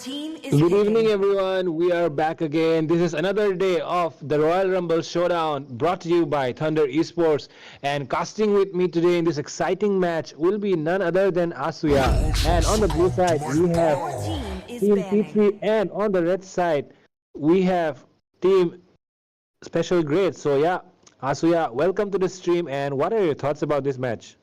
Good evening, everyone. We are back again. This is another day of the Royal Rumble Showdown brought to you by Thunder Esports. And casting with me today in this exciting match will be none other than Asuya. And on the blue side, we have Team T3. And on the red side, we have Team Special Grade. So, yeah, Asuya, welcome to the stream. And what are your thoughts about this match?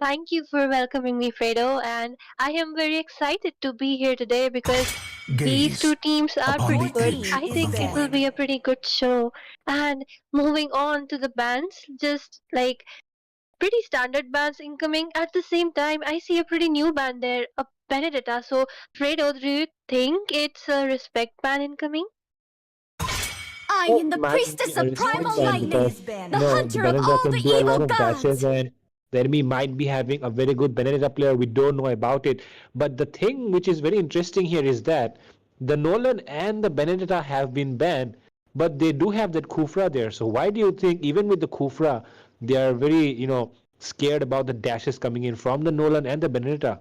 Thank you for welcoming me, Fredo, and I am very excited to be here today because these two teams are pretty good. I think it will be a pretty good show. And moving on to the bands, just like pretty standard bands incoming. At the same time, I see a pretty new band there, a Benedetta. So, Fredo, do you think it's a respect band incoming? I am the priestess of primal lightning, the hunter of Benedetta all can the do a lot evil of dashes, gods. and the enemy might be having a very good Benedetta player. We don't know about it. But the thing which is very interesting here is that the Nolan and the Benedetta have been banned, but they do have that Kufra there. So why do you think even with the Kufra, they are very, scared about the dashes coming in from the Nolan and the Benedetta?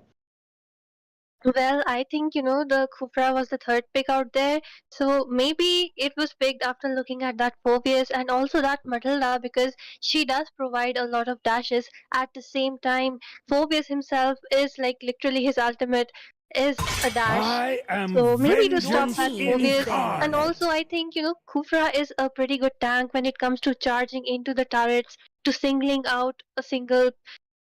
Well, I think, the Kufra was the third pick out there. So maybe it was picked after looking at that Phobius and also that Matilda because she does provide a lot of dashes. At the same time, Phobius himself is like literally his ultimate is a dash. I am So maybe to stop vengeance that Phobius. And incarnate. also, I think, Kufra is a pretty good tank when it comes to charging into the turrets, to singling out a single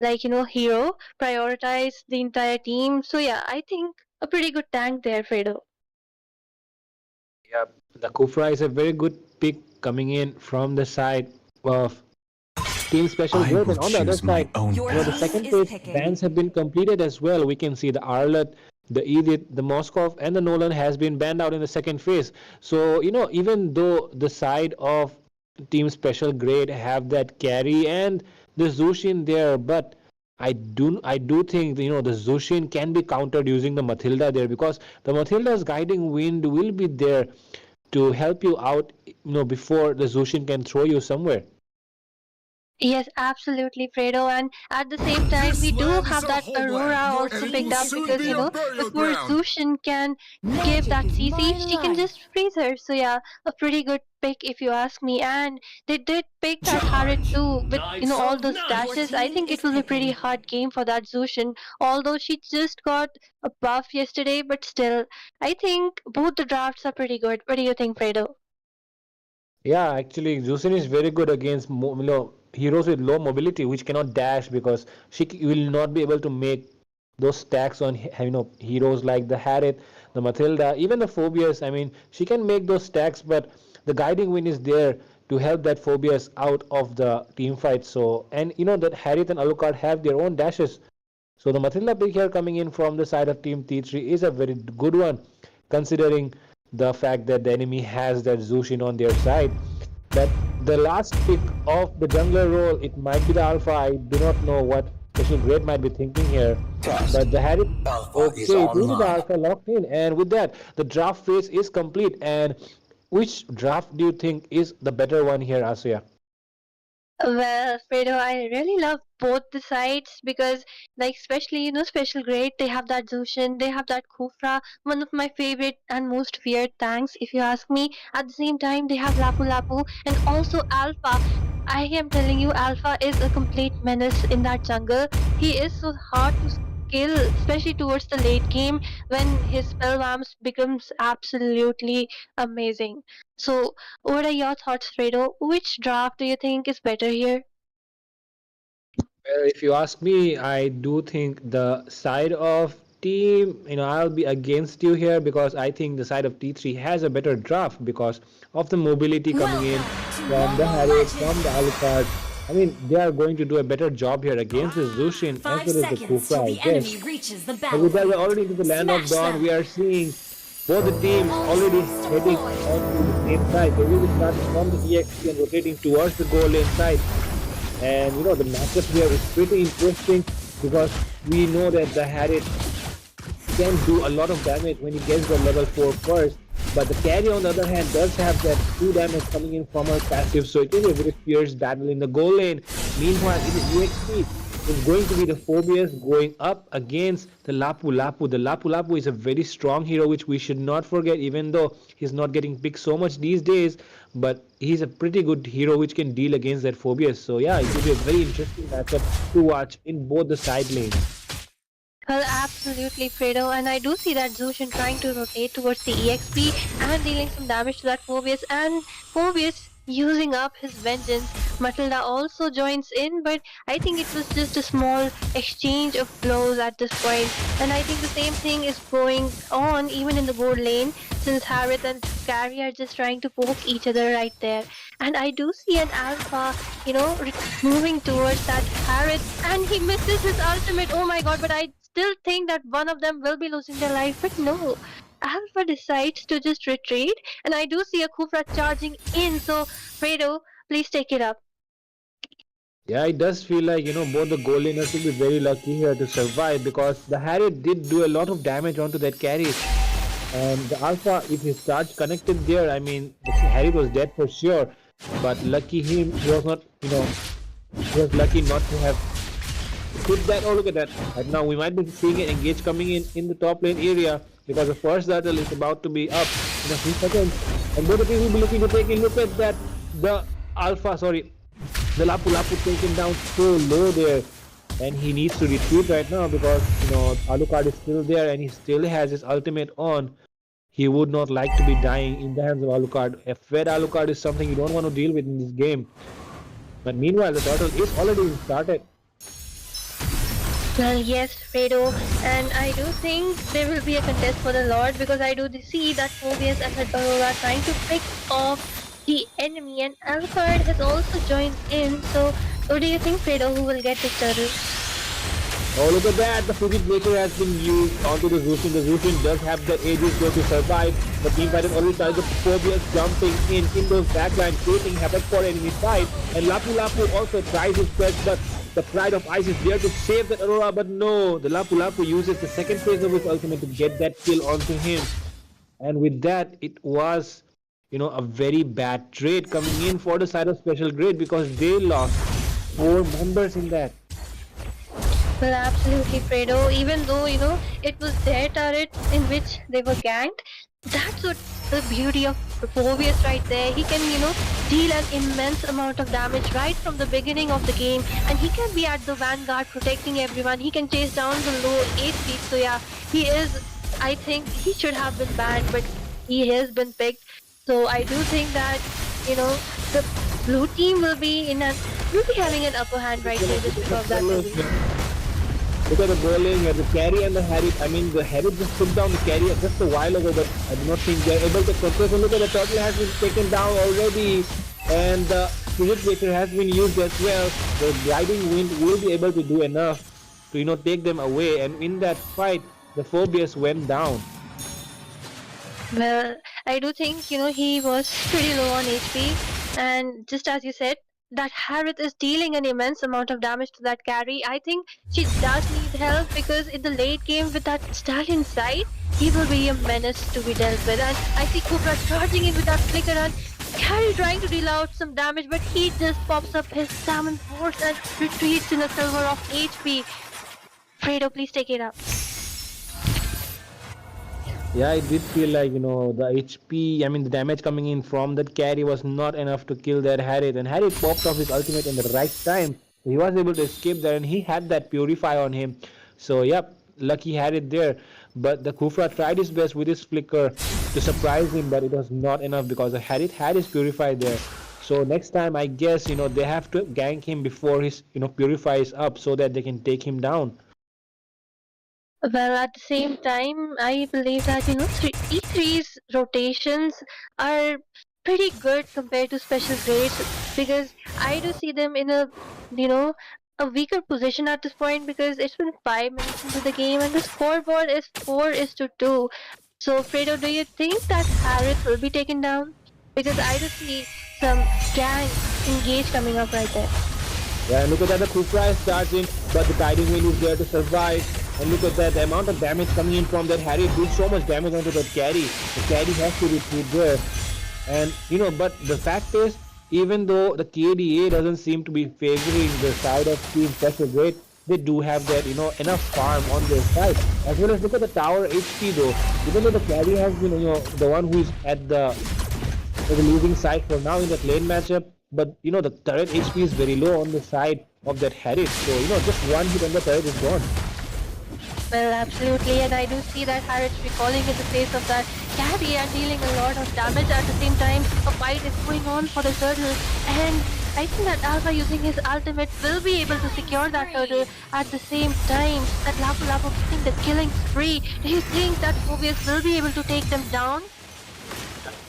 hero, prioritize the entire team. So yeah, I think a pretty good tank there, Fredo. Yeah, the Kufra is a very good pick coming in from the side of Team Special I Growth. will And on the other choose my side, own the path. second phase bans have been completed as well. We can see the Arlet, the Edith, the Moskov, and the Nolan has been banned out in the second phase. So, even though the side of Team Special Grade have that carry and the Zushin there, but I do think the Zushin can be countered using the Matilda there, because the Matilda's guiding wind will be there to help you out, before the Zushin can throw you somewhere. Yes, absolutely, Fredo. And at the same time, we do have that Aurora also picked up because, before Zushin can give that CC, she can just freeze her. So, yeah, a pretty good pick if you ask me. And they did pick that Harriet too with, all those dashes. I think it will be a pretty hard game for that Zushin. Although she just got a buff yesterday, but still, I think both the drafts are pretty good. What do you think, Fredo? Yeah, actually, Zusin is very good against heroes with low mobility, which cannot dash, because will not be able to make those stacks on heroes like the Harriet, the Matilda, even the Phobius. I mean, she can make those stacks, but the guiding wind is there to help that Phobius out of the team fight. So, and that Harriet and Alucard have their own dashes. So the Matilda pick here coming in from the side of Team T3 is a very good one, considering the fact that the enemy has that Zushin on their side. But the last pick of the jungler role, it might be the Alpha. I do not know what Special Grade might be thinking here. But the Harry, okay, it will be the Alpha locked in. And with that, the draft phase is complete. And which draft do you think is the better one here, Asuya? Well, Fredo, I really love both the sides because, like, especially, Special Grade, they have that Zushin, they have that Kufra, one of my favorite and most feared tanks, if you ask me. At the same time, they have Lapu Lapu and also Alpha. I am telling you, Alpha is a complete menace in that jungle. He is so hard to kill, especially towards the late game when his spell bombs becomes absolutely amazing. So, what are your thoughts, Fredo? Which draft do you think is better here? Well, if you ask me, I do think the side of team, I'll be against you here, because I think the side of T3 has a better draft because of the mobility coming in from the Harriet, from the Alucard. I mean, they are going to do a better job here against the Zushin as well as the Kufra, I guess. But with that, we're already into the land of Dawn. We are seeing both the teams already heading onto the same side. They will be starting from the EXP and rotating towards the goal lane side. And the matchup here is pretty interesting because we know that the Harriet can do a lot of damage when he gets the level 4 first. But the carry, on the other hand, does have that 2 damage coming in from her passive. So it will be a very fierce battle in the goal lane. Meanwhile, in the UXP, is going to be the Phobias going up against the Lapu Lapu. The Lapu Lapu is a very strong hero, which we should not forget, even though he's not getting picked so much these days. But he's a pretty good hero which can deal against that Phobias. So yeah, it will be a very interesting matchup to watch in both the side lanes. Well, absolutely, Fredo, and I do see that Zushin trying to rotate towards the EXP and dealing some damage to that Phobius, and Phobius using up his vengeance. Matilda also joins in, but I think it was just a small exchange of blows at this point, and I think the same thing is going on even in the board lane, since Harith and Carrie are just trying to poke each other right there. And I do see an Alpha, moving towards that Harith, and he misses his ultimate. Oh my god, but I still think that one of them will be losing their life, but no. Alpha decides to just retreat, and I do see a Kufra charging in. So, Fredo, please take it up. Yeah, it does feel like, both the goal laners will be very lucky here to survive, because the Harry did do a lot of damage onto that carry. And the Alpha, if his charge connected there, I mean, the Harry was dead for sure. But lucky him, he was not, he was lucky not to have hit that. Oh, look at that. Right now, we might be seeing an engage coming in the top lane area, because the first battle is about to be up in a few seconds. And both of you will be looking to take a look at that. The Lapu Lapu taken down so low there, and he needs to retreat right now, because Alucard is still there and he still has his ultimate on. He would not like to be dying in the hands of Alucard. A fed Alucard is something you don't want to deal with in this game. But meanwhile, the turtle is already started. Well, yes, Fredo, and I do think there will be a contest for the Lord, because I do see that Phobius and Aurora trying to pick off the enemy, and Alucard has also joined in. So, what do you think, Fredo, who will get this turtle? Oh, look at that! The Physics Breaker has been used onto the Zushin. The Zushin does have the ages going to survive. The team fight has already started. The Phobias jumping in those backlines, creating havoc for enemy side. And Lapu Lapu also tries his best, but the Pride of Ice is there to save the Aurora. But no, the Lapu Lapu uses the second phase of his ultimate to get that kill onto him. And with that, it was, a very bad trade coming in for the side of Special Grade, because they lost 4 members in that. Well, absolutely, Fredo. Even though, it was their turret in which they were ganked, that's what the beauty of Phobius right there. He can, deal an immense amount of damage right from the beginning of the game, and he can be at the vanguard protecting everyone. He can chase down the low HP. So yeah, I think he should have been banned, but he has been picked. So I do think that, the blue team will be having an upper hand right here just because of that. Look at the goal lane here, the carry and the Harry. I mean, the Harry just took down the carry just a while ago, but I do not think they're able to control. So look at the turtle has been taken down already, and the Spirit Breaker has been used as well. The Gliding Wind will be able to do enough to, take them away. And in that fight, the Phobias went down. Well, I do think, he was pretty low on HP, and just as you said, that Harith is dealing an immense amount of damage to that carry. I think she does need help, because in the late game with that Stallion side, he will be a menace to be dealt with. And I see Cobra charging in with that flicker, and carry trying to deal out some damage, but he just pops up his Salmon Force and retreats in a silver of HP. Fredo, please take it up. Yeah, it did feel like, the HP, I mean, the damage coming in from that carry was not enough to kill that Harith. And Harith popped off his ultimate in the right time. So he was able to escape there, and he had that Purify on him. So, yep, lucky Harith there. But the Kufra tried his best with his flicker to surprise him, but it was not enough, because the Harith had his Purify there. So next time, I guess, they have to gank him before his, Purify is up, so that they can take him down. Well, at the same time, I believe that, E3's rotations are pretty good compared to special grades, because I do see them in a, a weaker position at this point, because it's been 5 minutes into the game and the scoreboard is 4-2. So, Fredo, do you think that Harith will be taken down? Because I do see some gang engage coming up right there. Yeah, and look at that, the Kufra is charging, but the Guiding Wind is there to survive. And look at that, the amount of damage coming in from that Harry did so much damage onto that carry. The carry has to retreat there. And, but the fact is, even though the KDA doesn't seem to be favoring the side of Team Special Grade, they do have that, enough farm on their side. As well as look at the tower HP though. Even though the carry has been, the one who is at the losing side for now in that lane matchup, but the turret HP is very low on the side of that Harris. So just one hit on the turret is gone. Well, absolutely, and I do see that Harris recalling in the face of that carry and dealing a lot of damage. At the same time, a fight is going on for the turtle, and I think that Alpha using his ultimate will be able to secure that turtle. At the same time, that Lapu Lapu getting the killing spree. Do you think that Phobius will be able to take them down?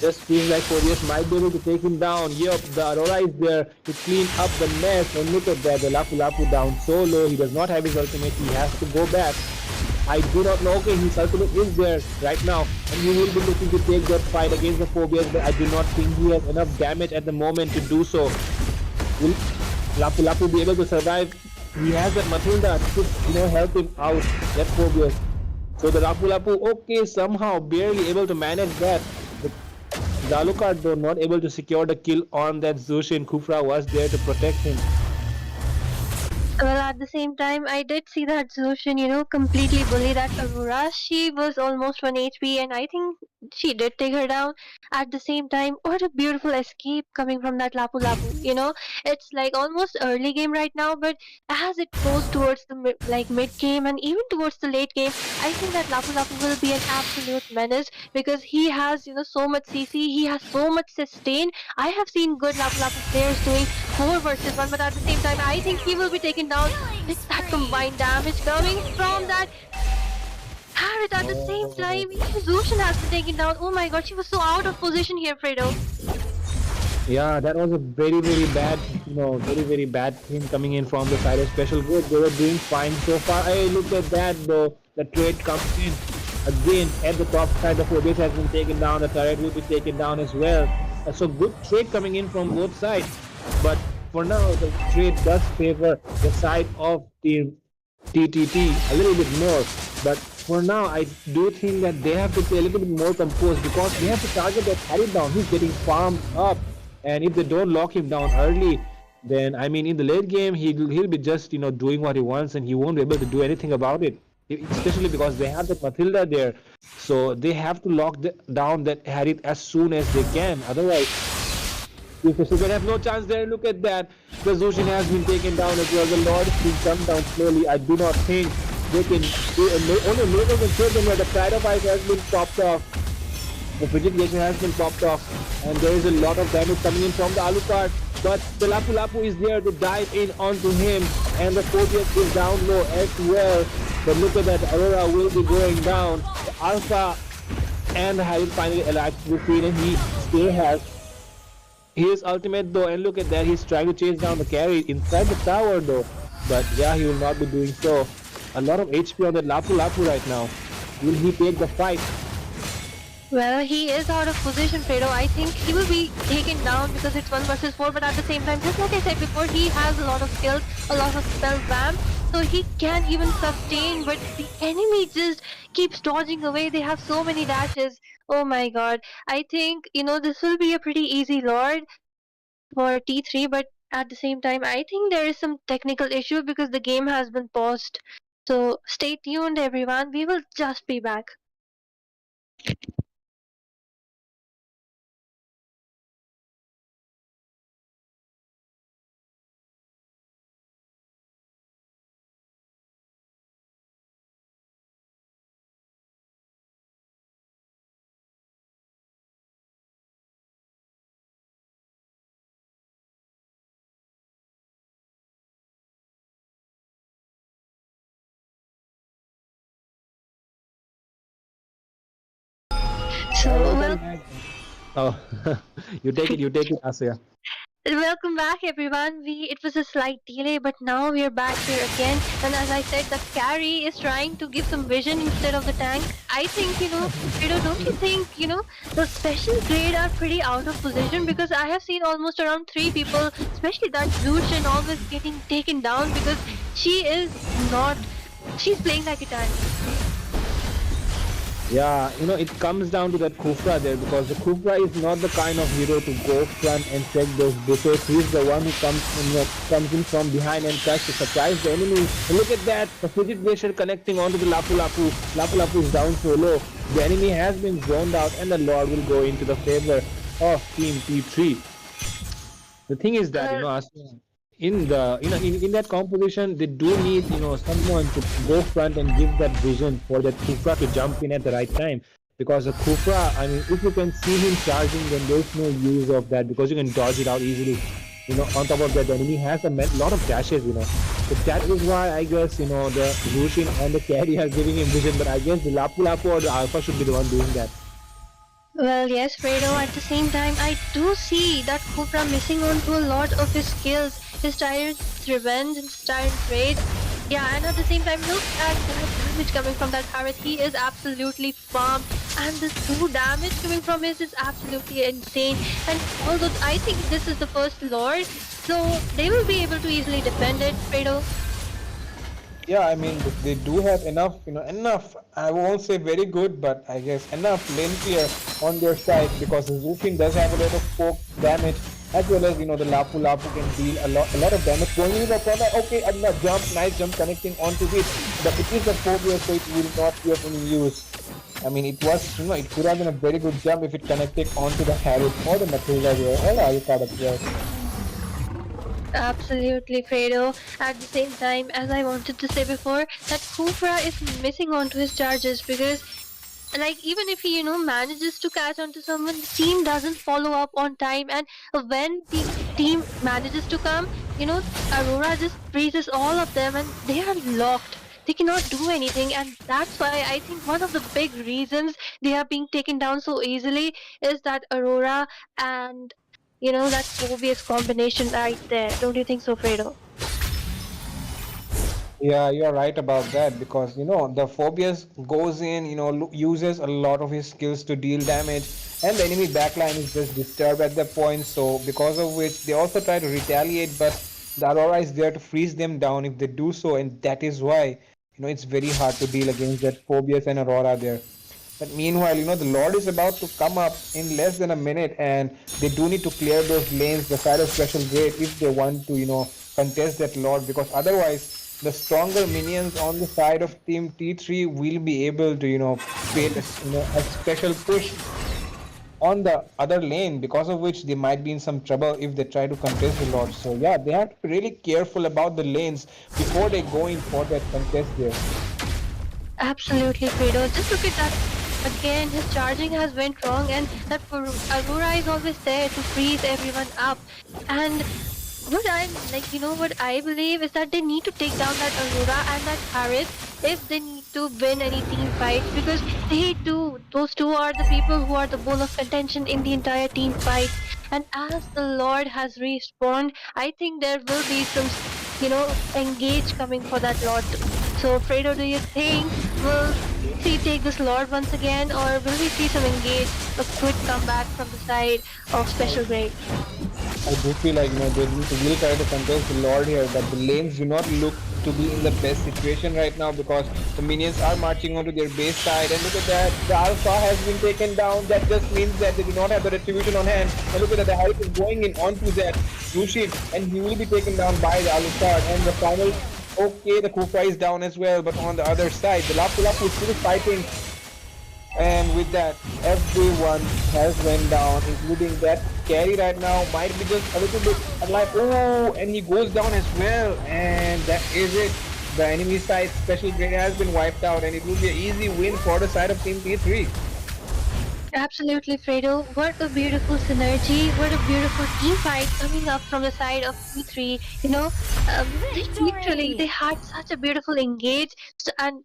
Just feels like Phobius might be able to take him down. Yep, the Aurora is there to clean up the mess, and look at that, the Lapu Lapu down so low. He does not have his ultimate. He has to go back. I do not know. Okay, his ultimate is there right now, and he will be looking to take that fight against the Phobias, but I do not think he has enough damage at the moment to do so. Will Lapu Lapu be able to survive? He has that Matilda to help him out, that Phobias. So the Lapu Lapu, okay, somehow barely able to manage that. But Alucard though not able to secure the kill on that Zushin. Khufra was there to protect him. Well, at the same time, I did see that Zushin, completely bully that Aurora. She was almost 1 HP, and I think she did take her down. At the same time, what a beautiful escape coming from that Lapu Lapu. It's like almost early game right now, but as it goes towards the mid game and even towards the late game, I think that Lapu Lapu will be an absolute menace because he has, so much CC, he has so much sustain. I have seen good Lapu Lapu players doing 4 versus 1, but at the same time, I think he will be taken down with that combined damage coming from that Harriet. At the same time, even Zushin has been taken down. Oh my god, she was so out of position here, Fredo. Yeah, that was a very, very bad, very, very bad thing coming in from the side of Special Good. They were doing fine so far. Hey, look at that though. The trade comes in again at the top side. The Phobius has been taken down. The turret will be taken down as well. So good trade coming in from both sides. But for now, the trade does favor the side of Team TTT a little bit more. But for now, I do think that they have to be a little bit more composed because they have to target that carry down. He's getting farmed up. And if they don't lock him down early, then I mean in the late game he'll be just doing what he wants and he won't be able to do anything about it. Especially because they have that Matilda there, so they have to lock down that Harriet as soon as they can. Otherwise, if the Super have no chance there. Look at that. The Zushin has been taken down as well. The Lord is being come down slowly. I do not think they can. Only Miracle can save them where the Pride of Ice has been popped off. The Frigid Glacier has been popped off, and there is a lot of damage coming in from the Alucard. But the Lapu Lapu is there to dive in onto him, and the Phobius is down low as well. But look at that, Aurora will be going down. The Alpha and Harriet finally alive to the scene, and he still has his ultimate though. And look at that, he's trying to chase down the carry inside the tower though. But yeah, he will not be doing so. A lot of HP on that Lapu Lapu right now. Will he take the fight? Well, he is out of position, Fredo. I think he will be taken down because it's 1 versus 4, but at the same time, just like I said before, he has a lot of skills, a lot of spell vamp, so he can even sustain, but the enemy just keeps dodging away. They have so many dashes. Oh my god. I think, this will be a pretty easy Lord for T3, but at the same time, I think there is some technical issue because the game has been paused. So stay tuned, everyone. We will just be back. So, you take it, Asya. welcome back, everyone. It was a slight delay, but now we are back here again. And as I said, the carry is trying to give some vision instead of the tank. I think, don't you think, the special grade are pretty out of position because I have seen almost around 3 people, especially that Zushin, always getting taken down because she's playing like a tank. Yeah, it comes down to that Kufra there because the Kufra is not the kind of hero to go front and check those bushes. He's the one who comes in from behind and tries to surprise the enemy. And look at that, the Fidget Glacier connecting onto the Lapu Lapu. Lapu Lapu is down so low. The enemy has been zoned out, and the Lord will go into the favor of Team T3. The thing is that Uh, in the in that composition they do need someone to go front and give that vision for that Kufra to jump in at the right time, because the Kufra, I mean, if you can see him charging, then there's no use of that because you can dodge it out easily. On top of that, the enemy has a lot of dashes. So that is why I guess the Zushin and the carry are giving him vision, but I guess the Lapu Lapu or the Alpha should be the one doing that. Well, yes, Fredo, at the same time, I do see that Cobra missing on to a lot of his skills, his tyrant's revenge and his tyrant's rage. Yeah, and at the same time, look at that damage coming from that turret. He is absolutely farmed, and this 2 damage coming from his is absolutely insane. And although I think this is the first Lord, so they will be able to easily defend it, Fredo. Yeah, I mean they do have enough, enough. I won't say very good, but I guess enough lane clear on their side because the Zufin does have a lot of poke damage as well as the Lapu Lapu can deal a lot of damage going in the corner. Okay, and the jump, nice jump connecting onto it, but it is a phobia, so it will not be of any use. I mean, it was, it could have been a very good jump if it connected onto the Harris or the Matilda there or the Alucard up there. Absolutely, Fredo. At the same time, as I wanted to say before, that Kufra is missing onto his charges because, like, even if he, manages to catch onto someone, the team doesn't follow up on time. And when the team manages to come, Aurora just freezes all of them and they are locked. They cannot do anything, and that's why I think one of the big reasons they are being taken down so easily is that Aurora and that obvious combination right there. Don't you think so, Fredo? Yeah, you're right about that because the Phobias goes in, uses a lot of his skills to deal damage, and the enemy backline is just disturbed at that point. So because of which they also try to retaliate, but the Aurora is there to freeze them down if they do so, and that is why it's very hard to deal against that Phobias and Aurora there. But meanwhile, the Lord is about to come up in less than a minute, and they do need to clear those lanes, the side of special grade, if they want to, contest that Lord, because otherwise, the stronger minions on the side of Team T3 will be able to, create a special push on the other lane, because of which they might be in some trouble if they try to contest the Lord. So yeah, they have to be really careful about the lanes before they go in for that contest there. Absolutely, Fredo. Just look at that. Again, his charging has went wrong, and that Aurora is always there to freeze everyone up. And what I'm like, what I believe is that they need to take down that Aurora and that Harith if they need to win any team fight, because those two are the people who are the bone of contention in the entire team fight. And as the Lord has respawned, I think there will be some, engage coming for that Lord. So, Fredo, do you think will he take this Lord once again, or will we see some engage, a quick comeback from the side of Special Grade? I do feel like they need to really try to contest the Lord here, but the lanes do not look to be in the best situation right now because the minions are marching onto their base side, and look at that, the Alpha has been taken down. That just means that they do not have the retribution on hand. And look at that, the Harry is going in onto that Rushid, and he will be taken down by the Alucard. And the final, okay, the Kufa is down as well, but on the other side, the Lapu Lapu is still fighting. And with that, everyone has went down, including that carry right now. Might be just a little bit alive. Oh, and he goes down as well. And that is it. The enemy side special grade has been wiped out, and it will be an easy win for the side of Team T3. Absolutely, Fredo. What a beautiful synergy. What a beautiful team fight coming up from the side of P3. Literally, they had such a beautiful engage. And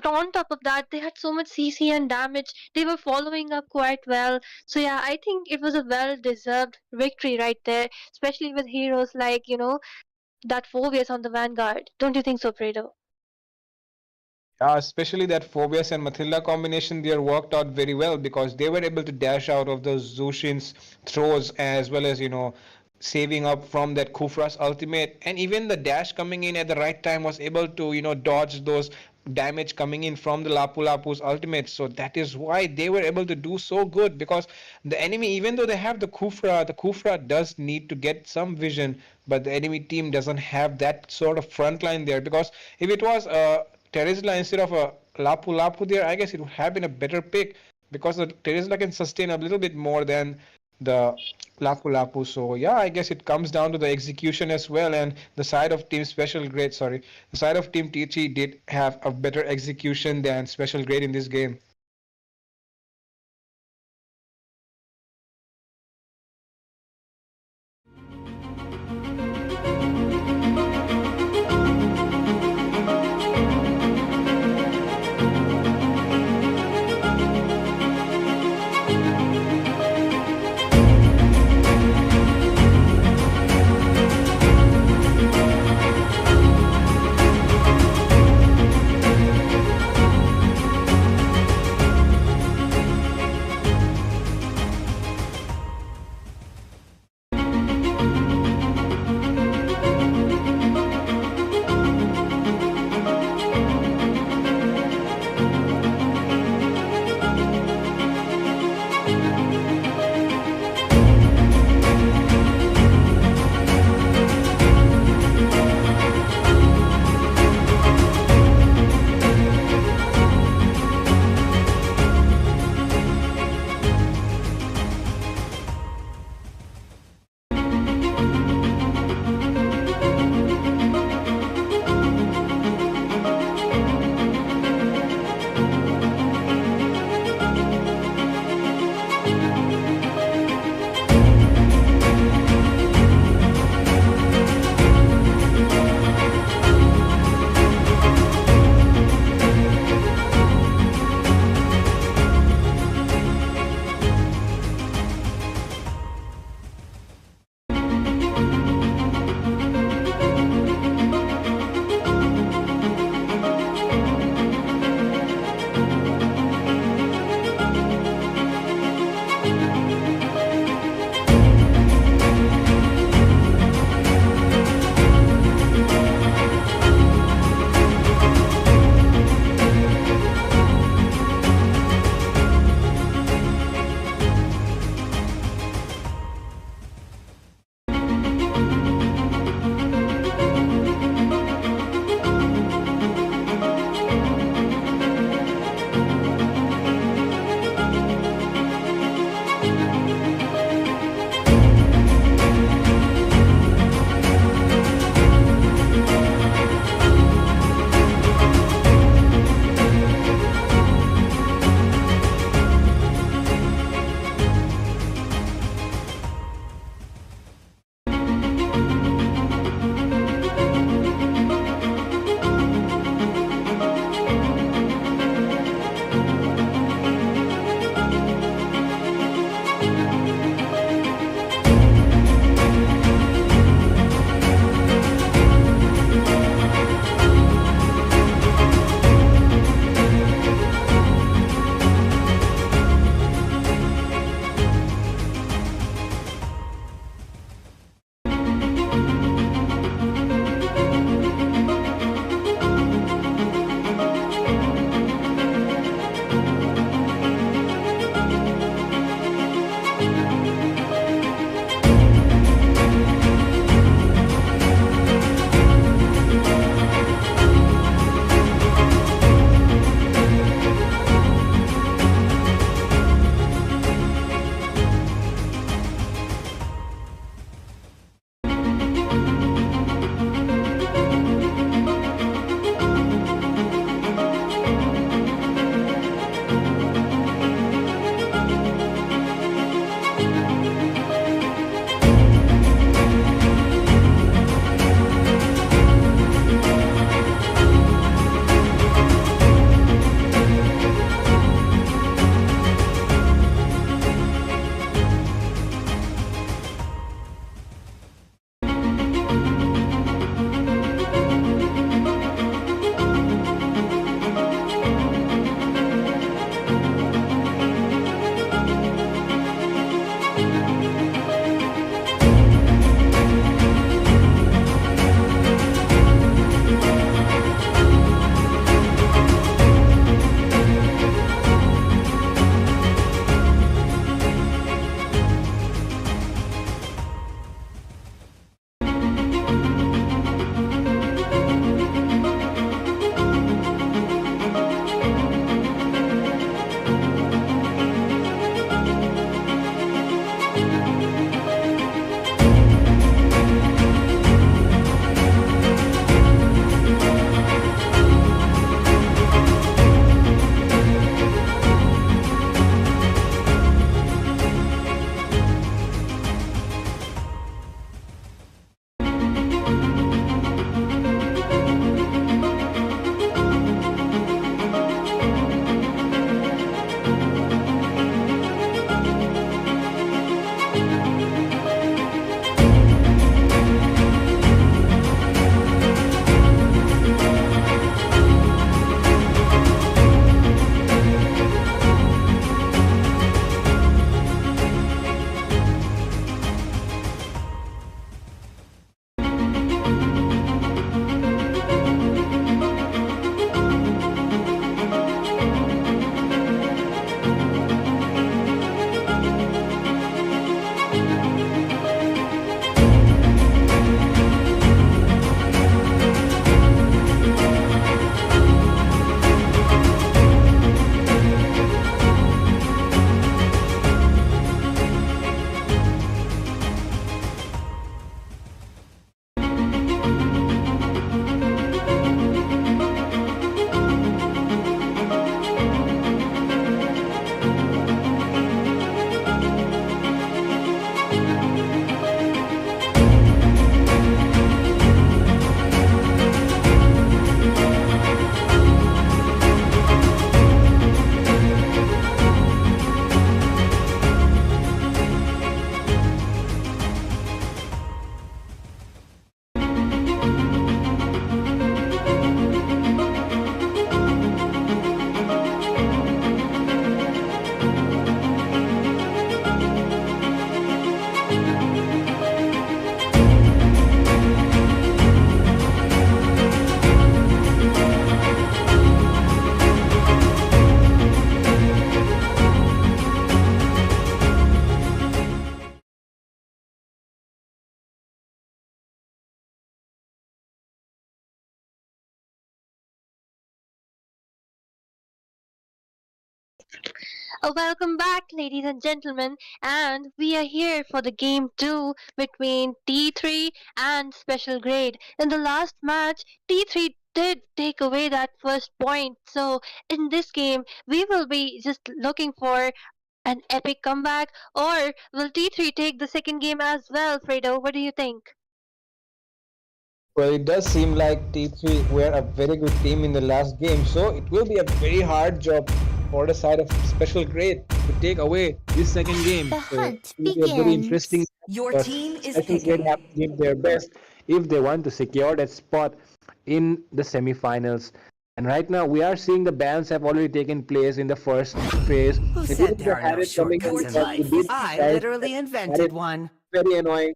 on top of that, they had so much CC and damage. They were following up quite well. So, yeah, I think it was a well deserved victory right there, especially with heroes like, that Phobius on the Vanguard. Don't you think so, Fredo? Especially that Phobias and Mathilda combination there worked out very well because they were able to dash out of those Zushin's throws as well as, saving up from that Khufra's ultimate, and even the dash coming in at the right time was able to dodge those damage coming in from the Lapu Lapu's ultimate. So that is why they were able to do so good, because the enemy, even though they have the Khufra does need to get some vision, but the enemy team doesn't have that sort of front line there. Because if it was a Terizla instead of a Lapu Lapu there, I guess it would have been a better pick, because the Terizla can sustain a little bit more than the Lapu Lapu. So yeah, I guess it comes down to the execution as well, and the side of Team Special Grade, sorry, the side of Team TT did have a better execution than Special Grade in this game. Welcome back, ladies and gentlemen, and we are here for the game 2 between T3 and Special Grade. In the last match, T3 did take away that first point, so in this game, we will be just looking for an epic comeback, or will T3 take the second game as well, Fredo? What do you think? Well, it does seem like T3 were a very good team in the last game, so it will be a very hard job for the side of Special Grade to take away this second game. The So it hunt will be a very interesting begins. Your because team is Special Grade picking. have to give their best if they want to secure that spot in the semi-finals. And right now, we are seeing the bans have already taken place in the first phase. Who It said will be there are no Harriet coming in shortcuts in because we life? did I guys literally invented Harriet one. very annoying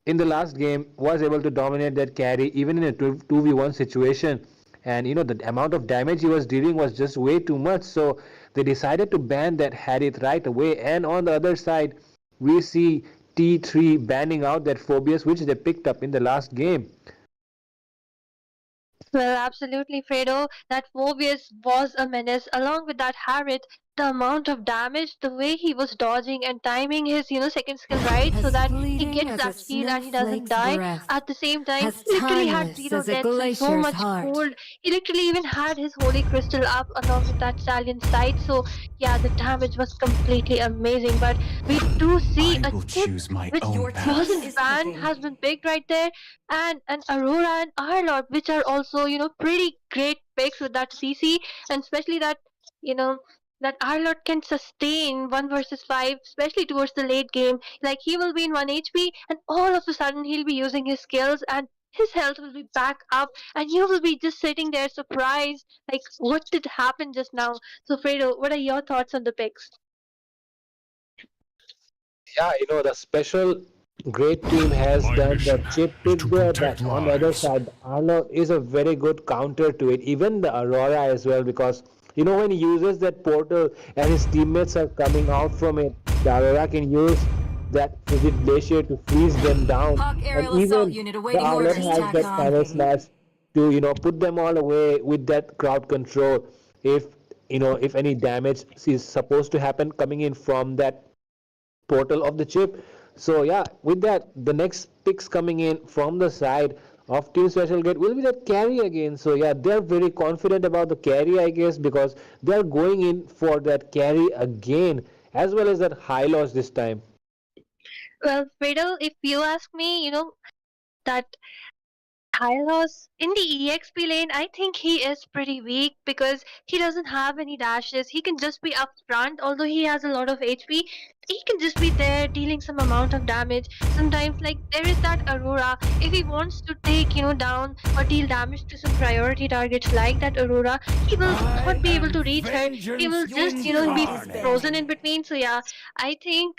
in the last game, was able to dominate that carry even in a 2v1 situation. And the amount of damage he was dealing was just way too much, so they decided to ban that Harith right away. And on the other side, we see T3 banning out that Phobius, which they picked up in the last game. Well, absolutely, Fredo. That Mobius was a menace. Along with that Harriet, the amount of damage, the way he was dodging and timing his, second skill right so As that he fleeting gets as a that shield and he doesn't snowflake's die. breath, At the same time, as he literally had timeless zero as a deaths and so glacier's much heart. gold. He literally even had his holy crystal up along with that stallion sight. So yeah, the damage was completely amazing. But we do see I a will chip choose my which own Your team path. wasn't is banned picking. has been picked right there, and Aurora and Arlord, which are also pretty great picks with that CC, and especially that you know that Arlord can sustain 1 versus 5, especially towards the late game. Like he will be in 1 HP, and all of a sudden he'll be using his skills and. His health will be back up, and you will be just sitting there surprised, like what did happen just now? So, Fredo, what are your thoughts on the picks? Yeah, the special great team has My done the mission chip is pick to there, protect but on the other lives. side, Arlo is a very good counter to it. Even the Aurora as well, because when he uses that portal and his teammates are coming out from it, the Aurora can use that Frigid Glacier to freeze them down, Hawk and aerial assault even unit the awaiting Arlet orders, has that TACOM. final slash to put them all away with that crowd control. If if any damage is supposed to happen coming in from that portal of the chip. So yeah, with that, the next picks coming in from the side of Team Special Gate will be that carry again. So yeah, they're very confident about the carry, I guess, because they're going in for that carry again, as well as that high loss this time. Well, Fredo, if you ask me, that Hylos in the EXP lane, I think he is pretty weak because he doesn't have any dashes. He can just be up front, although he has a lot of HP. He can just be there dealing some amount of damage. Sometimes, like there is that Aurora. If he wants to take, down or deal damage to some priority targets like that Aurora, he will I not be able am to reach her. He will vengeance Your just, team be is incarnate. frozen in banning. between. So yeah, I think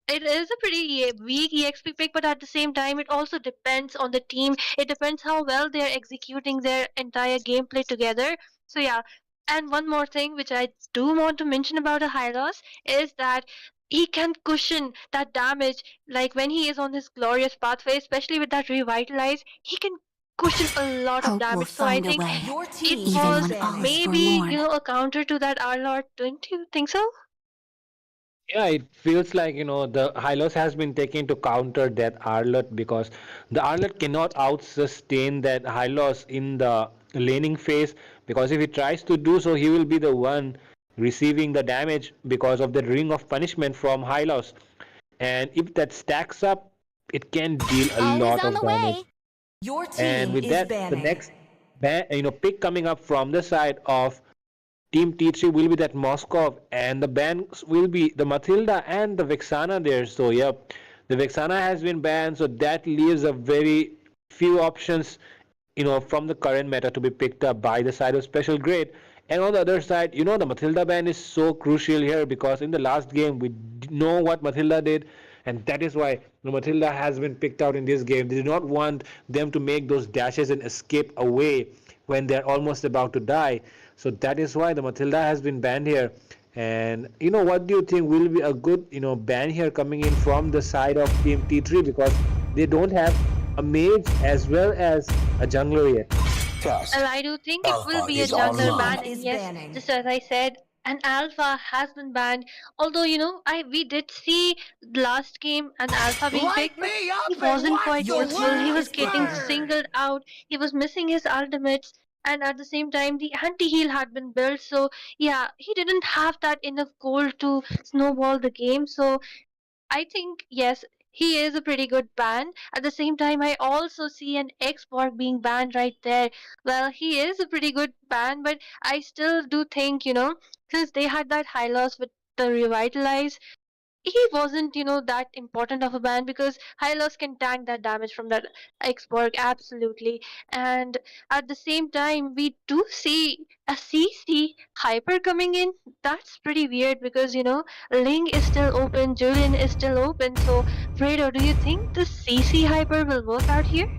it is a pretty weak EXP pick, but at the same time, it also depends on the team. It depends how well they are executing their entire gameplay together. So yeah, and one more thing which I do want to mention about a Hylos is that he can cushion that damage. Like when he is on his glorious pathway, especially with that revitalize, he can cushion a lot of Hope will damage. So I find a think way, Your it team even is was when all is banning. maybe forlorn. a counter to that Arlord. Don't you think so? Yeah, it feels like the Hylos has been taken to counter that Arlet, because the Arlet cannot out sustain that Hylos in the laning phase, because if he tries to do so, he will be the one receiving the damage because of the ring of punishment from Hylos. And if that stacks up, it can deal a Always lot on of the damage. way. Your And team with is that, the banning. next pick coming up from the side of Team T3 will be that Moskov, and the bans will be the Matilda and the Vexana there. So yep, the Vexana has been banned, so that leaves a very few options, from the current meta to be picked up by the side of Special Grade. And on the other side, the Matilda ban is so crucial here, because in the last game we know what Matilda did, and that is why the Matilda has been picked out in this game. They do not want them to make those dashes and escape away when they're almost about to die. So that is why the Matilda has been banned here. And what do you think will be a good ban here coming in from the side of Team T3, because they don't have a mage as well as a jungler yet. Well, I do think it will Alpha be a is Your jungler team ban, online. and is yes, banning. just as I said, and Alpha has been banned. Although we did see the last game and Alpha being Light picked, but me he up and wasn't watch quite your useful. He world was is getting burned. singled out. He was missing his ultimates, and at the same time, the anti-heal had been built. So yeah, he didn't have that enough gold to snowball the game. So I think yes, he is a pretty good ban. At the same time, I also see an Xborg being banned right there. Well, he is a pretty good ban, but I still do think, since they had that high loss with the revitalize, he wasn't, that important of a ban because Hylos can tank that damage from that Xborg absolutely. And at the same time, we do see a CC hyper coming in. That's pretty weird because Ling is still open, Julian is still open. So Fredo, do you think the CC hyper will work out here?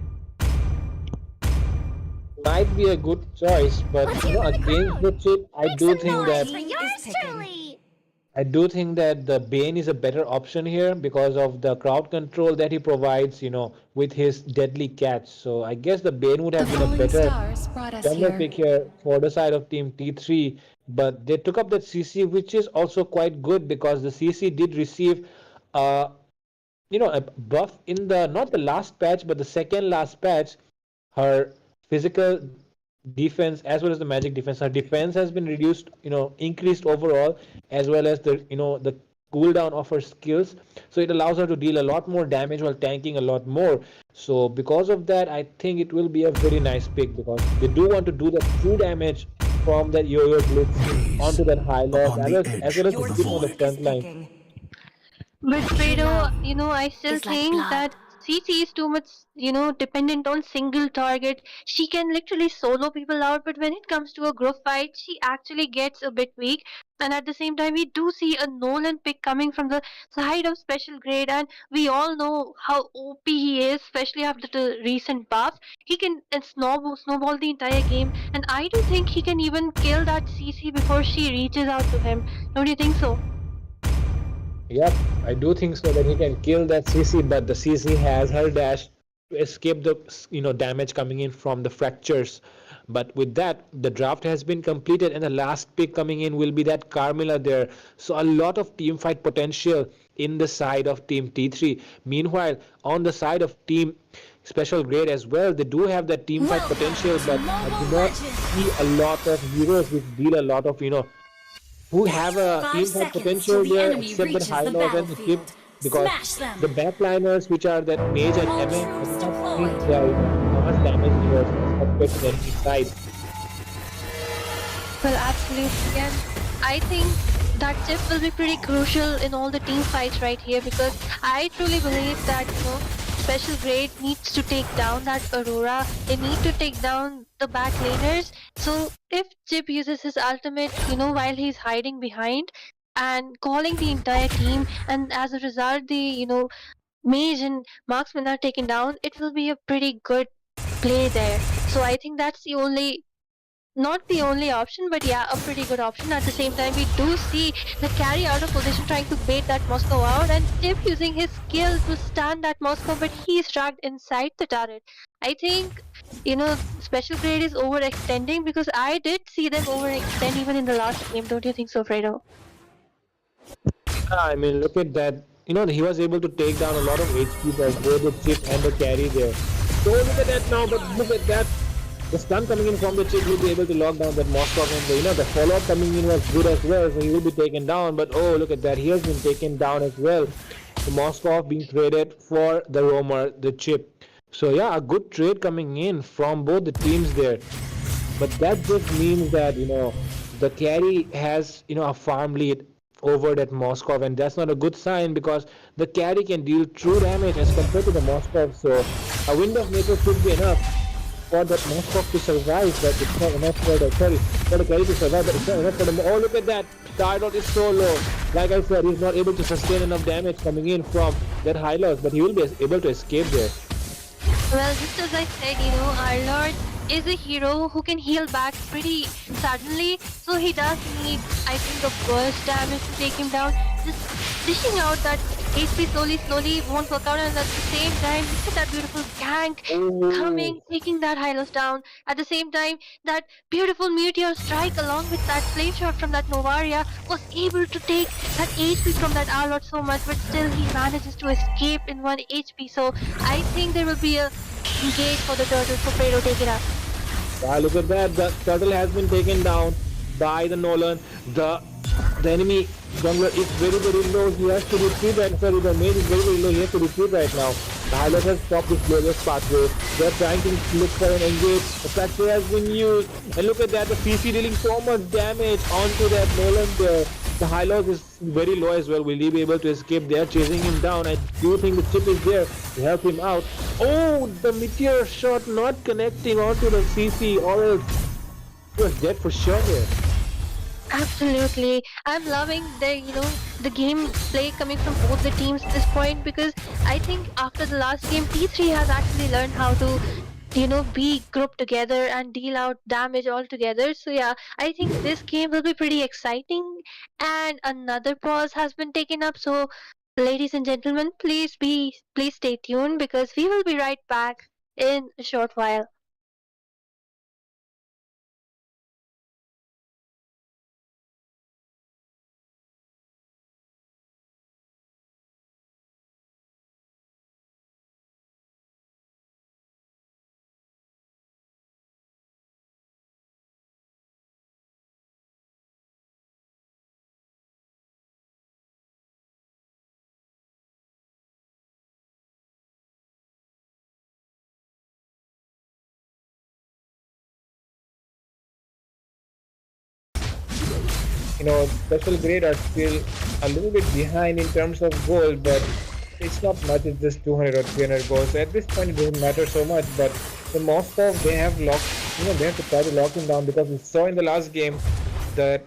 Might be a good choice, but Let's hear from the against crowd. the chip, Make some noise for yours truly. I do think that the Bane is a better option here because of the crowd control that he provides, with his deadly catch. So I guess the Bane would The have been a falling better stars brought us jungler here. pick here for the side of Team T3. But they took up that CC, which is also quite good because the CC did receive, uh, a buff in the not the last patch, but the second last patch. Her physical defense as well as the magic defense, her defense has been reduced, increased overall, as well as the cooldown of her skills, so it allows her to deal a lot more damage while tanking a lot more. So because of that, I think it will be a very nice pick because they do want to do the true damage from that yo-yo blitz Gaze onto that high loss, upon the as well edge as the of Your the chip on the team void. is front line. picking. But True Fredo, love I still is like think blood. that CC is too much, dependent on single target. She can literally solo people out, but when it comes to a group fight, she actually gets a bit weak. And at the same time, we do see a Nolan pick coming from the side of special grade, and we all know how OP he is, especially after the recent buff. He can snowball the entire game, and I do think he can even kill that CC before she reaches out to him. Don't you think so? Yep, I do think so that he can kill that CC, but the CC has her dash to escape the damage coming in from the fractures. But with that, the draft has been completed, and the last pick coming in will be that Carmilla there. So a lot of team fight potential in the side of Team T3. Meanwhile, on the side of Team Special Grade as well, they do have that team fight potential, Welcome to but I do Mobile not see a Legends. lot of heroes which deal a lot of who have a 5 team fight seconds till potential the there enemy except that reaches the Hylos and the chip, battlefield. because Smash them. the backliners which are that Mage and All MN, I troops do not think they deployed. are much damage dealers as compared to the enemy side. Well, absolutely. And I think that tip will be pretty crucial in all the team fights right here because I truly believe that, Special Grade needs to take down that Aurora. They need to take down the back laners. So if Chip uses his ultimate, while he's hiding behind and calling the entire team, and as a result, the, Mage and Marksman are taken down, it will be a pretty good play there. So I think that's the only not the only option, but yeah, a pretty good option. At the same time, we do see the carry out of position trying to bait that Moscow out, and Tip using his skill to stand that Moscow, but he's dragged inside the turret. I think, Special Grade is overextending because I did see them overextend even in the last game. Don't you think so, Fredo? I mean, look at that. He was able to take down a lot of HP by both the chip and the carry there. So look at that now, but look at that. The stun coming in from the chip will be able to lock down that Moskov, and the follow-up coming in was good as well, so he will be taken down. But oh, look at that, he has been taken down as well. The Moskov being traded for the roamer, the chip. So yeah, a good trade coming in from both the teams there. But that just means that the carry has a farm lead over that Moskov, and that's not a good sign because the carry can deal true damage as compared to the Moskov. So a wind of nature should be enough for that Moskov to survive, but it's not enough for the carry to survive, but it's not enough for them. Oh, look at that! The idol is so low. Like I said, he's not able to sustain enough damage coming in from that high loss, but he will be able to escape there. Well, just as I said, our Lord is a hero who can heal back pretty suddenly, so he does need, I think, a burst damage to take him down. Just dishing out that HP slowly won't work out, and at the same time, look at that beautiful gank Oh, coming, taking that Hylos down. At the same time, that beautiful meteor strike along with that flame shot from that Novaria was able to take that HP from that Arlot so much, but still he manages to escape in 1 HP. So I think there will be a engage for the turtle for Fredo. Take it up. wow, look at that. The turtle has been taken down by the Nolan. The enemy jungler is very low. He has to retreat right. Sorry, the mage is very low. He has to retreat right now. The highlight has stopped this glorious pathway. They're trying to look for an engage. The fracture has been used. And look at that, the CC dealing so much damage onto that Nolan there. The Hylos is very low as well. Will he be able to escape? They are chasing him down. I do think the chip is there to help him out. Oh, the meteor shot not connecting onto the CC, or else he was dead for sure here. Absolutely. I'm loving the gameplay coming from both the teams at this point, because I think after the last game, T3 has actually learned how to, be grouped together and deal out damage all together. So yeah, I think this game will be pretty exciting. And another pause has been taken up. So ladies and gentlemen, please stay tuned, because we will be right back in a short while. Special grade are still a little bit behind in terms of gold, but it's not much. It's just 200 or 300 goals. So at this point, it doesn't matter so much. But the Moscow, they have locked. They have to try to lock him down, because we saw in the last game that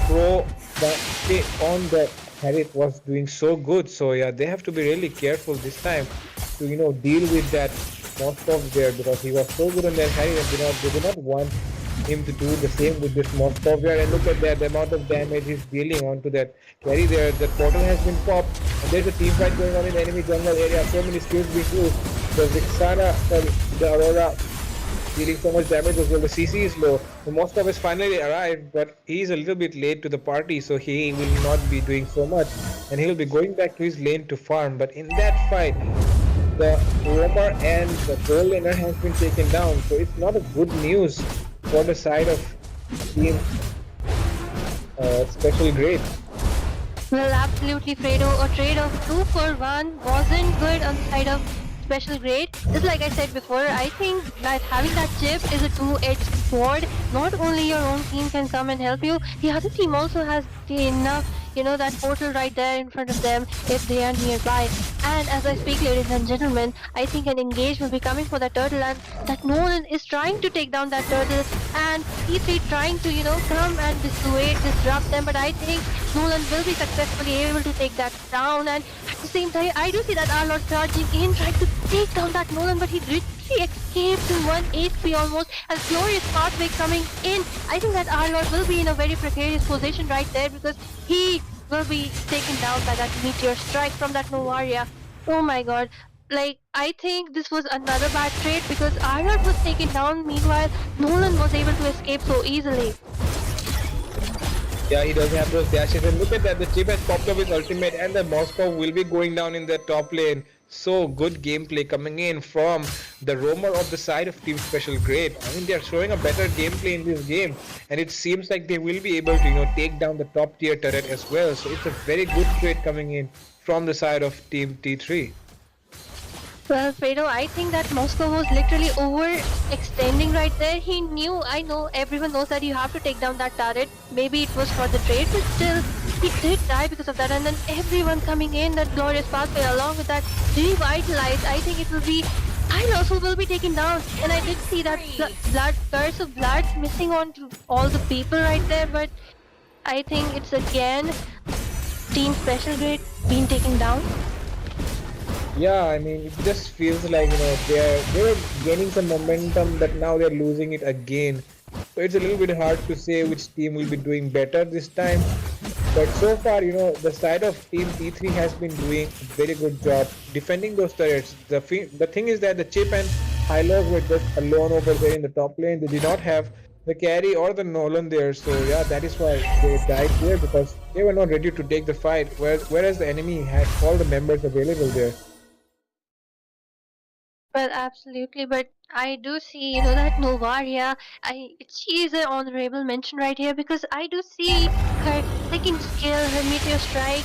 Pro that stay on the Harriet was doing so good. So yeah, they have to be really careful this time to deal with that Moscow there, because he was so good on that Harriet. They do not want him to do the same with this Moscow there. And look at that, the amount of damage he's dealing onto that carry there. The portal has been popped, and there's a team fight going on in the enemy jungle area. So many skills being used. The Vixana, the Aurora dealing so much damage as well. The CC is low. The Moscow has finally arrived, but he's a little bit late to the party, so he will not be doing so much, and he'll be going back to his lane to farm. But in that fight, the roamer and the gold laner has been taken down, so it's not a good news for the side of team special grade. Well, absolutely, Fredo. A trade of 2 for 1 wasn't good on the side of special grade. Just like I said before, I think that having that chip is a two-edged sword. Not only your own team can come and help you, the other team also has enough, that portal right there in front of them if they are nearby. And as I speak, ladies and gentlemen, I think an engage will be coming for the turtle, and that Nolan is trying to take down that turtle, and T3 trying to, come and disrupt them. But I think Nolan will be successfully able to take that down. And at the same time, I do see that Arlord charging in, trying to take down that Nolan, but he literally escaped in 1 HP almost. And glorious pathway coming in. I think that Arlord will be in a very precarious position right there, because he will be taken down by that meteor strike from that Novaria. Oh my god. Like, I think this was another bad trade, because Arlord was taken down. Meanwhile, Nolan was able to escape so easily. Yeah, he doesn't have those dashes. And look at that, the chip has popped up his ultimate, and the Moscow will be going down in the top lane. So good gameplay coming in from the roamer of the side of Team Special Grade. I mean, they are showing a better gameplay in this game, and it seems like they will be able to, take down the top tier turret as well. So it's a very good trade coming in from the side of Team T3. Well, Fredo, I think that Moscow was literally overextending right there. He knew, I know, everyone knows that you have to take down that turret. Maybe it was for the trade, but still, he did die because of that. And then everyone coming in, that glorious pathway along with that revitalized. I think it will be Hylos who will be taken down. And I did see that blood, curse of blood missing on to all the people right there. But I think it's again Team Special Grade being taken down. Yeah, I mean, it just feels like they're gaining some momentum, but now they're losing it again. So it's a little bit hard to say which team will be doing better this time. But so far, the side of Team T3 has been doing a very good job defending those turrets. The thing is that the Chip and Hylos were just alone over there in the top lane. They did not have the carry or the Nolan there. So yeah, that is why they died there, because they were not ready to take the fight. Whereas the enemy had all the members available there. Well, absolutely, but I do see, that Novaria, she is an honorable mention right here because I do see her second skill, her meteor strike,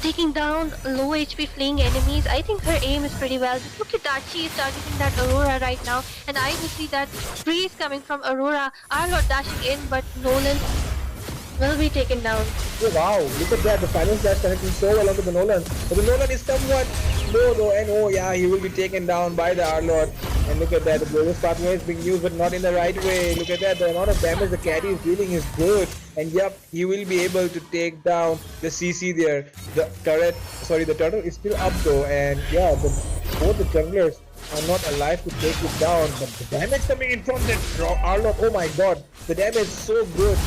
taking down low HP fleeing enemies. I think her aim is pretty well. Just look at that, she is targeting that Aurora right now, and I do see that freeze coming from Aurora. Arlott dashing in, but Nolan will be taken down. Oh wow, look at that, the final slash connecting so well onto the Nolan. But the Nolan is somewhat low though, and oh yeah, he will be taken down by the Arlott. And look at that, the glorious pathway is being used but not in the right way. Look at that, the amount of damage the carry is dealing is good. And yep, he will be able to take down the CC there. The turtle is still up though, and yeah, both the junglers are not alive to take it down. But the damage coming in from that Arlott, oh my god, the damage is so good.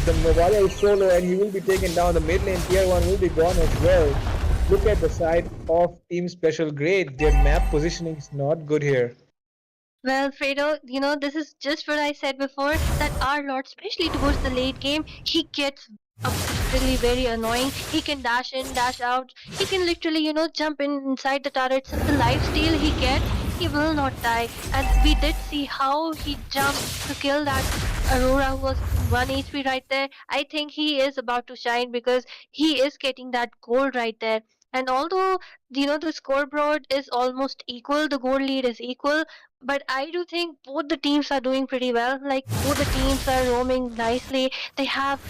The Novaria is so low and he will be taken down. The mid lane tier 1 will be gone as well. Look at the side of Team Special Grade. Their map positioning is not good here. Well, Fredo, this is just what I said before, that our Lord, especially towards the late game, he gets really very annoying. He can dash in, dash out. He can literally, jump inside the turrets. And the lifesteal he gets, he will not die. And we did see how he jumped to kill that Aurora who was 1 HP right there. I think he is about to shine because he is getting that gold right there. And although, the scoreboard is almost equal, the gold lead is equal, but I do think both the teams are doing pretty well. Like, both the teams are roaming nicely. They have,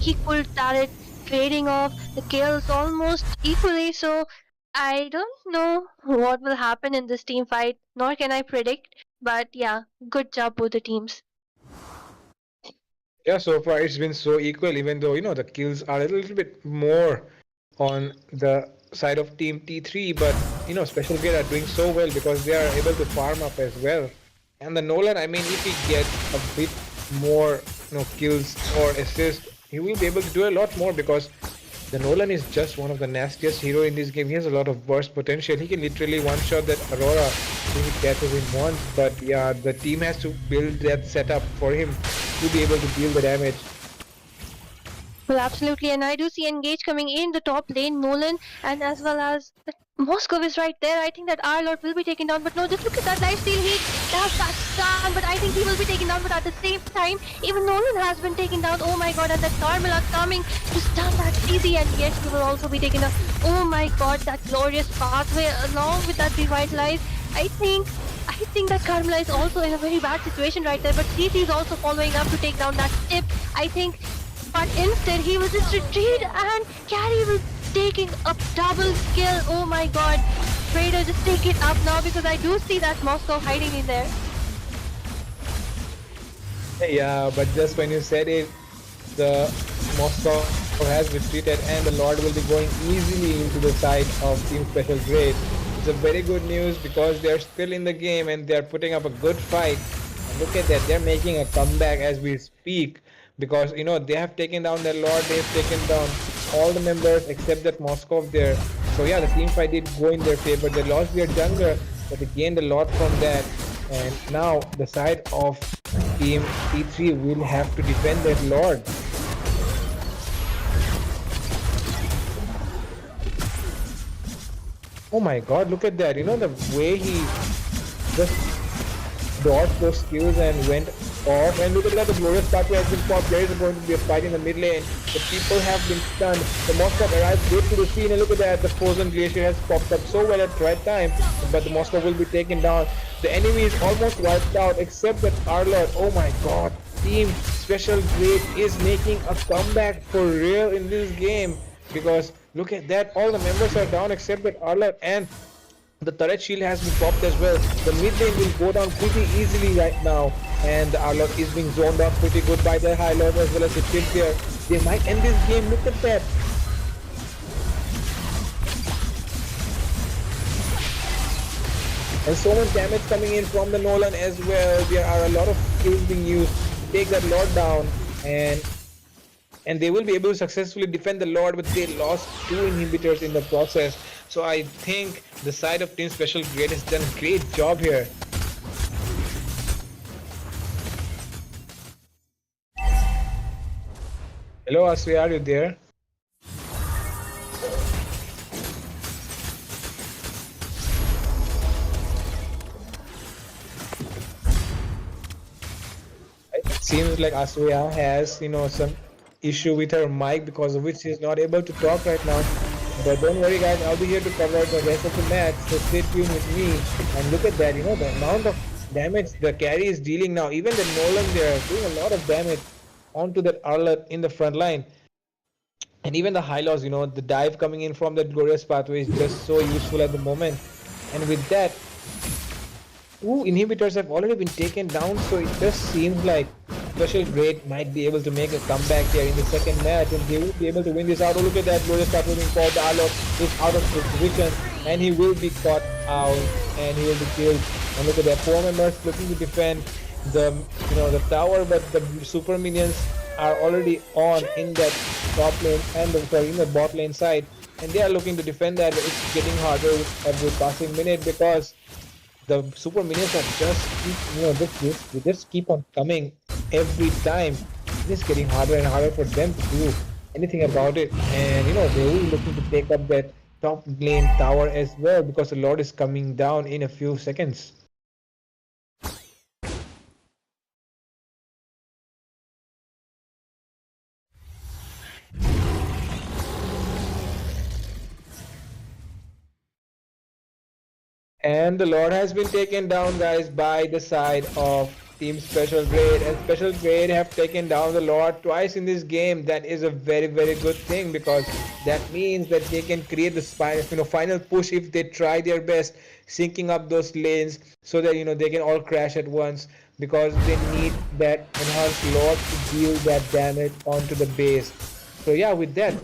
equal talent trading off the kills almost equally. So I don't know what will happen in this team fight, nor can I predict. But yeah, good job both the teams. Yeah, so far it's been so equal, even though, the kills are a little bit more on the side of Team T3, but, Special Grade are doing so well because they are able to farm up as well. And the Nolan, I mean, if he gets a bit more, kills or assists, he will be able to do a lot more because the Nolan is just one of the nastiest hero in this game. He has a lot of burst potential. He can literally one-shot that Aurora if he catches him once. But yeah, the team has to build that setup for him to be able to deal the damage. Well, absolutely, and I do see Engage coming in the top lane, Nolan, and as well as Moscow is right there. I think that our Lord will be taken down, but no, just look at that lifesteal. He does that stun, but I think he will be taken down. But at the same time, even Nolan has been taken down. Oh my god, and that Carmela coming to stun that CZ, and yes, he will also be taken down. Oh my god, that glorious pathway along with that revitalize. I think that Carmela is also in a very bad situation right there, but CC is also following up to take down that tip. I think. But instead, he will just retreat and carry will taking a double kill. Oh my god. Trader, just take it up now because I do see that Moscow hiding in there. Yeah, but just when you said it, the Moscow has retreated and the Lord will be going easily into the side of Team Special Grade. It's a very good news because they're still in the game and they're putting up a good fight. And look at that, they're making a comeback as we speak. Because they have taken down their Lord, they have taken down all the members except that Moscow there. So yeah, the team fight did go in their favor. They lost their jungler, but they gained a lot from that. And now the side of Team T3 will have to defend their Lord. Oh my god, look at that. The way he just dodged those skills and went off, and look at that, the glorious pathway has been popped. There is going to be a fight in the mid lane. The people have been stunned. The Moscow arrives late to the scene, and look at that, the frozen glacier has popped up so well at the right time, but the Moscow will be taken down. The enemy is almost wiped out except that Arlott. Oh my god, Team Special Grade is making a comeback for real in this game, because look at that, all the members are down except that Arlott, and the turret shield has been popped as well. The mid lane will go down pretty easily right now. And the Arlott is being zoned out pretty good by the High Lord as well as the Chip here. They might end this game. Look at that. And so much damage coming in from the Nolan as well. There are a lot of skills being used to take that Lord down. And and they will be able to successfully defend the Lord, but they lost 2 inhibitors in the process. So I think the side of Team Special Grade has done a great job here. Hello, Asri, are you there? It seems like Asriya has, some issue with her mic, because of which she's not able to talk right now. But don't worry, guys, I'll be here to cover the rest of the match. So stay tuned with me. And look at that, the amount of damage the carry is dealing now. Even the Nolan there doing a lot of damage onto that Arlet in the front line. And even the high loss, the dive coming in from that glorious pathway is just so useful at the moment. And with that, 2 inhibitors have already been taken down, so it just seems like Special Grade might be able to make a comeback here in the second match, and they will be able to win this out. Oh, look at that, glorious pathway being called. The Alok is out of position, and he will be caught out, and he will be killed. And look at that, 4 members looking to defend the tower, but the super minions are already on in that top lane and in the bot lane side, and they are looking to defend that. But it's getting harder with every passing minute, because the super minions are they just keep on coming every time. It's getting harder and harder for them to do anything about it, and they will be looking to take up that top lane tower as well, because the Lord is coming down in a few seconds. And the Lord has been taken down, guys, by the side of Team Special Grade. And Special Grade have taken down the Lord twice in this game. That is a very, very good thing, because that means that they can create the final push if they try their best, syncing up those lanes so that they can all crash at once, because they need that enhanced Lord to deal that damage onto the base. So yeah, with that,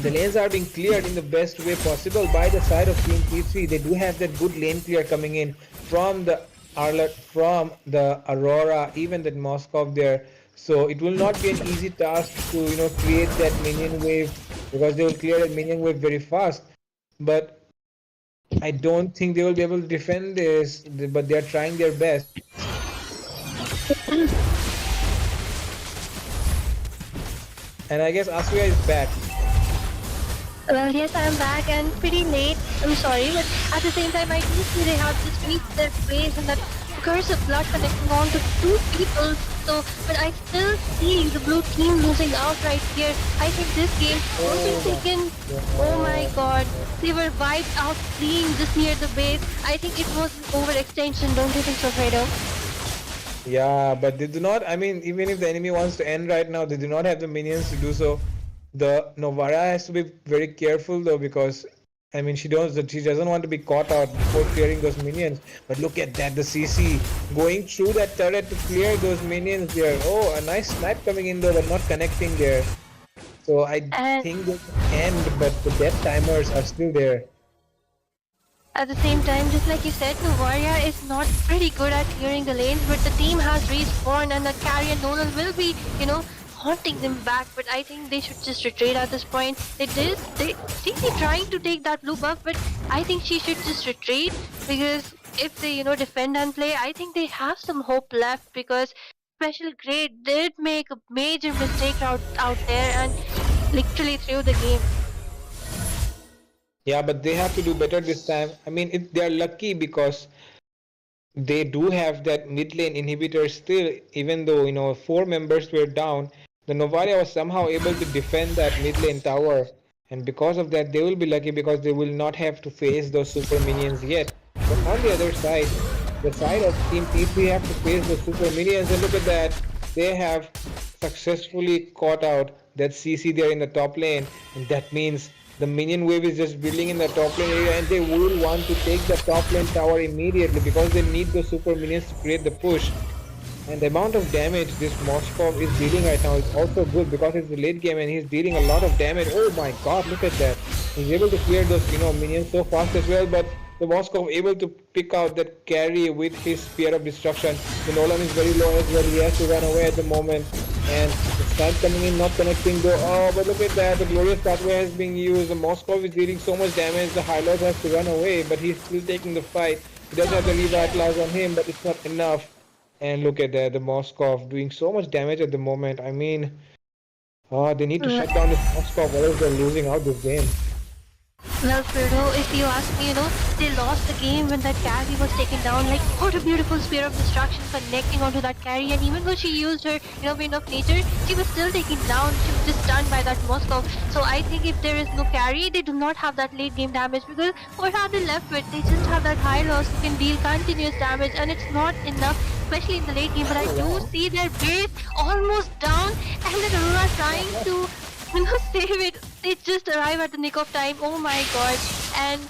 the lanes are being cleared in the best way possible by the side of Team T3. They do have that good lane clear coming in from the Arlet, from the Aurora, even that Moskov there. So it will not be an easy task to create that minion wave, because they will clear that minion wave very fast. But I don't think they will be able to defend this, but they are trying their best. And I guess Asuya is back. Well, yes, I'm back and pretty late. I'm sorry, but at the same time, I do see they have just reached their base and that curse of blood connecting on to 2 people. So, but I still see the blue team losing out right here. I think this game will be taken. Oh my god, they were wiped out clean just near the base. I think it was an overextension, don't you think so, Fredo? Yeah, but they do not. I mean, even if the enemy wants to end right now, they do not have the minions to do so. The Novara has to be very careful though, because I mean she doesn't want to be caught out before clearing those minions. But look at that, the CC going through that turret to clear those minions there. Oh, a nice snipe coming in though, but not connecting there. So I think they can end, but the death timers are still there. At the same time, just like you said, Novaria is not pretty good at clearing the lanes, but the team has respawned and the carrier Nolan will be, haunting them back, but I think they should just retreat at this point. They trying to take that blue buff, but I think she should just retreat, because if they defend and play, I think they have some hope left, because Special Grade did make a major mistake out there and literally threw the game. Yeah, but they have to do better this time. I mean, they are lucky because they do have that mid lane inhibitor still, even though 4 members were down. The Novaria was somehow able to defend that mid lane tower, and because of that they will be lucky, because they will not have to face those super minions yet. But on the other side, the side of Team T3 have to face the super minions, and look at that, they have successfully caught out that CC there in the top lane, and that means the minion wave is just building in the top lane area, and they will want to take the top lane tower immediately, because they need the super minions to create the push. And the amount of damage this Moskov is dealing right now is also good, because it's the late game and he's dealing a lot of damage. Oh my god, look at that. He's able to clear those minions so fast as well, but the Moskov able to pick out that carry with his Spear of Destruction. The Nolan is very low as well, he has to run away at the moment. And the Start coming in, not connecting though. Oh, but look at that. The glorious pathway has been used. The Moskov is dealing so much damage. The High Lord has to run away, but he's still taking the fight. He does have the revitalize on him, but it's not enough. And look at that. The Moskov doing so much damage at the moment. I mean, oh, they need to shut down this Moskov, or else they're losing out this game. Well, Fredo, if you ask me, they lost the game when that carry was taken down. Like, what a beautiful spear of destruction connecting onto that carry. And even though she used her, wind of nature, she was still taken down. She was just stunned by that Moskov. So I think if there is no carry, they do not have that late game damage, because what are they left with? They just have that high loss who can deal continuous damage, and it's not enough, especially in the late game. But I do see their base almost down, and then Aurora trying to save it. They just arrive at the nick of time. Oh my god. And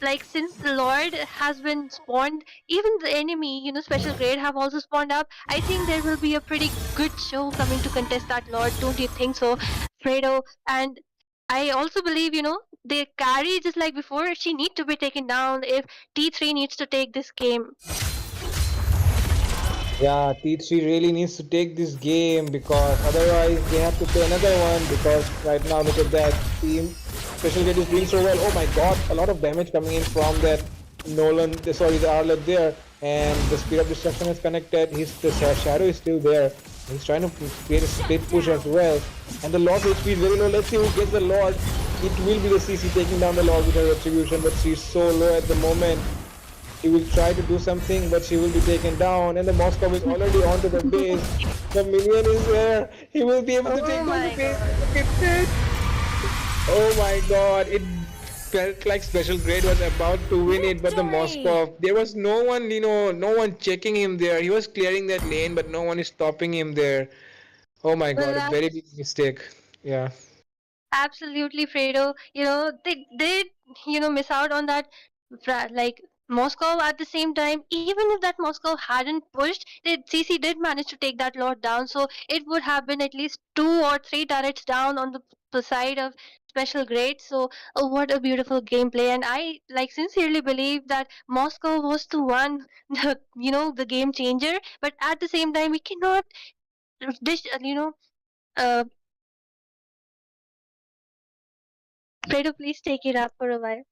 like, since the Lord has been spawned, even the enemy, special grade have also spawned up. I think there will be a pretty good show coming to contest that Lord. Don't you think so, Fredo? And I also believe, the carry, just like before, she needs to be taken down if T3 needs to take this game. Yeah, T3 really needs to take this game, because otherwise they have to play another one, because right now look at that team. Special Gate is doing so well. Oh my god, a lot of damage coming in from that the Arlet there, and the Spear of Destruction is connected. The Shadow is still there. He's trying to create a split push as well. And the Lord HP is very low. Let's see who gets the Lord. It will be the CC taking down the Lord with her Retribution, but she's so low at the moment. He will try to do something, but she will be taken down, and the Moskov is already onto the base. The minion is there. He will be able to take down the base. Look at that. Oh my god. It felt like Special Grade was about to win it, but the Moskov, there was no one, no one checking him there. He was clearing that lane, but no one is stopping him there. Oh my god, a very big mistake. Yeah. Absolutely, Fredo. They did, miss out on that, like, Moscow. At the same time, even if that Moscow hadn't pushed, CC did manage to take that Lord down. So it would have been at least 2 or 3 turrets down on the side of Special Grade. So what a beautiful gameplay. And I sincerely believe that Moscow was the one, the game changer. But at the same time, we cannot dish, uh, Fredo, please take it up for a while.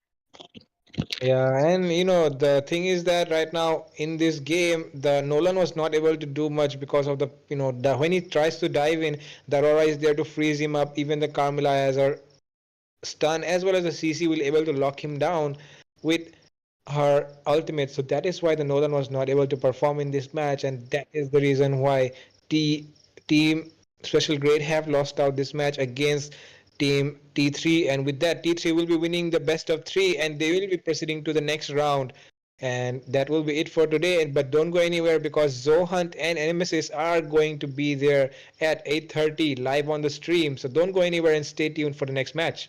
Yeah, and the thing is that right now in this game, the Nolan was not able to do much because of when he tries to dive in, the Aurora is there to freeze him up. Even the Carmilla has her stun, as well as the CC will able to lock him down with her ultimate. So that is why the Nolan was not able to perform in this match, and that is the reason why team Special Grade have lost out this match against team T3, and with that T3 will be winning the best of 3, and they will be proceeding to the next round. And that will be it for today, but don't go anywhere, because Zohunt and Nemesis are going to be there at 8:30 live on the stream. So don't go anywhere and stay tuned for the next match.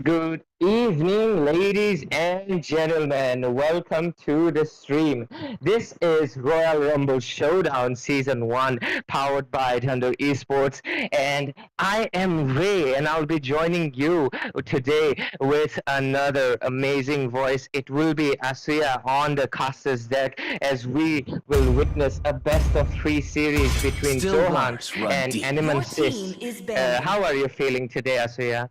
Good evening, ladies and gentlemen. Welcome to the stream. This is Royale Rumble Showdown Season 1, powered by Thunder Esports. And I am Ray, and I'll be joining you today with another amazing voice. It will be Asuya on the caster's deck as we will witness a best of 3 series between Still JHON waters run and deep. Animal Your team Sis. is banned. How are you feeling today, Asuya?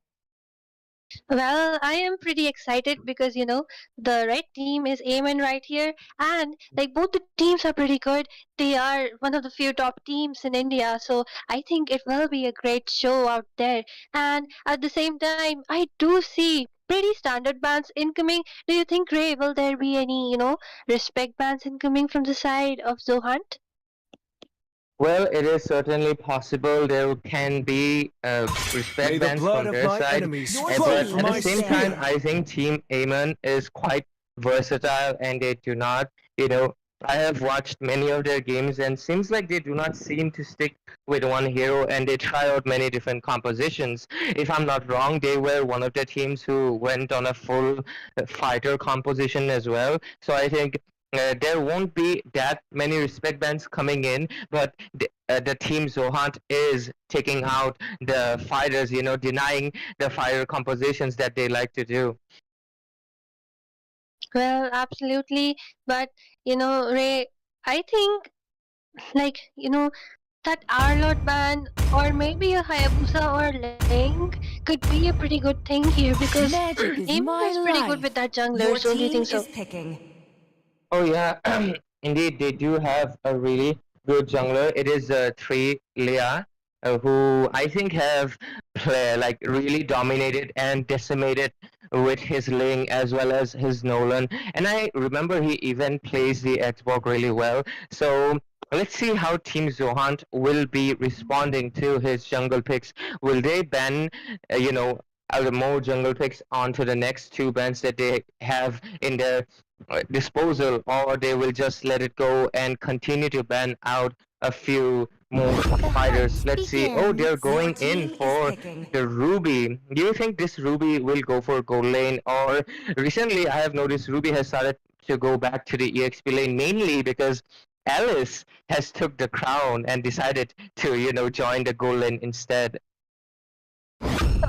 Well, I am pretty excited because the red team is Amen right here, and like both the teams are pretty good. They are one of the few top teams in India, so I think it will be a great show out there. And at the same time, I do see pretty standard bans incoming. Do you think, Ray, will there be any respect bans incoming from the side of Zohant? Well, it is certainly possible there can be May respect the bans blood from of their my side, enemies Your flow but team from at the my is same time, spear. banned. I think Team Amen is quite versatile and they do not, you know, I have watched many of their games and seems like they do not seem to stick with one hero and they try out many different compositions. If I'm not wrong, they were one of the teams who went on a full fighter composition as well. So I think there won't be that many respect bans coming in, but the team Zohant is taking out the fighters, denying the fighter compositions that they like to do. Well, absolutely, but Ray, I think that Arlot ban or maybe a Hayabusa or Link could be a pretty good thing here because Magic is Aemon my is pretty good with life. that jungler, Your so do you team think is so? picking. Oh yeah, indeed they do have a really good jungler. It is three Leah, who I think have like really dominated and decimated with his Ling as well as his Nolan. And I remember he even plays the Xbox really well. So let's see how Team Zohant will be responding to his jungle picks. Will they ban, more jungle picks onto the next two bans that they have in their disposal, or they will just let it go and continue to ban out a few more The fighters. hunt Let's see. Oh, they're begins. Your going in team is for picking. the Ruby. Do you think this Ruby will go for gold lane? Or recently, I have noticed Ruby has started to go back to the EXP lane mainly because Alice has took the crown and decided to, join the gold lane instead.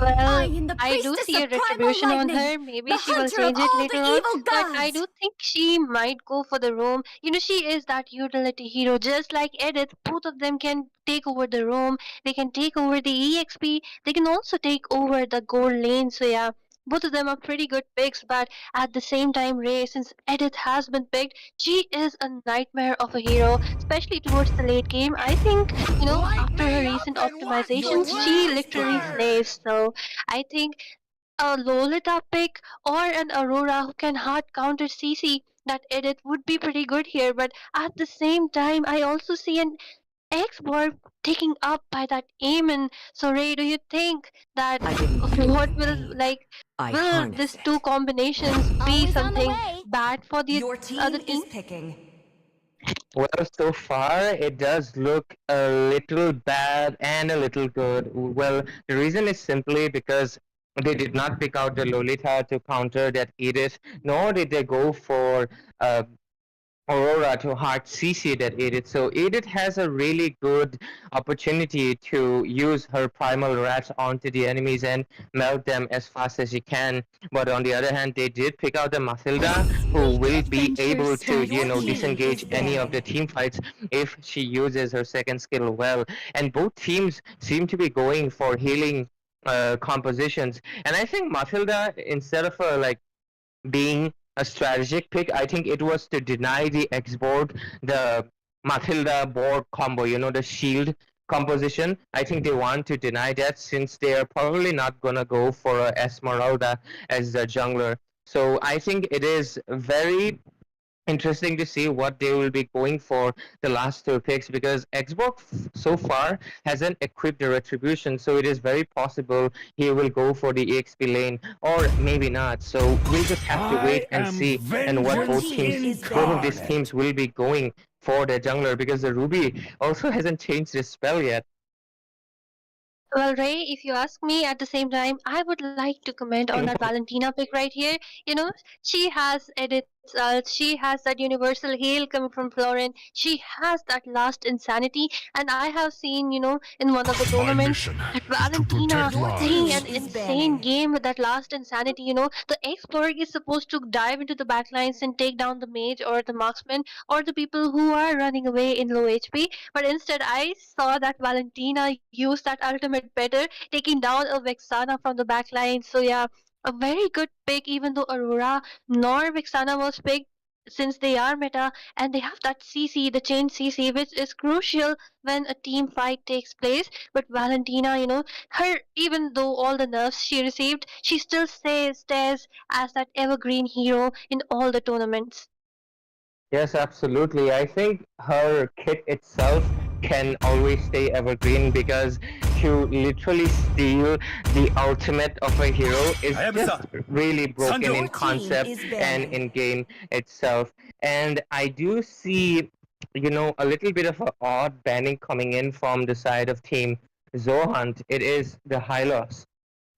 I Well, am the I do priestess see a of primal retribution on lightning, her. Maybe the she will hunter of change it all later the on, evil but I gods. do think she might go for the roam. She is that utility hero, just like Edith. Both of them can take over the roam. They can take over the EXP. They can also take over the gold lane. So yeah, both of them are pretty good picks. But at the same time, Ray, since Edith has been picked, she is a nightmare of a hero, especially towards the late game. I think Light after her me up recent and watch your optimizations, she world literally burn. slays. So I think a Lolita pick or an Aurora who can hard counter CC that edit would be pretty good here. But at the same time, I also see an X-Borg taking up by that Aemon. So Ray, do you think that I didn't what feel will pain. like I will harness these two it. combinations be Always on the something way. bad for the Your other team team? is picking. Well, so far it does look a little bad and a little good. Well, the reason is simply because they did not pick out the Lolita to counter that Edith, nor did they go for uh, Aurora to hard CC that Edith. So Edith has a really good opportunity to use her primal rats onto the enemies and melt them as fast as she can. But on the other hand, they did pick out the Mathilda, who Sweet will be adventure able to, starts here. disengage any of the team fights if she uses her second skill well. And both teams seem to be going for healing compositions. And I think Mathilda, instead of being a strategic pick, I think it was to deny the X board, the Matilda board combo, the shield composition. I think they want to deny that since they are probably not gonna go for a Esmeralda as the jungler. So I think it is very interesting to see what they will be going for the last two picks because Xbox so far hasn't equipped the retribution, so it is very possible he will go for the EXP lane or maybe not. So we'll just have to I wait and am see and what vengeance both of these incarnate. teams will be going for their jungler because the Ruby also hasn't changed his spell yet. Well, Ray, if you ask me at the same time, I would like to comment on that Valentina pick right here. You know, she has Edith's ult, she has that universal hail coming from Florin, she has that last insanity, and I have seen, in one of the My tournaments, mission that is to Valentina protect Your playing team an lives. is insane banning. game with that last insanity. The X-Borg is supposed to dive into the backlines and take down the mage or the marksman or the people who are running away in low HP, but instead I saw that Valentina use that ultimate better, taking down a Vexana from the back line. So yeah, a very good pick, even though Aurora nor Vexana was picked, since they are meta and they have that CC, the chain CC, which is crucial when a team fight takes place. But Valentina, her, even though all the nerfs she received, she still stays as that evergreen hero in all the tournaments. Yes, absolutely. I think her kit itself can always stay evergreen because to literally steal the ultimate of a hero is just really broken Your in team concept is and banning. in game itself. And I do see, a little bit of an odd banning coming in from the side of Team Zohant. It is the Hylos.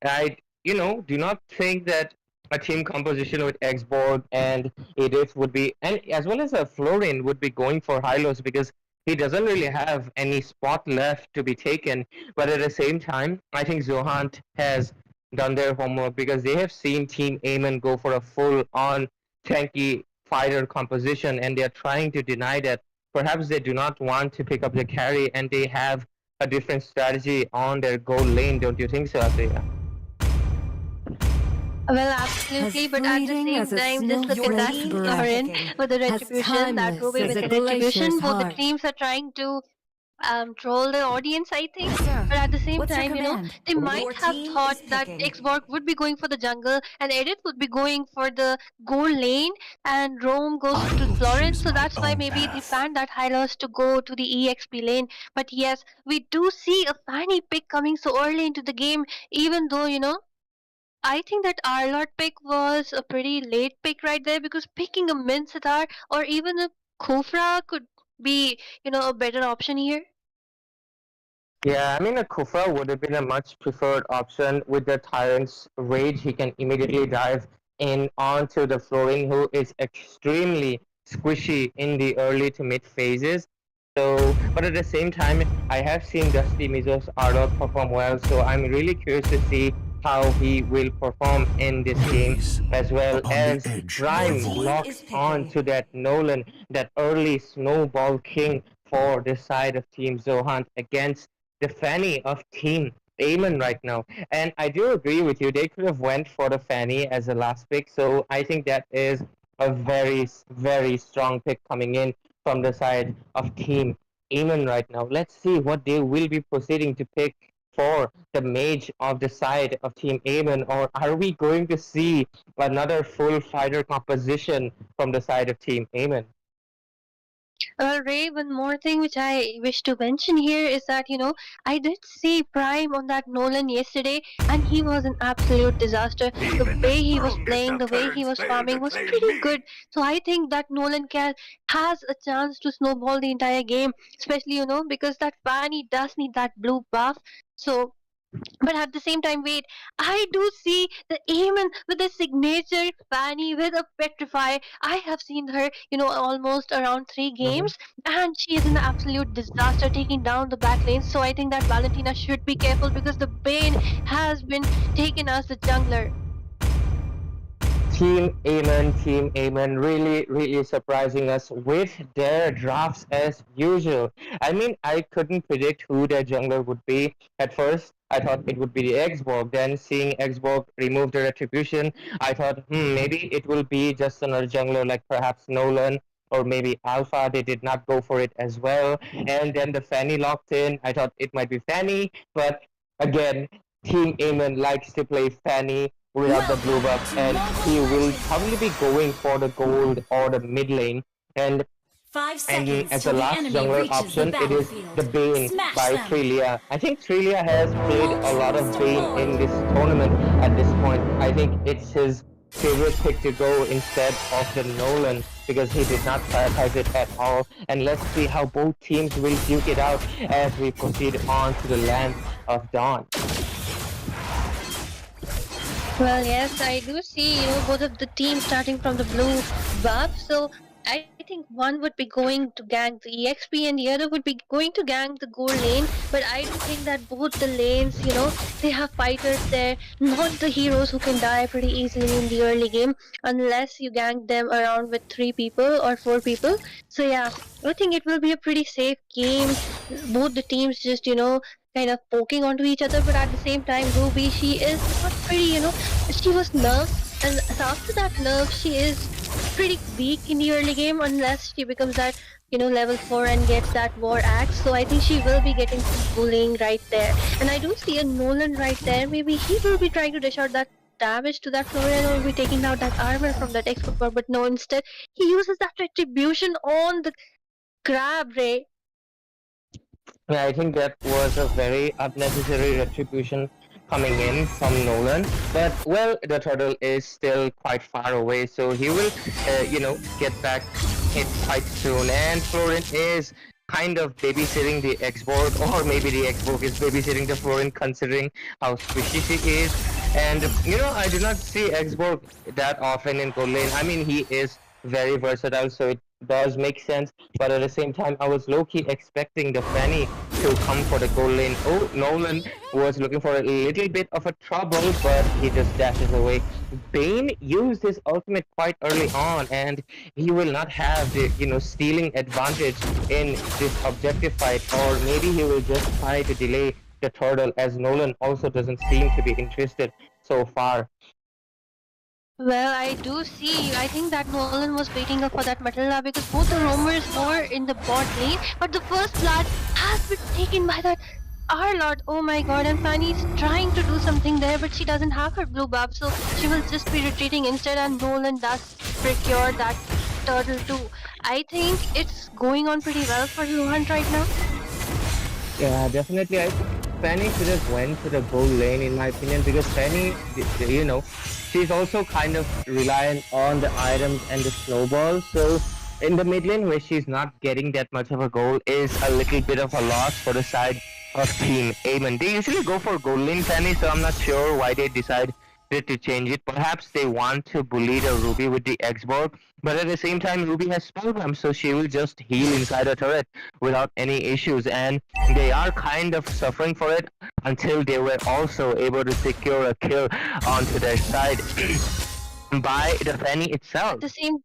I, do not think that a team composition with Xborg and Edith would be, and as well as a Florin would be going for Hylos because he doesn't really have any spot left to be taken. But at the same time, I think Zohant has done their homework because they have seen Team Aemon go for a full-on tanky fighter composition, and they are trying to deny that. Perhaps they do not want to pick up the carry, and they have a different strategy on their goal lane. Don't you think so, Athea? Well, As absolutely, but at the fleeting same as a time, just look snowflake at that Florin picking. with the As retribution, that timeless Ruby as with a the glacier's retribution. Both the heart. teams are trying to troll the audience, I think. Sir, But at the same what's your time, command? they might Your have team thought is that picking. Xborg would be going for the jungle and Edith would be going for the gold lane and Rome goes I to will Florence. choose So my that's why own maybe they path. planned that Hylos to go to the EXP lane. But yes, we do see a Fanny pick coming so early into the game, even though, I think that Arlott pick was a pretty late pick right there because picking a Min Sitar or even a Kufra could be, a better option here. Yeah, I mean, a Kufa would have been a much preferred option. With the Tyrant's Rage, he can immediately dive in onto the Florin, who is extremely squishy in the early to mid phases. So, but at the same time, I have seen Dusty Mizo's Ardot perform well, so I'm really curious to see how he will perform in this game, Gaze as well upon the as edge of Your the Prime team void. is locks on picking. to that Nolan, that early snowball king for the side of Team Zohan against the Fanny of Team Aemon right now. And I do agree with you. They could have went for the Fanny as a last pick. So I think that is a very, very strong pick coming in from the side of Team Aemon right now. Let's see what they will be proceeding to pick for the mage of the side of Team Aemon, or are we going to see another full fighter composition from the side of Team Aemon? Ray, one more thing which I wish to mention here is that, I did see Prime on that Nolan yesterday, and he was an absolute disaster. The Even the way he was strongest playing, of the way he turds was fail to farming was claim pretty me. good. So I think that Nolan has a chance to snowball the entire game, especially, because that Fanny does need that blue buff. So but at the same time, wait, I do see the Eamon with a signature Fanny with a petrify. I have seen her, almost around three Mhm. games, and she is an absolute disaster taking down the back lanes. So I think that Valentina should be careful because the Bane has been taken as the jungler. Team Amen, really, really surprising us with their drafts as usual. I mean, I couldn't predict who their jungler would be. At first, I thought it would be the Xborg. Then, seeing Xborg remove the retribution, I thought, maybe it will be just another jungler like perhaps Nolan or maybe Alpha. They did not go for it as well. And then the Fanny locked in. I thought it might be Fanny, but again, Team Amen likes to play Fanny without the blue Welcome buff, to and Mobile he will Legends! probably be going for the gold or the mid lane. And 5 seconds as the till the last enemy jungler reaches the option, it is the battlefield. Bane Smash by them! Trilia. I think Trilia has played a lot Ultra is of Bane in deployed! this tournament at this point. I think it's his favorite pick to go instead of the Nolan because he did not prioritize it at all. And let's see how both teams will duke it out as we proceed on to the land of JHON. Well, yes, I do see, both of the teams starting from the blue buff. So I think one would be going to gank the EXP and the other would be going to gank the gold lane. But I do think that both the lanes, they have fighters there, not the heroes who can die pretty easily in the early game unless you gank them around with 3 people or 4 people. So yeah, I think it will be a pretty safe game. Both the teams just, kind of poking onto each other, but at the same time, Ruby, she is not pretty, she was nerfed, and so after that nerf, she is pretty weak in the early game unless she becomes that, level 4 and gets that war axe. So I think she will be getting some bullying right there. And I do see a Nolan right there. Maybe he will be trying to dish out that damage to that Florian or will be taking out that armor from that expert bar, but no, instead he uses that retribution on the crab ray. Yeah, I think that was a very unnecessary retribution coming in from Nolan. But well, the turtle is still quite far away, so he will, get back hit quite soon. And Florent is kind of babysitting the X-Borg, or maybe the X-Borg is babysitting the Florent, considering how squishy she is. And I do not see X-Borg that often in gold lane. I mean, he is very versatile, so it does make sense. But at the same time, I was low-key expecting the Fanny to come for the gold lane. Oh, Nolan was looking for a little bit of a trouble, but he just dashes away. Bane used his ultimate quite early on, and he will not have the stealing advantage in this objective fight, or maybe he will just try to delay the turtle, as Nolan also doesn't seem to be interested so far. Well, I do see. I think that Nolan was waiting up for that Matilda because both the roamers were in the bot lane, but the first blood has been taken by that our Lord. Oh my god, and Fanny's trying to do something there, but she doesn't have her blue buff, so she will just be retreating instead, and Nolan does procure that turtle too. I think it's going on pretty well for Luhan right now. Yeah, definitely. I think Fanny should have went to the gold lane, in my opinion, because Fanny, she's also kind of reliant on the items and the snowball. So in the mid lane, where she's not getting that much of a goal, is a little bit of a loss for the side of Team Amon. They usually go for gold lane Fanny, so I'm not sure why they decided to change it. Perhaps they want to bully the Ruby with the X-Borg, but at the same time, Ruby has spellcraft, so she will just heal inside a turret without any issues, and they are kind of suffering for it until they were also able to secure a kill onto their side by the Fanny itself. At the same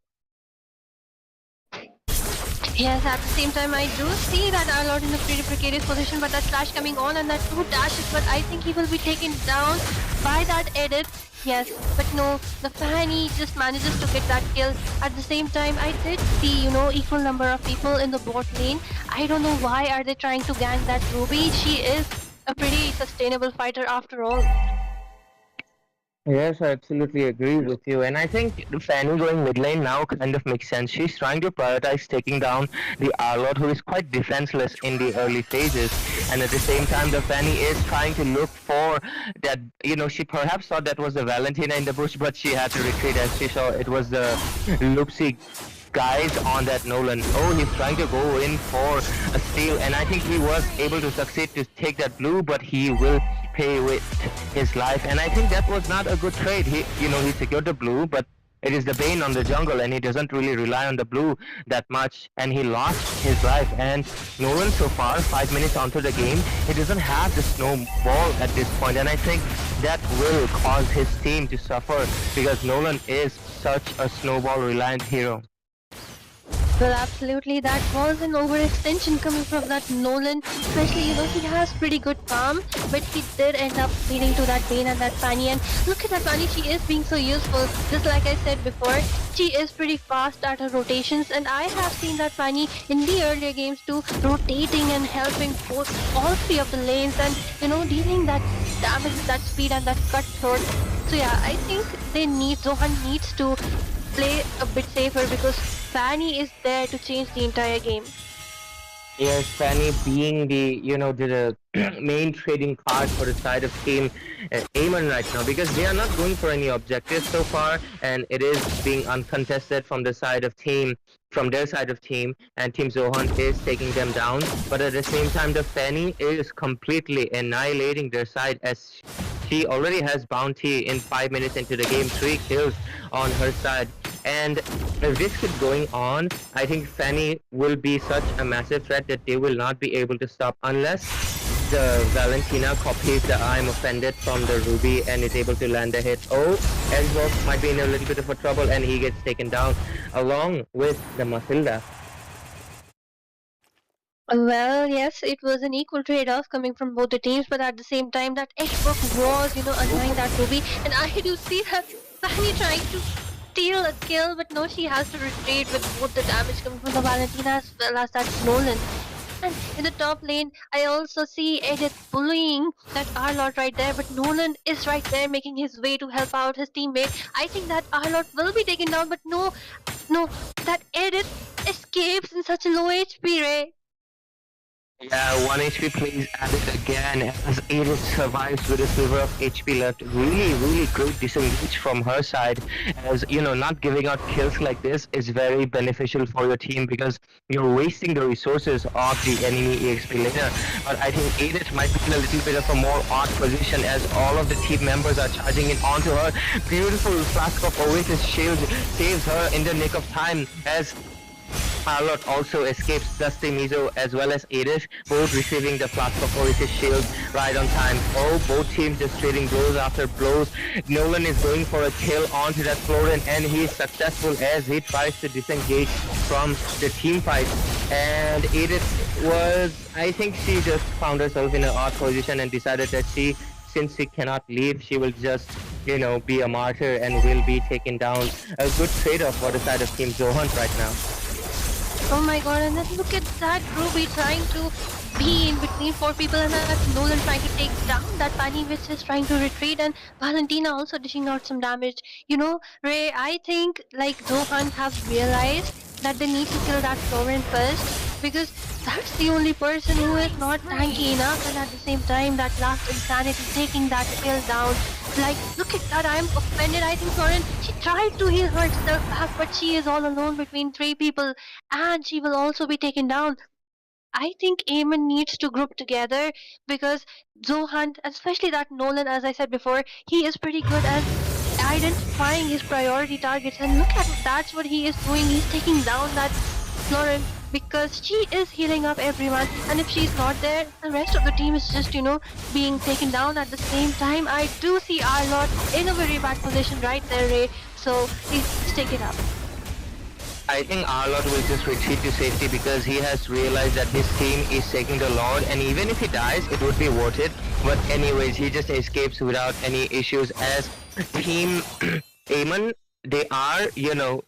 Yes, at the same time, I do see that our Lord in a pretty precarious position, but that slash coming on and that 2 dashes, but I think he will be taken down by that edit. Yes, but no, the Fanny just manages to get that kill. At the same time, I did see, equal number of people in the bot lane. I don't know why are they trying to gank that Ruby. She is a pretty sustainable fighter after all. Yes, I absolutely agree with you. And I think Fanny going mid lane now kind of makes sense. She's trying to prioritize taking down the Arlord, who is quite defenseless in the early phases. And at the same time, the Fanny is trying to look for that, she perhaps thought that was the Valentina in the bush, but she had to retreat as she saw it was the Loopsy guys on that Nolan. Oh, he's trying to go in for a steal, and I think he was able to succeed to take that blue, but he will pay with his life, and I think that was not a good trade. He secured the blue, but it is the Bane on the jungle, and he doesn't really rely on the blue that much, and he lost his life. And Nolan, so far, 5 minutes onto the game, he doesn't have the snowball at this point, and I think that will cause his team to suffer because Nolan is such a snowball-reliant hero. Well, absolutely. That was an overextension coming from that Nolan. Especially, he has pretty good farm, but he did end up leading to that Bane and that Fanny. And look at that Fanny, she is being so useful. Just like I said before, she is pretty fast at her rotations, and I have seen that Fanny in the earlier games too, rotating and helping both all 3 of the lanes, and dealing that damage, that speed, and that cut throat. So yeah, I think Zohan needs to play a bit safer because Fanny is there to change the entire game. Yes, Fanny being the main trading card for the side of Team Amon right now, because they are not going for any objectives so far, and it is being uncontested from the side of Team from their side of team, and Team Zohan is taking them down. But at the same time, the Fanny is completely annihilating their side as she already has bounty in 5 minutes into the game, 3 kills on her side. And if this keeps going on, I think Fanny will be such a massive threat that they will not be able to stop unless the Valentina copies the I'm offended from the Ruby and is able to land a hit. Oh, Xbox might be in a little bit of a trouble and he gets taken down along with the Matilda. Well, yes, it was an equal trade-off coming from both the teams, but at the same time, that Xbox was, annoying that Ruby, and I do see that Fanny trying to steal a kill, but no, she has to retreat with both the damage coming from the Valentina as well as that Nolan. And in the top lane, I also see Edith bullying that Arlott right there, but Nolan is right there making his way to help out his teammate. I think that Arlott will be taken down, but no, that Edith escapes in such a low HP, Ray. Yeah, 1 HP plays added again as Edith survives with a sliver of HP left. Really good disengage from her side, as not giving out kills like this is very beneficial for your team because you're wasting the resources of the enemy EXP laner. But I think Edith might be in a little bit of a more odd position as all of the team members are charging in onto her. Beautiful flask of Oasis shield saves her in the nick of time as Arlott also escapes Dusty Mizo as well as Edith, both receiving the Flask of Oasis shield right on time. Oh, both teams just trading blows after blows. Nolan is going for a kill onto that Florin and he is successful as he tries to disengage from the team fight. And Edith I think she just found herself in an odd position and decided that since she cannot leave, she will just, be a martyr and will be taken down. A good trade-off for the side of Team Zohan right now. Oh my god, and then look at that Ruby trying to be in between 4 people and that's Nolan trying to take down that Fanny which is trying to retreat and Valentina also dishing out some damage. Ray, I think like Zohan have realized that they need to kill that Florin first because that's the only person who is not tanky enough and at the same time that last Insanity taking that kill down. Like, look at that, I'm offended. I think Florin, she tried to heal herself back but she is all alone between 3 people and she will also be taken down. I think Eamon needs to group together because Zohan, especially that Nolan, as I said before, he is pretty good at identifying his priority targets. And look at that's what he is doing. He's taking down that Florin because she is healing up everyone. And if she's not there, the rest of the team is just, being taken down at the same time. I do see Arlott in a very bad position right there, Ray. So let's take it up. I think Arlott will just retreat to safety because he has realized that his team is taking the Lord and even if he dies, it would be worth it. But anyways, he just escapes without any issues as Team Eamon, they are,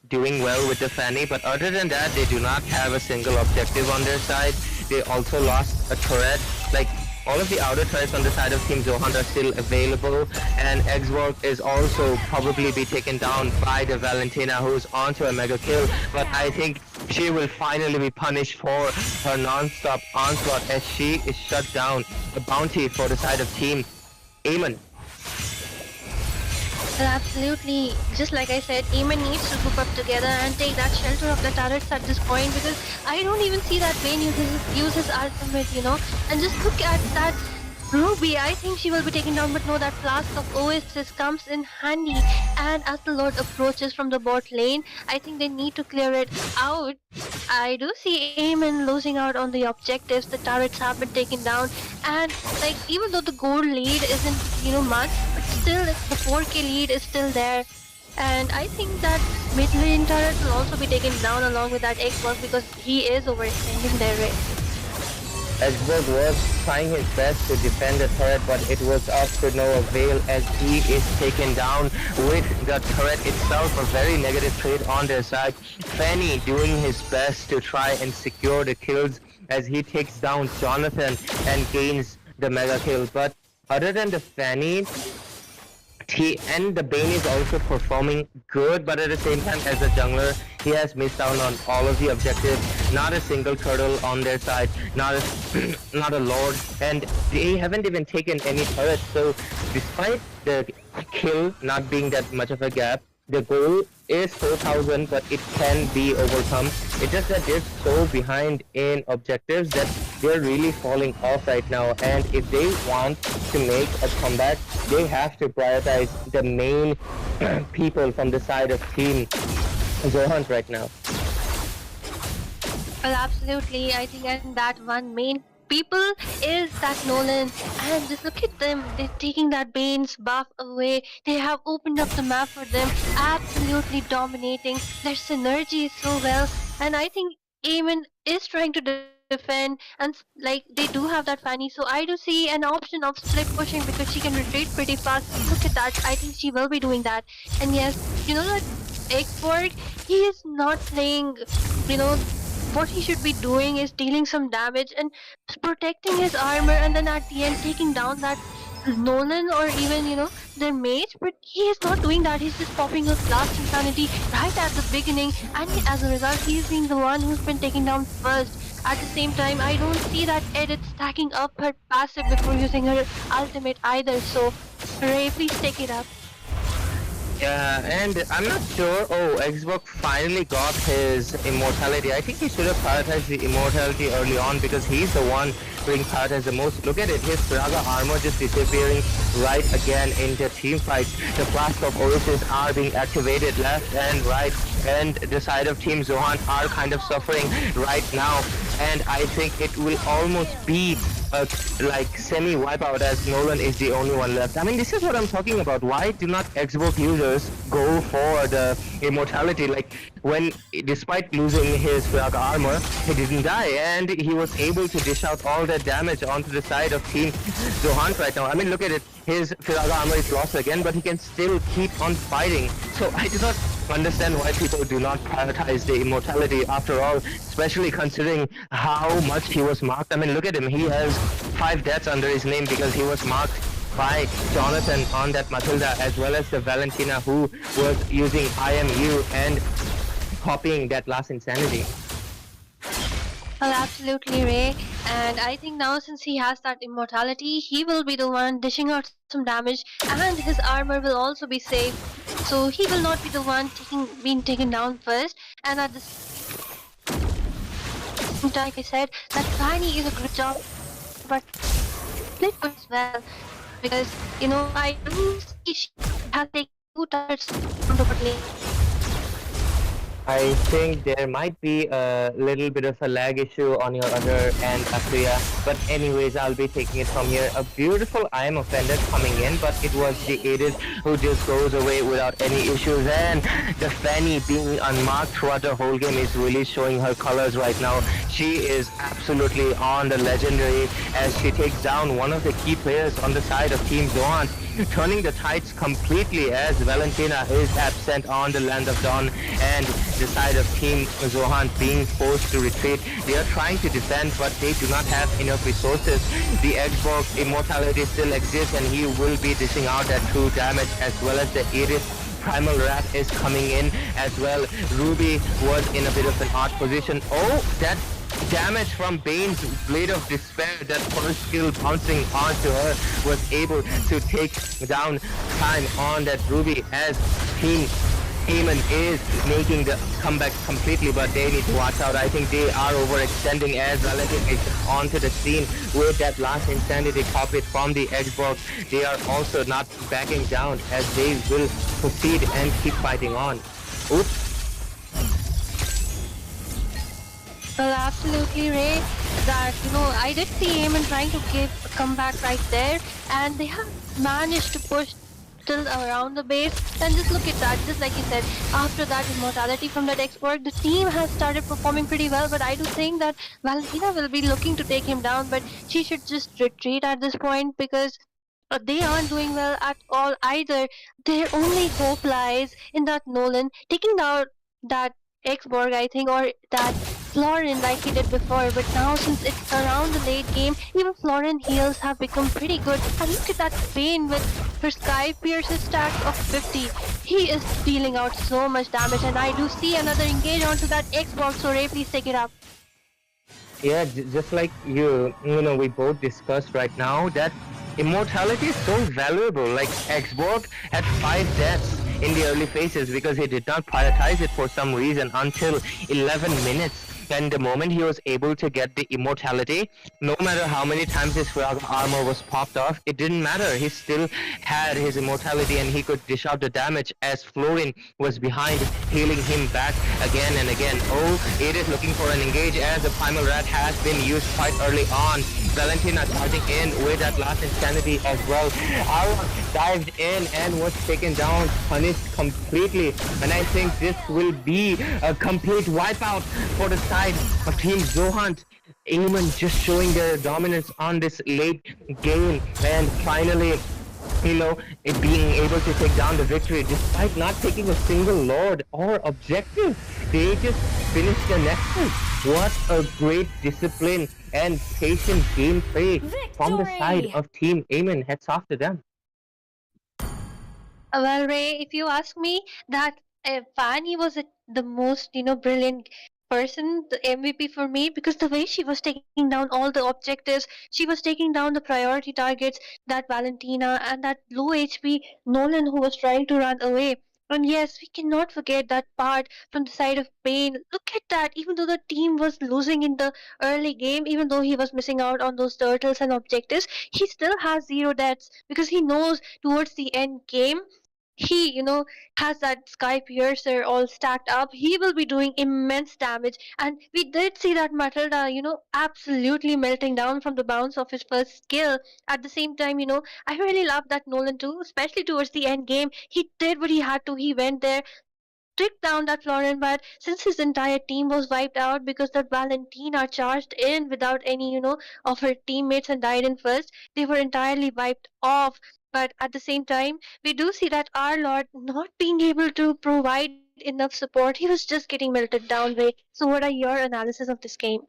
doing well with the Fanny, but other than that, they do not have a single objective on their side. They also lost a turret. Like, all of the outer turrets on the side of Team Zohan are still available, and Xwork is also probably be taken down by the Valentina, who's onto a mega kill. But I think she will finally be punished for her non-stop onslaught as she is shut down. A bounty for the side of Team Eamon. Well, absolutely. Just like I said, Eamon needs to group up together and take that shelter of the turrets at this point because I don't even see that Vayne use his ultimate, And just look at that Ruby. I think she will be taken down, but no, that Flask of Oasis comes in handy. And as the Lord approaches from the bot lane, I think they need to clear it out. I do see Eamon losing out on the objectives. The turrets have been taken down. And like even though the gold lead isn't, much, but still the 4K lead is still there. And I think that mid lane turret will also be taken down along with that Xbox because he is overextending their race. Xbox was trying his best to defend the turret, but it was up to no avail as he is taken down with the turret itself. A very negative trade on their side. Fanny doing his best to try and secure the kills as he takes down Jonathan and gains the mega kill. But other than the Fanny, the Bane is also performing good, but at the same time as a jungler, he has missed out on all of the objectives. Not a single turtle on their side, not a lord, and they haven't even taken any turrets. So despite the kill not being that much of a gap, The goal is 4,000, but it can be overcome. It's just that they're so behind in objectives that they're really falling off right now. And if they want to make a comeback, they have to prioritize the main people from the side of Team JHON right now. Well, absolutely. I think and that one main people is that Nolan. And just look at them. They're taking that Bane's buff away. They have opened up the map for them. Absolutely dominating. Their synergy is so well. And I think Eamon is trying to defend and like they do have that Fanny. So I do see an option of split pushing because she can retreat pretty fast. Look at that. I think she will be doing that. And yes, you know that Ekborg, he is not playing, you know, what he should be doing is dealing some damage and protecting his armor and then at the end taking down that Nolan or even, their mate, but he is not doing that. He's just popping his last insanity right at the beginning, and as a result, he's being the one who's been taken down first. At the same time, I don't see that Edith stacking up her passive before using her ultimate either, so Ray, please take it up. Yeah, and I'm not sure. Oh, Xbox finally got his immortality. I think he should have prioritized the immortality early on because he's the one being prioritized the most. Look at it, his Praga armor just disappearing right again into team fights. The Flask of Oasis are being activated left and right, and the side of Team Zohan are kind of suffering right now. And I think it will almost be like semi wipeout as Nolan is the only one left. I mean, this is what I'm talking about. Why do not Xbox users go for the immortality? Like when, despite losing his Firaga armor, he didn't die and he was able to dish out all that damage onto the side of Team Zohan right now. I mean, look at it. His Firaga armor is lost again, but he can still keep on fighting. So I do not understand why people do not prioritize the immortality after all, especially considering how much he was marked. I mean, look at him. He has 5 deaths under his name because he was marked by Jonathan on that Matilda, as well as the Valentina who was using IMU and copying that last insanity. Well, absolutely, Ray. And I think now since he has that immortality, he will be the one dishing out some damage and his armor will also be safe. So he will not be the one being taken down first. And at the same time, like I said, that Fanny is a good job, but split as well. Because, I do see she has taken 2 turrets from the bot lane. I think there might be a little bit of a lag issue on your other end, Apriya. But anyways, I'll be taking it from here. A beautiful I am offended coming in, but it was the Edith who just goes away without any issues. And the Fanny being unmarked throughout the whole game is really showing her colors right now. She is absolutely on the legendary as she takes down one of the key players on the side of Team Zohan, turning the tides completely as Valentina is absent on the Land of Dawn and the side of Team Zohan being forced to retreat. They are trying to defend, but they do not have enough resources. The Xbox immortality still exists and he will be dishing out that true damage, as well as the Iris Primal Wrath is coming in as well. Ruby was in a bit of an odd position. Oh, that damage from Bane's Blade of Despair, that first skill bouncing onto her, was able to take down time on that Ruby as Team Eamon is making the comeback completely, but they need to watch out. I think they are overextending as Valentine is onto the scene with that last insanity copied from the Xbox. They are also not backing down as they will proceed and keep fighting on. Oops. Well, absolutely, Ray. That, I did see Eamon trying to give a comeback right there, and they have managed to push till around the base. And just look at that, just like you said, after that immortality from that export, the team has started performing pretty well, but I do think that Valentina will be looking to take him down, but she should just retreat at this point because they aren't doing well at all either. Their only hope lies in that Nolan taking down that Xborg, I think, or that Florin like he did before, but now since it's around the late game, even Florin heals have become pretty good. And look at that Bane with her Sky Pierce's stack of 50. He is dealing out so much damage, and I do see another engage onto that Xbox, so Ray, please take it up. Yeah, just like we both discussed right now, that immortality is so valuable. Like Xborg had 5 deaths in the early phases because he did not prioritize it for some reason until 11 minutes. And the moment he was able to get the immortality, no matter how many times his armor was popped off, it didn't matter. He still had his immortality and he could dish out the damage as Florin was behind, healing him back again and again. Oh, it is looking for an engage as the Primal Rat has been used quite early on. Valentina charging in with that last insanity as well. Aaron dived in and was taken down, punished completely. And I think this will be a complete wipeout for the side of Team Zohan. Eamon just showing their dominance on this late game and finally it being able to take down the victory despite not taking a single lord or objective. They just finished the nexus. What a great discipline and patient gameplay from the side of Team Eamon. Hats off to them. Well, Ray, if you ask me, that Fanny was the most, brilliant person, the MVP for me, because the way she was taking down all the objectives, she was taking down the priority targets, that Valentina and that low HP Nolan who was trying to run away. And yes, we cannot forget that part from the side of Pain. Look at that. Even though the team was losing in the early game, even though he was missing out on those turtles and objectives, he still has zero deaths because he knows towards the end game he has that sky piercer all stacked up. He will be doing immense damage, and we did see that Matilda absolutely melting down from the bounce of his first skill. At the same time, I really love that Nolan too, especially towards the end game. He did what he had to. He went there, took down that Florian, but since his entire team was wiped out because that Valentina charged in without any, of her teammates and died in first, they were entirely wiped off. But at the same time, we do see that our Lord not being able to provide enough support, he was just getting melted down, Ray. So, what are your analysis of this game?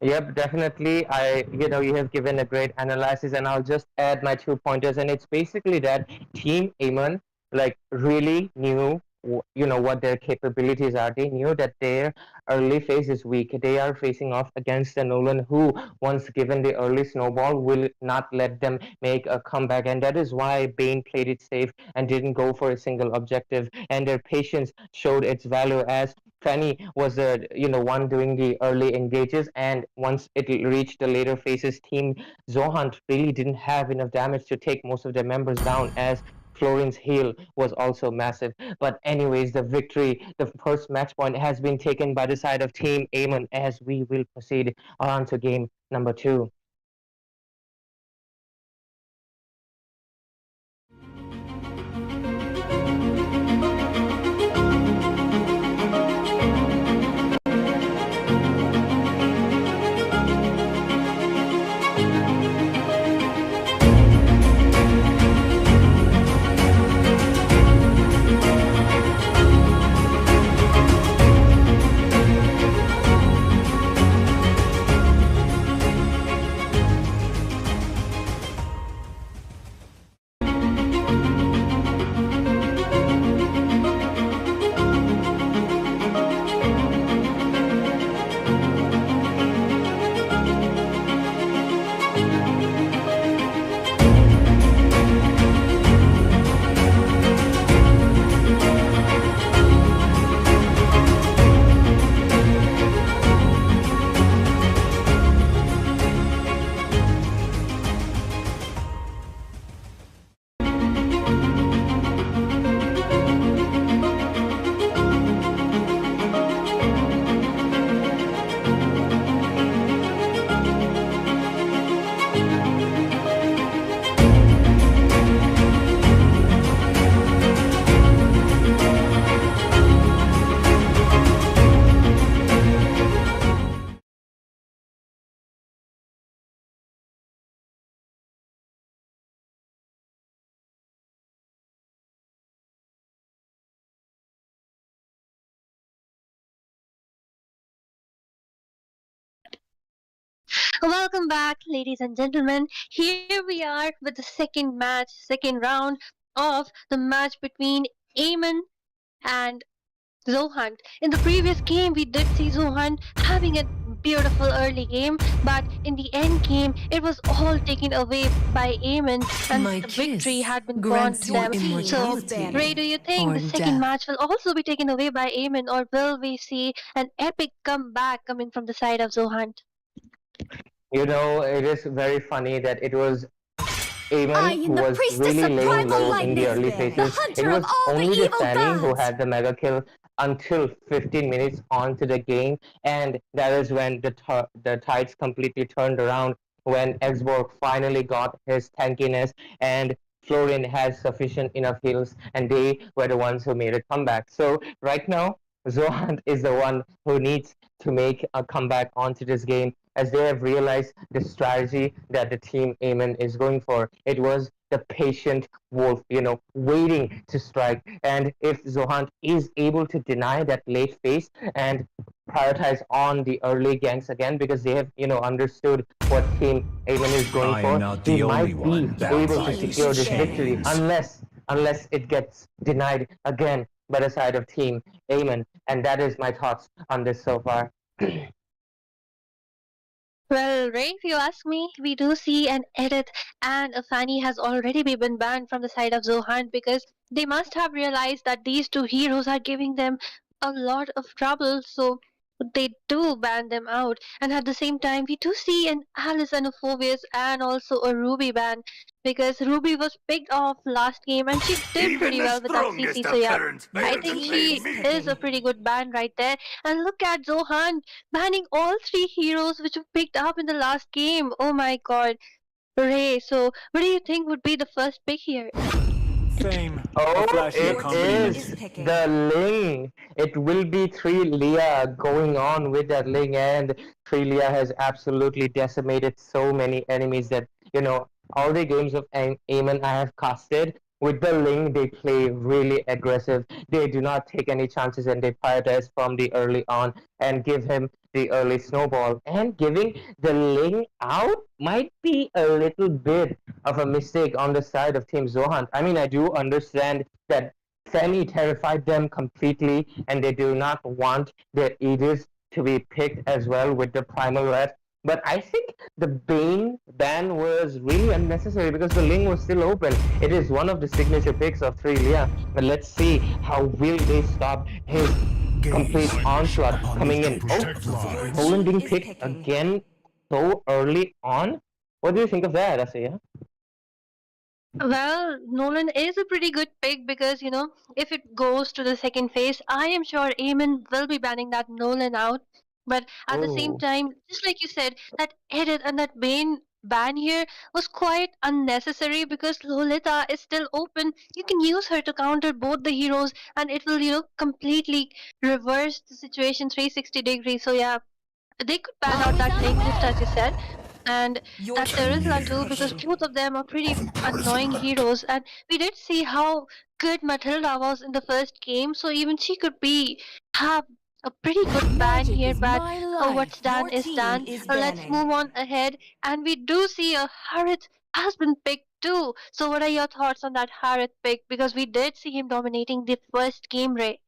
Yep, definitely. You have given a great analysis, and I'll just add my 2 pointers. And it's basically that Team Amon really knew, what their capabilities are. They knew that their early phase is weak. They are facing off against a Nolan who, once given the early snowball, will not let them make a comeback. And that is why Bane played it safe and didn't go for a single objective. And their patience showed its value as Fanny was the one doing the early engages, and once it reached the later phases, Team Zohan really didn't have enough damage to take most of their members down, as Florin's heal was also massive. But anyways, the victory, the first match point, has been taken by the side of Team Amon, as we will proceed on to game number 2. Welcome back, ladies and gentlemen. Here we are with the second match, second round of the match between Eamon and Zohan. In the previous game, we did see Zohan having a beautiful early game, but in the end game, it was all taken away by Aemon, and My the victory kiss had been gone grants to you them. So, Ray, immortality do you think or the second death. match will also be taken away by Aemon, or will we see an epic comeback coming from the side of Zohan? You know, it is very funny that it was I Aemon who am the was priestess really of laying primal low in the lightning, early the phases. It hunter of was all the only the evil Fanny who gods. had the mega kill until 15 minutes onto the game, and that is when the tides completely turned around, when Xborg finally got his tankiness and Florian had sufficient enough heals, and they were the ones who made a comeback. So right now, Zohan is the one who needs to make a comeback onto this game, as they have realized the strategy that the team Aemon is going for. It was the patient wolf, waiting to strike. And if Zohan is able to deny that late phase and prioritize on the early ganks again, because they have, understood what team Aemon is going I am for, not he the only might be one that Your able to team secure is this practices victory, banned. chains. unless it gets denied again by the side of team Aemon. And that is my thoughts on this so far. Well, Ray, if you ask me, we do see an edit, and a Fanny has already been banned from the side of Zohan because they must have realized that these two heroes are giving them a lot of trouble, so they do ban them out. And at the same time, we do see an Alice and a Phobius and also a Ruby ban because Ruby was picked off last game and she did Even pretty the well with that strongest CC. So of yeah, parents I Your fail to think team play she is is me. a picking. pretty good ban right there. And look at Zohan banning all three heroes which were picked up in the last game. Oh my god. Ray, so what do you think would be the first pick here? Fame, a Oh, flashy Your it team accompaniment. is is picking. the Ling. It will be 3 Leah going on with that Ling, and 3 Leah has absolutely decimated so many enemies that, all the games of Aemon I have casted, with the Ling, they play really aggressive. They do not take any chances and they prioritize from the early on and give him the early snowball. And giving the Ling out might be a little bit of a mistake on the side of Team Zohan. I mean, I do understand that Fanny terrified them completely, and they do not want their Aegis to be picked as well with the Primal Rat. But I think the Bane ban was really unnecessary because the Ling was still open. It is one of the signature picks of 3 Leah. But let's see how will they stop his complete Gaze onslaught upon the coming in. Oh, protect Your lines. Nolan team being is picked picking. again so early on. What do you think of that, Asiya? Well, Nolan is a pretty good pick because, if it goes to the second phase, I am sure Eamon will be banning that Nolan out. But at the same Oh. time, just like you said, that edit and that Bane ban here was quite unnecessary because Lolita is still open. You can use her to counter both the heroes and it will, completely reverse the situation 360 degrees. So yeah, they could ban out Always that on the link just as you move. said. And Your that team Terizla is too, because Yes. picking. both of them are pretty annoying Respect. heroes. And we did see how good Matilda was in the first game, so even she could be have a pretty good ban Magic here. is But my what's life. done Your is team done. is Let's banning. move on ahead, and we do see a Harith has been picked too. So what are your thoughts on that Harith pick? Because we did see him dominating the first game, Ray.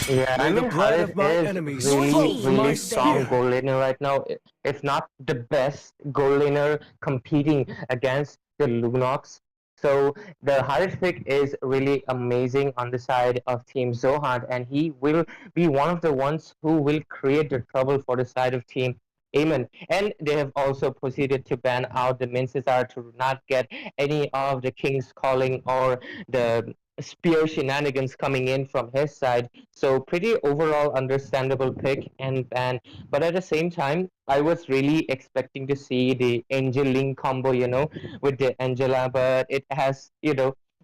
Yeah, I May the mean blood Harith of my is enemies Your really, flow from team my really is strong banning. spear. goal laner right now. If not the best goal laner competing against the Lunox. So the Harith pick is really amazing on the side of Team Zohan, and he will be one of the ones who will create the trouble for the side of Team Aemon. And they have also proceeded to ban out the Mincesar to not get any of the King's Calling or the spear shenanigans coming in from his side. So pretty overall understandable pick and ban. But at the same time, I was really expecting to see the Angel Link combo, with the Angela, but it has,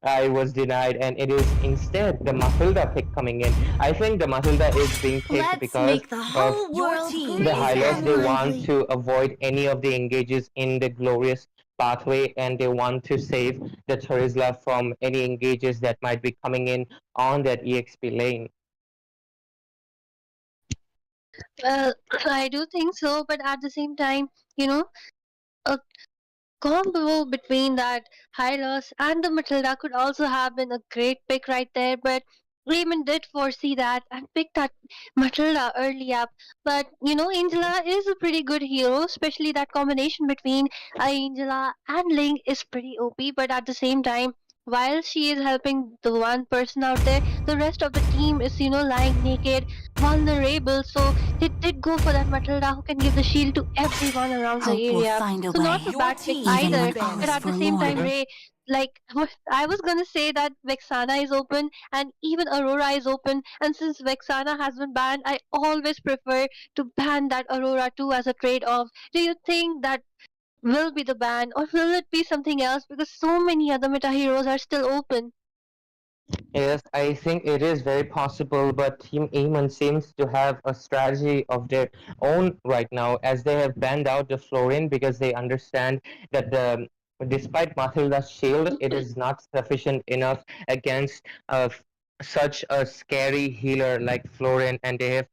I was denied, and it is instead the Matilda pick coming in. I think the Matilda is being picked Let's because make the of whole Your world team the is high banning. loss. And They want lively. to avoid any of the engages in the glorious pathway, and they want to save the Terizla from any engages that might be coming in on that EXP lane. Well, I do think so, but at the same time, you know, a combo between that Hylos and the Matilda could also have been a great pick right there. But Raymond did foresee that and picked that Matilda early up. But Angela is a pretty good hero, especially that combination between Angela and Link is pretty OP. But at the same time, while she is helping the one person out there, the rest of the team is lying naked, vulnerable. So they did go for that Matilda who can give the shield to everyone around the Hope will area. find a So not way. a Your bad pick team, even either. when all But is at the same time, forlorn. Ray, like I was gonna say that Vexana is open and even Aurora is open. And since Vexana has been banned, I always prefer to ban that Aurora too as a trade off. Do you think that will be the ban or will it be something else? Because so many other meta heroes are still open. Yes, I think it is very possible, but Team Amon seems to have a strategy of their own right now, as they have banned out the Florian because they understand that despite Mathilda's shield, it is not sufficient enough against such a scary healer like Florian, and they have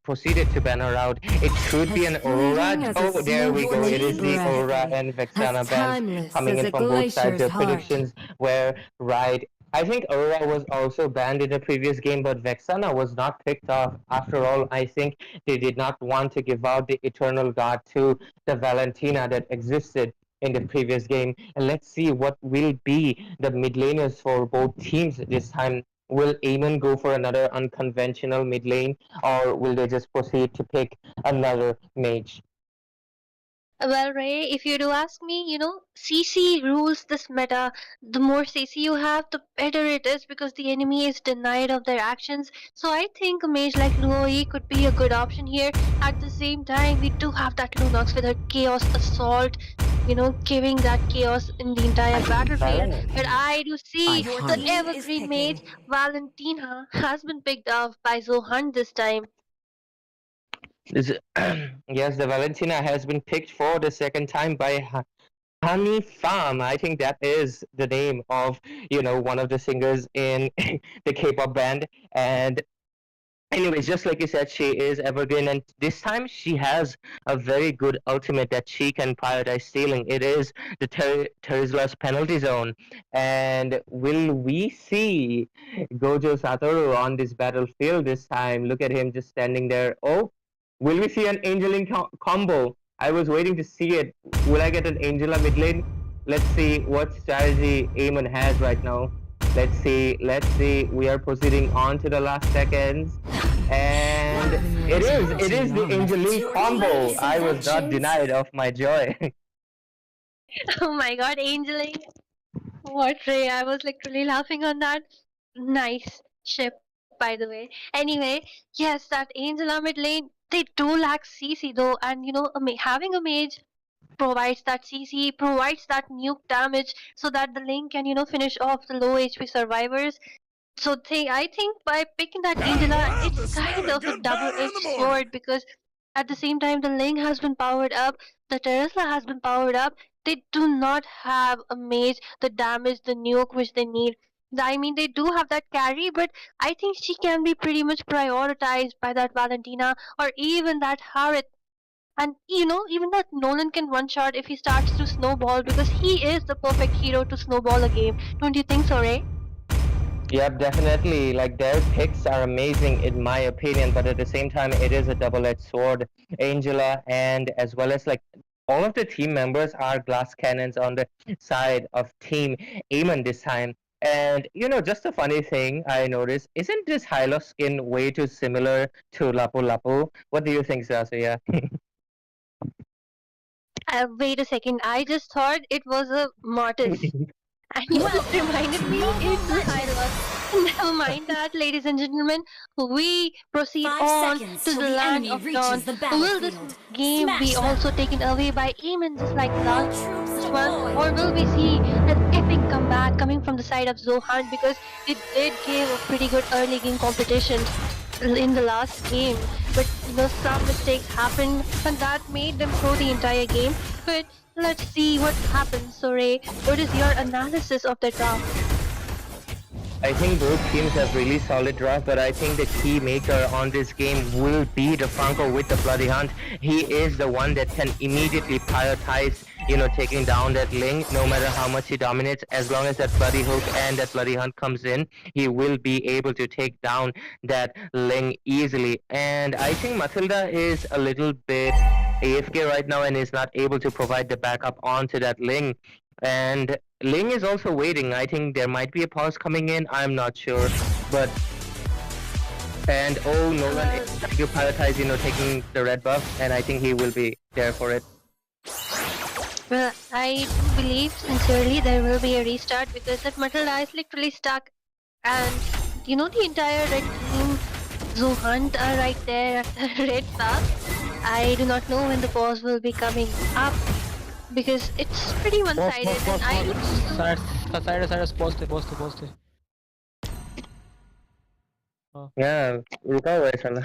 proceeded to ban her out. It could be an As Aurora. fleeting as a Oh, there we go. It is snowflake the Aurora breath. and As Vexana bans timeless coming as in a from both sides. glacier's Their heart. predictions were right. I think Aurora was also banned in the previous game, but Vexana was not picked off. After all, I think they did not want to give out the Eternal God to the Valentina that existed in the previous game. And let's see what will be the mid laners for both teams this time. Will Amon go for another unconventional mid lane, or will they just proceed to pick another mage? Well, Ray, if you do ask me, CC rules this meta. The more CC you have, the better it is because the enemy is denied of their actions. So I think a mage like Luoi could be a good option here. At the same time, we do have that Lunox with her Chaos Assault, giving that chaos in the entire battlefield. But I do see Your the team is evergreen mage, picking. Valentina, has been picked off by Zohan this time. Is- yes, the Valentina has been picked for the second time by Honey Farm. I think that is the name of one of the singers in the K-pop band. And anyways, just like you said, she is evergreen, and this time she has a very good ultimate that she can prioritize stealing. It is the Terizla's penalty zone. And will we see Gojo Satoru on this battlefield this time? Look at him just standing there. Oh, will we see an Angeling combo? I was waiting to see it. Will I get an Angela mid lane? Let's see what strategy Amon has right now. Let's see. Let's see. We are proceeding on to the last seconds. And it is the Angeline combo. I was not denied of my joy. Oh my god, Angeling. What, Ray? I was literally laughing on that. Nice ship, by the way. Anyway, yes, that Angela mid lane, they do lack CC though, and having a mage provides that CC, provides that nuke damage so that the lane can, finish off the low HP survivors. So I think by picking that Angela, it's kind of a double-edged sword because at the same time the Ling has been powered up, the Tesla has been powered up. They do not have a mage, the damage, the nuke which they need. I mean, they do have that carry, but I think she can be pretty much prioritized by that Valentina or even that Harith. And even that Nolan can one shot if he starts to snowball because he is the perfect hero to snowball a game. Don't you think so, Ray? Yep, definitely. Like their picks are amazing in my opinion, but at the same time, it is a double-edged sword. Angela and as well as like all of the team members are glass cannons on the side of Team Amon this time. And just a funny thing I noticed, isn't this Hylos skin way too similar to Lapu Lapu? What do you think, Sasuya? Wait a second, I just thought it was a mortis. And you just reminded me it's a Hylos. Never mind that, ladies and gentlemen. We proceed 5 on seconds to till the the land enemy of reaches dawn. the Will this battlefield. game Smash be them. also taken away by Eamon just like the All last troops one? deployed. Or will we see an epic comeback coming from the side of Zohan because it did give a pretty good early game competition in the last game, but some mistakes happened and that made them throw the entire game. But let's see what happens. So Ray, what is your analysis of the draft? I think both teams have really solid draft, but I think the key maker on this game will be the Franco with the Bloody Hunt. He is the one that can immediately prioritize taking down that Ling. No matter how much he dominates, as long as that bloody hook and that bloody hunt comes in, he will be able to take down that Ling easily. And I think Matilda is a little bit AFK right now and is not able to provide the backup onto that Ling. And Ling is also waiting. I think there might be a pause coming in. I'm not sure. But and oh, Nolan is trying to prioritize, taking the red buff, and I think he will be there for it. Well, I do believe sincerely there will be a restart because that Matilda is literally stuck, and the entire red team, Zuhant are right there at the red top. I do not know when the pause will be coming up because it's pretty one-sided, and I don't know. Side, poste. Yeah, रुका हुआ है साला.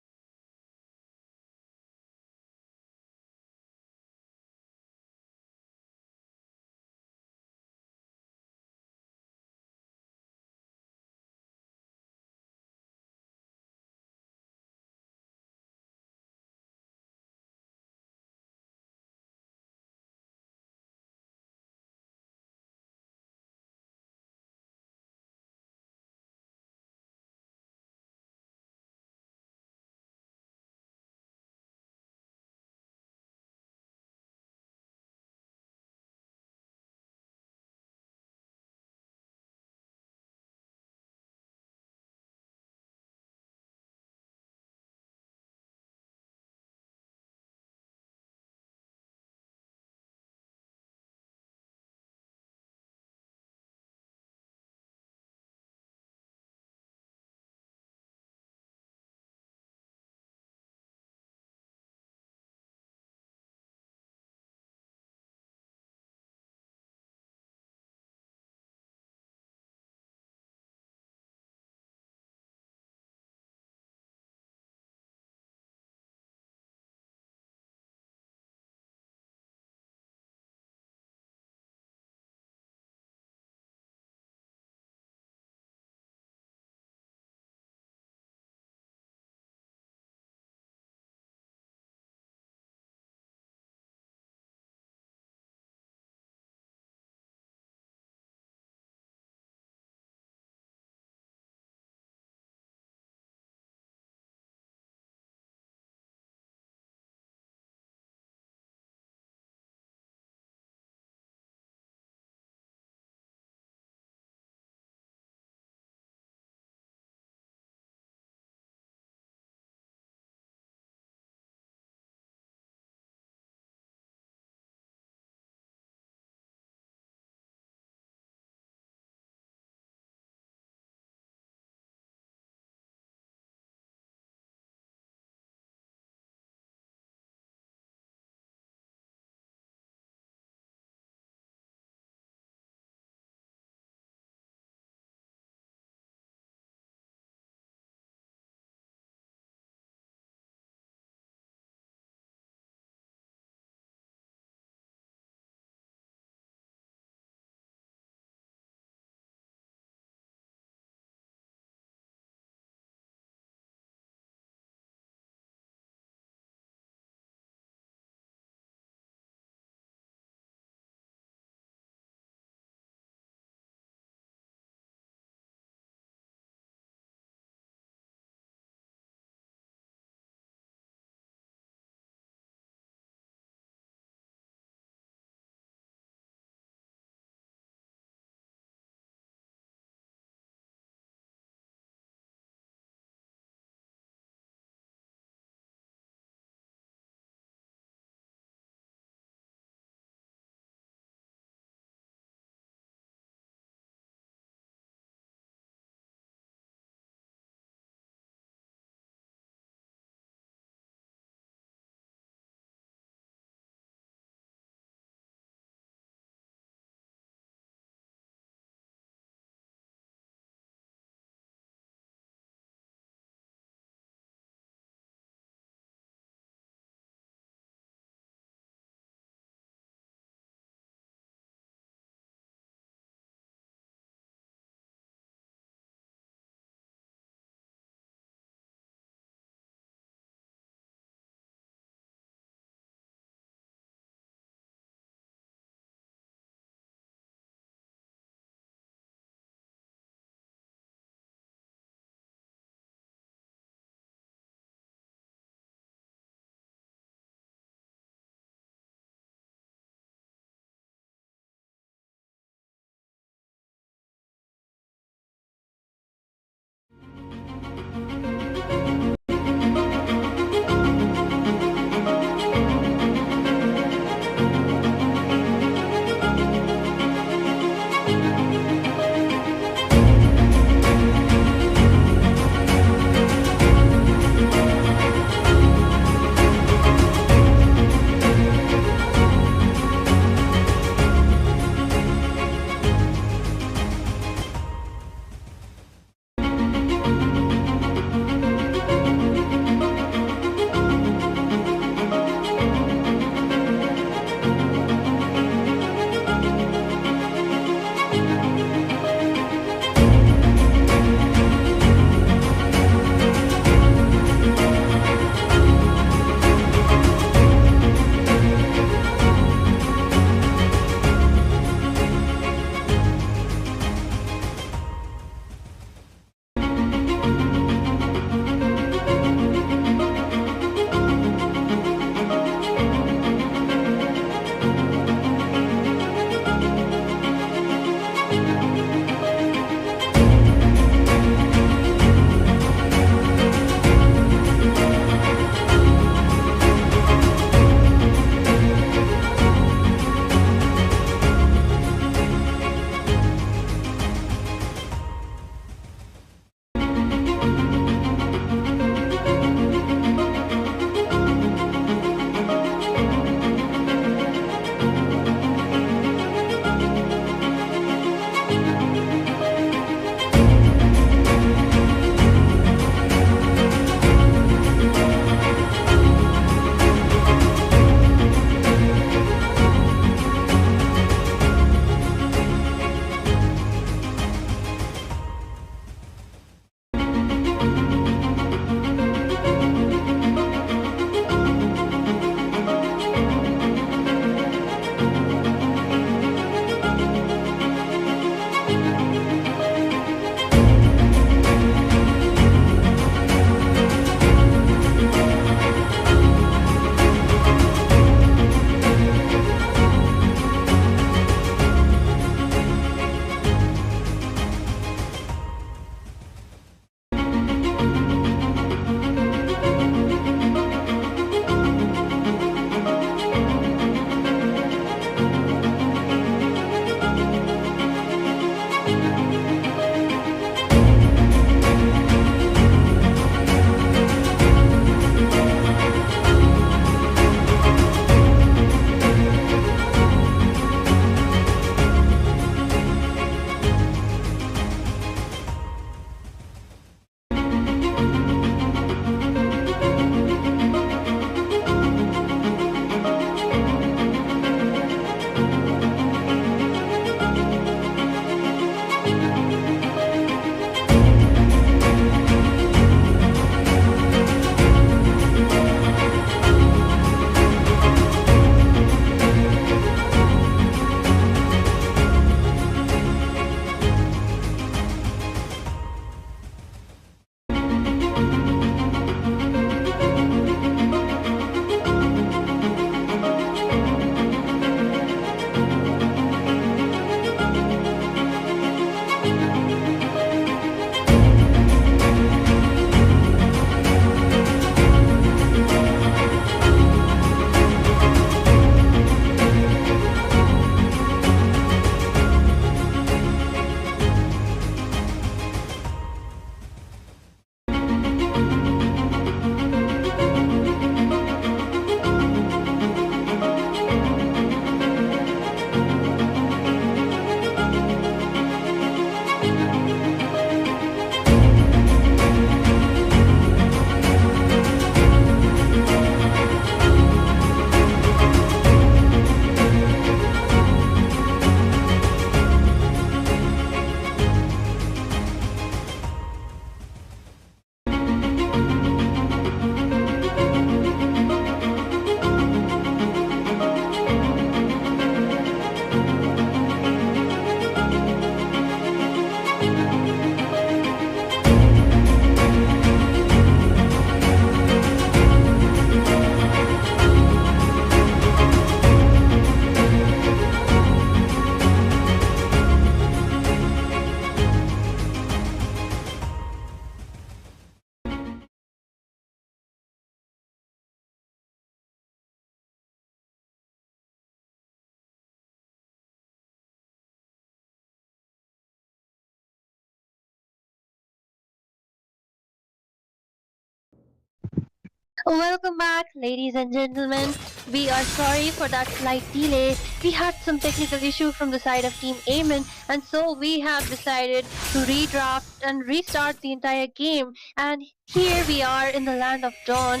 Welcome back, ladies and gentlemen. We are sorry for that slight delay. We had some technical issue from the side of Team Amen, and so we have decided to redraft and restart the entire game. And here we are in the land of Dawn.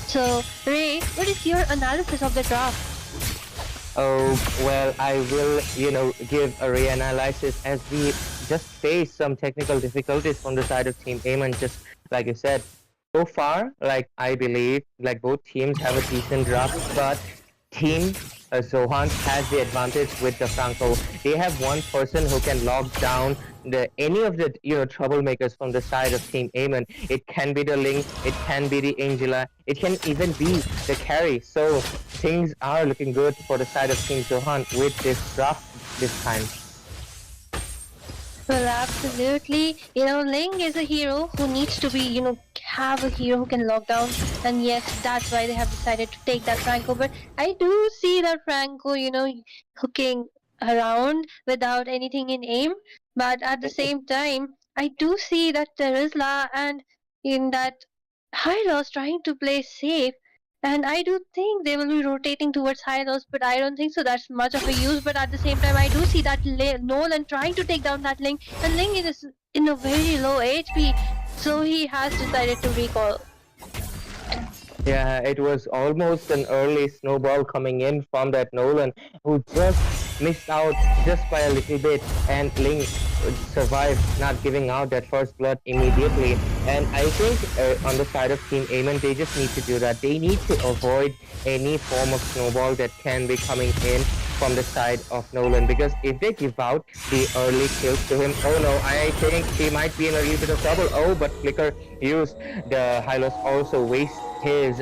So, Ray, what is your analysis of the draft? Oh, well, I will, give a reanalysis as we just face some technical difficulties from the side of Team Amen, just like you said. So far, like I believe, like both teams have a decent draft, but Team Zohan has the advantage with the Franco. They have one person who can lock down any of the troublemakers from the side of Team Amen. It can be the Link, it can be the Angela, it can even be the carry. So things are looking good for the side of Team Zohan with this draft this time. Well, absolutely. Ling is a hero who needs to be, have a hero who can lock down. And yes, that's why they have decided to take that Franco. But I do see that Franco, hooking around without anything in aim. But at the same time, I do see that Terizla and in that Hylos trying to play safe. And I do think they will be rotating towards Hylos, but I don't think so that's much of a use. But at the same time, I do see that Nolan trying to take down that Ling, and Ling is in a very low HP, so he has decided to recall. Yeah, it was almost an early snowball coming in from that Nolan, who just missed out just by a little bit, and Ling survived, not giving out that first blood immediately. And I think on the side of Team Amen, they just need to do that. They need to avoid any form of snowball that can be coming in from the side of Nolan, because if they give out the early kills to him, oh no, I think he might be in a little bit of trouble. Oh, but Flicker used the Hylos also waste his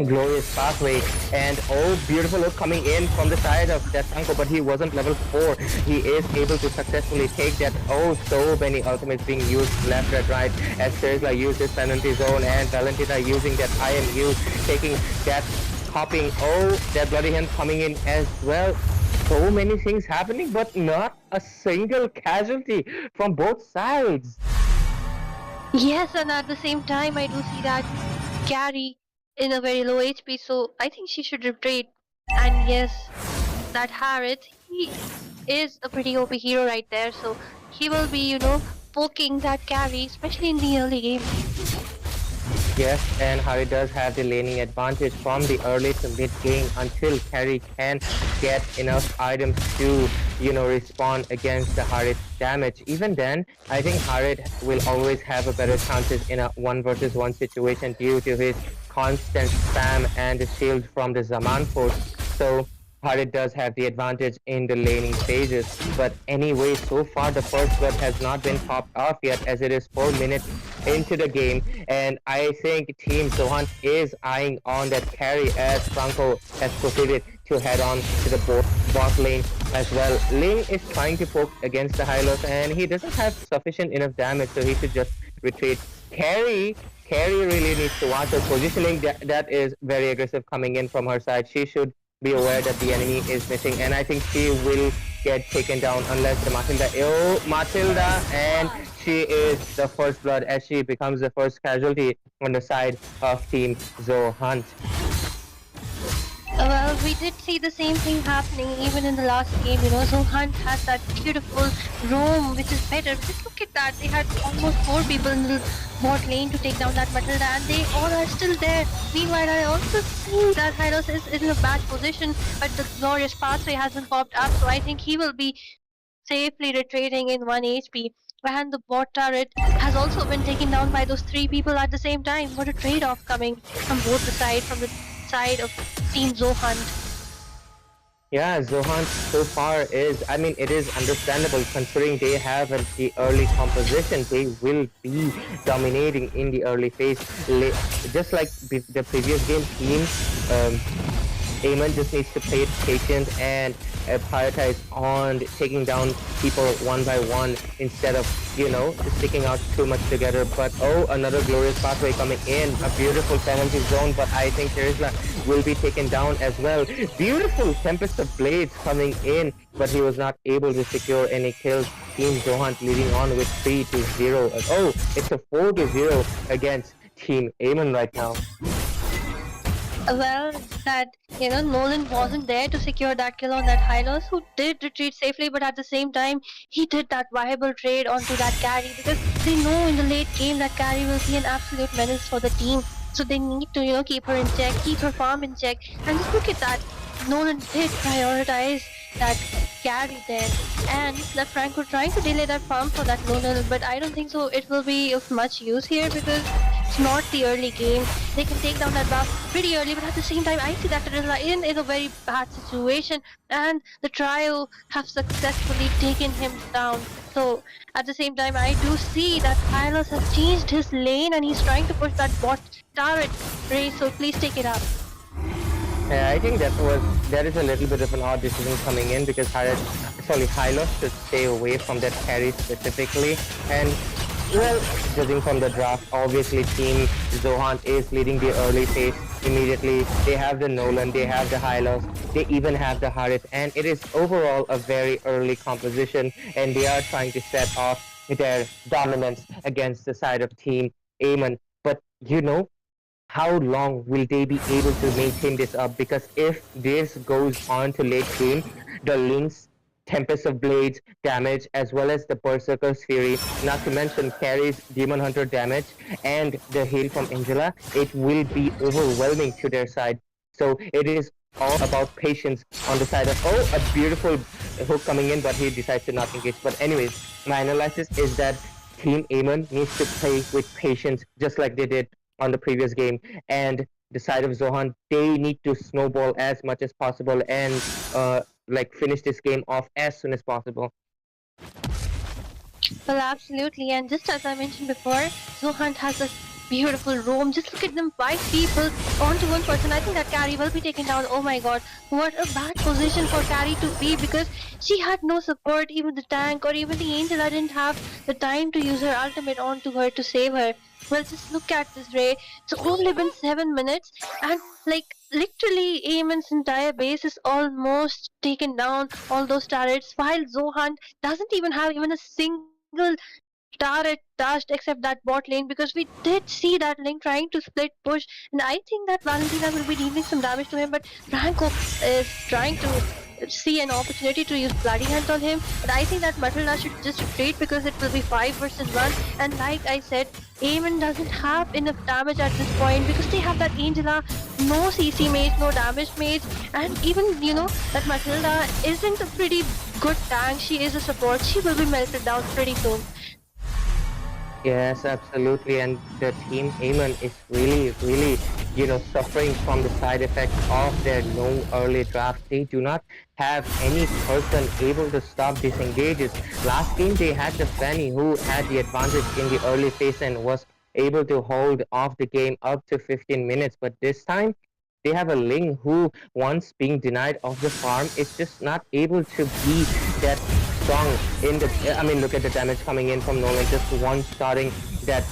glorious pathway, and oh, beautiful look coming in from the side of that Franco, but he wasn't level 4. He is able to successfully take that. Oh, so many ultimates being used left and right as Terizla uses penalty zone, and Valentina using that IMU, taking that hopping. Oh, that bloody hand coming in as well. So many things happening, but not a single casualty from both sides. Yes, and at the same time, I do see that Carrie in a very low HP, so I think she should retreat. And yes, that Harith, he is a pretty OP hero right there, so he will be, poking that carry, especially in the early game. Yes, and Harry does have the laning advantage from the early to mid game until Carry can get enough items to, respond against the Harith damage. Even then, I think Harith will always have a better chances in a 1 versus 1 situation due to his constant spam and the shield from the Zaman force. So Harith does have the advantage in the laning stages, but anyway, so far the first blood has not been popped off yet, as it is 4 minutes into the game, and I think Team Zohan is eyeing on that carry as Franco has proceeded to head on to the bot lane as well. Ling is trying to poke against the Hylos, and he doesn't have sufficient enough damage, so he should just retreat. Carry really needs to watch her positioning. That is very aggressive coming in from her side. She should be aware that the enemy is missing, and I think she will get taken down unless the Matilda, and she is the first blood as she becomes the first casualty on the side of Team Zohan. Well, we did see the same thing happening even in the last game. Zohan has that beautiful roam, which is better. Just look at that. They had almost 4 people in the bot lane to take down that Matilda, and they all are still there. Meanwhile, I also see that Hylos is in a bad position, but the glorious pathway hasn't popped up, so I think he will be safely retreating in 1 HP. And the bot turret has also been taken down by those 3 people at the same time. What a trade-off coming from both the sides, from the side of Team Zohan. Yeah, Zohan so far is, it is understandable considering they have the early composition. They will be dominating in the early phase. Just like the previous game, Team Amen just needs to play it patient and prioritize on taking down people one by one instead of, sticking out too much together. But oh, another glorious pathway coming in, a beautiful penalty zone, but I think Terizla will be taken down as well. Beautiful Tempest of Blades coming in, but he was not able to secure any kills. Team Zohan leading on with 3-0. Oh, it's a 4-0 against Team Amen right now. Well, that Nolan wasn't there to secure that kill on that Hylos, who did retreat safely, but at the same time, he did that viable trade onto that carry because they know in the late game that carry will be an absolute menace for the team. So they need to, keep her in check, keep her farm in check, and just look at that. Nolan did prioritize that carry there, and that Franco trying to delay that farm for that Nolan, but I don't think so. It will be of much use here because it's not the early game. They can take down that buff pretty early, but at the same time, I see that Rizla in a very bad situation, and the trio have successfully taken him down. So at the same time, I do see that Hylos has changed his lane and he's trying to push that bot turret race. So please take it up. Yeah, I think that is a little bit of an odd decision coming in because Hylos should stay away from that carry specifically. And well, judging from the draft, obviously Team JHON is leading the early phase immediately. They have the Nolan, they have the Hylos, they even have the Harith, and it is overall a very early composition, and they are trying to set off their dominance against the side of Team Amen. But how long will they be able to maintain this up? Because if this goes on to late game, the Link's Tempest of Blades damage, as well as the Berserker's Fury, not to mention carries Demon Hunter damage, and the heal from Angela, it will be overwhelming to their side. So it is all about patience on the side of, oh, a beautiful hook coming in, but he decides to not engage. But anyways, my analysis is that Team Aemon needs to play with patience, just like they did on the previous game, and the side of JHON, they need to snowball as much as possible and finish this game off as soon as possible. Well, absolutely, and just as I mentioned before, JHON has this beautiful roam. Just look at them, 5 people onto one person. I think that carry will be taken down. Oh my god, what a bad position for carry to be because she had no support. Even the tank or even the Angela didn't have the time to use her ultimate onto her to save her. Well, just look at this, Ray. It's only been 7 minutes, and literally, Eamon's entire base is almost taken down. All those turrets, while JHON doesn't even have even a single turret touched except that bot lane because we did see that Link trying to split push, and I think that Valentina will be dealing some damage to him, but Franco is trying to see an opportunity to use Bloody Hunt on him, but I think that Matilda should just retreat because it will be 5 versus 1, and like I said, Eamon doesn't have enough damage at this point because they have that Angela, no CC mage, no damage mage, and even, that Matilda isn't a pretty good tank, she is a support, she will be melted down pretty soon. Yes, absolutely, and the Team Aemon is really, suffering from the side effects of their no early draft. They do not have any person able to stop disengages. Last game they had the Fanny who had the advantage in the early phase and was able to hold off the game up to 15 minutes, but this time they have a Ling who, once being denied of the farm, is just not able to be that strong in the. I mean, look at the damage coming in from Nolan. Just one starting that,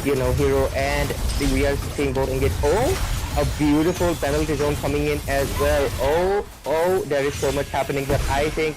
hero, and we are seeing both engage. Oh, a beautiful penalty zone coming in as well. Oh, there is so much happening, but I think.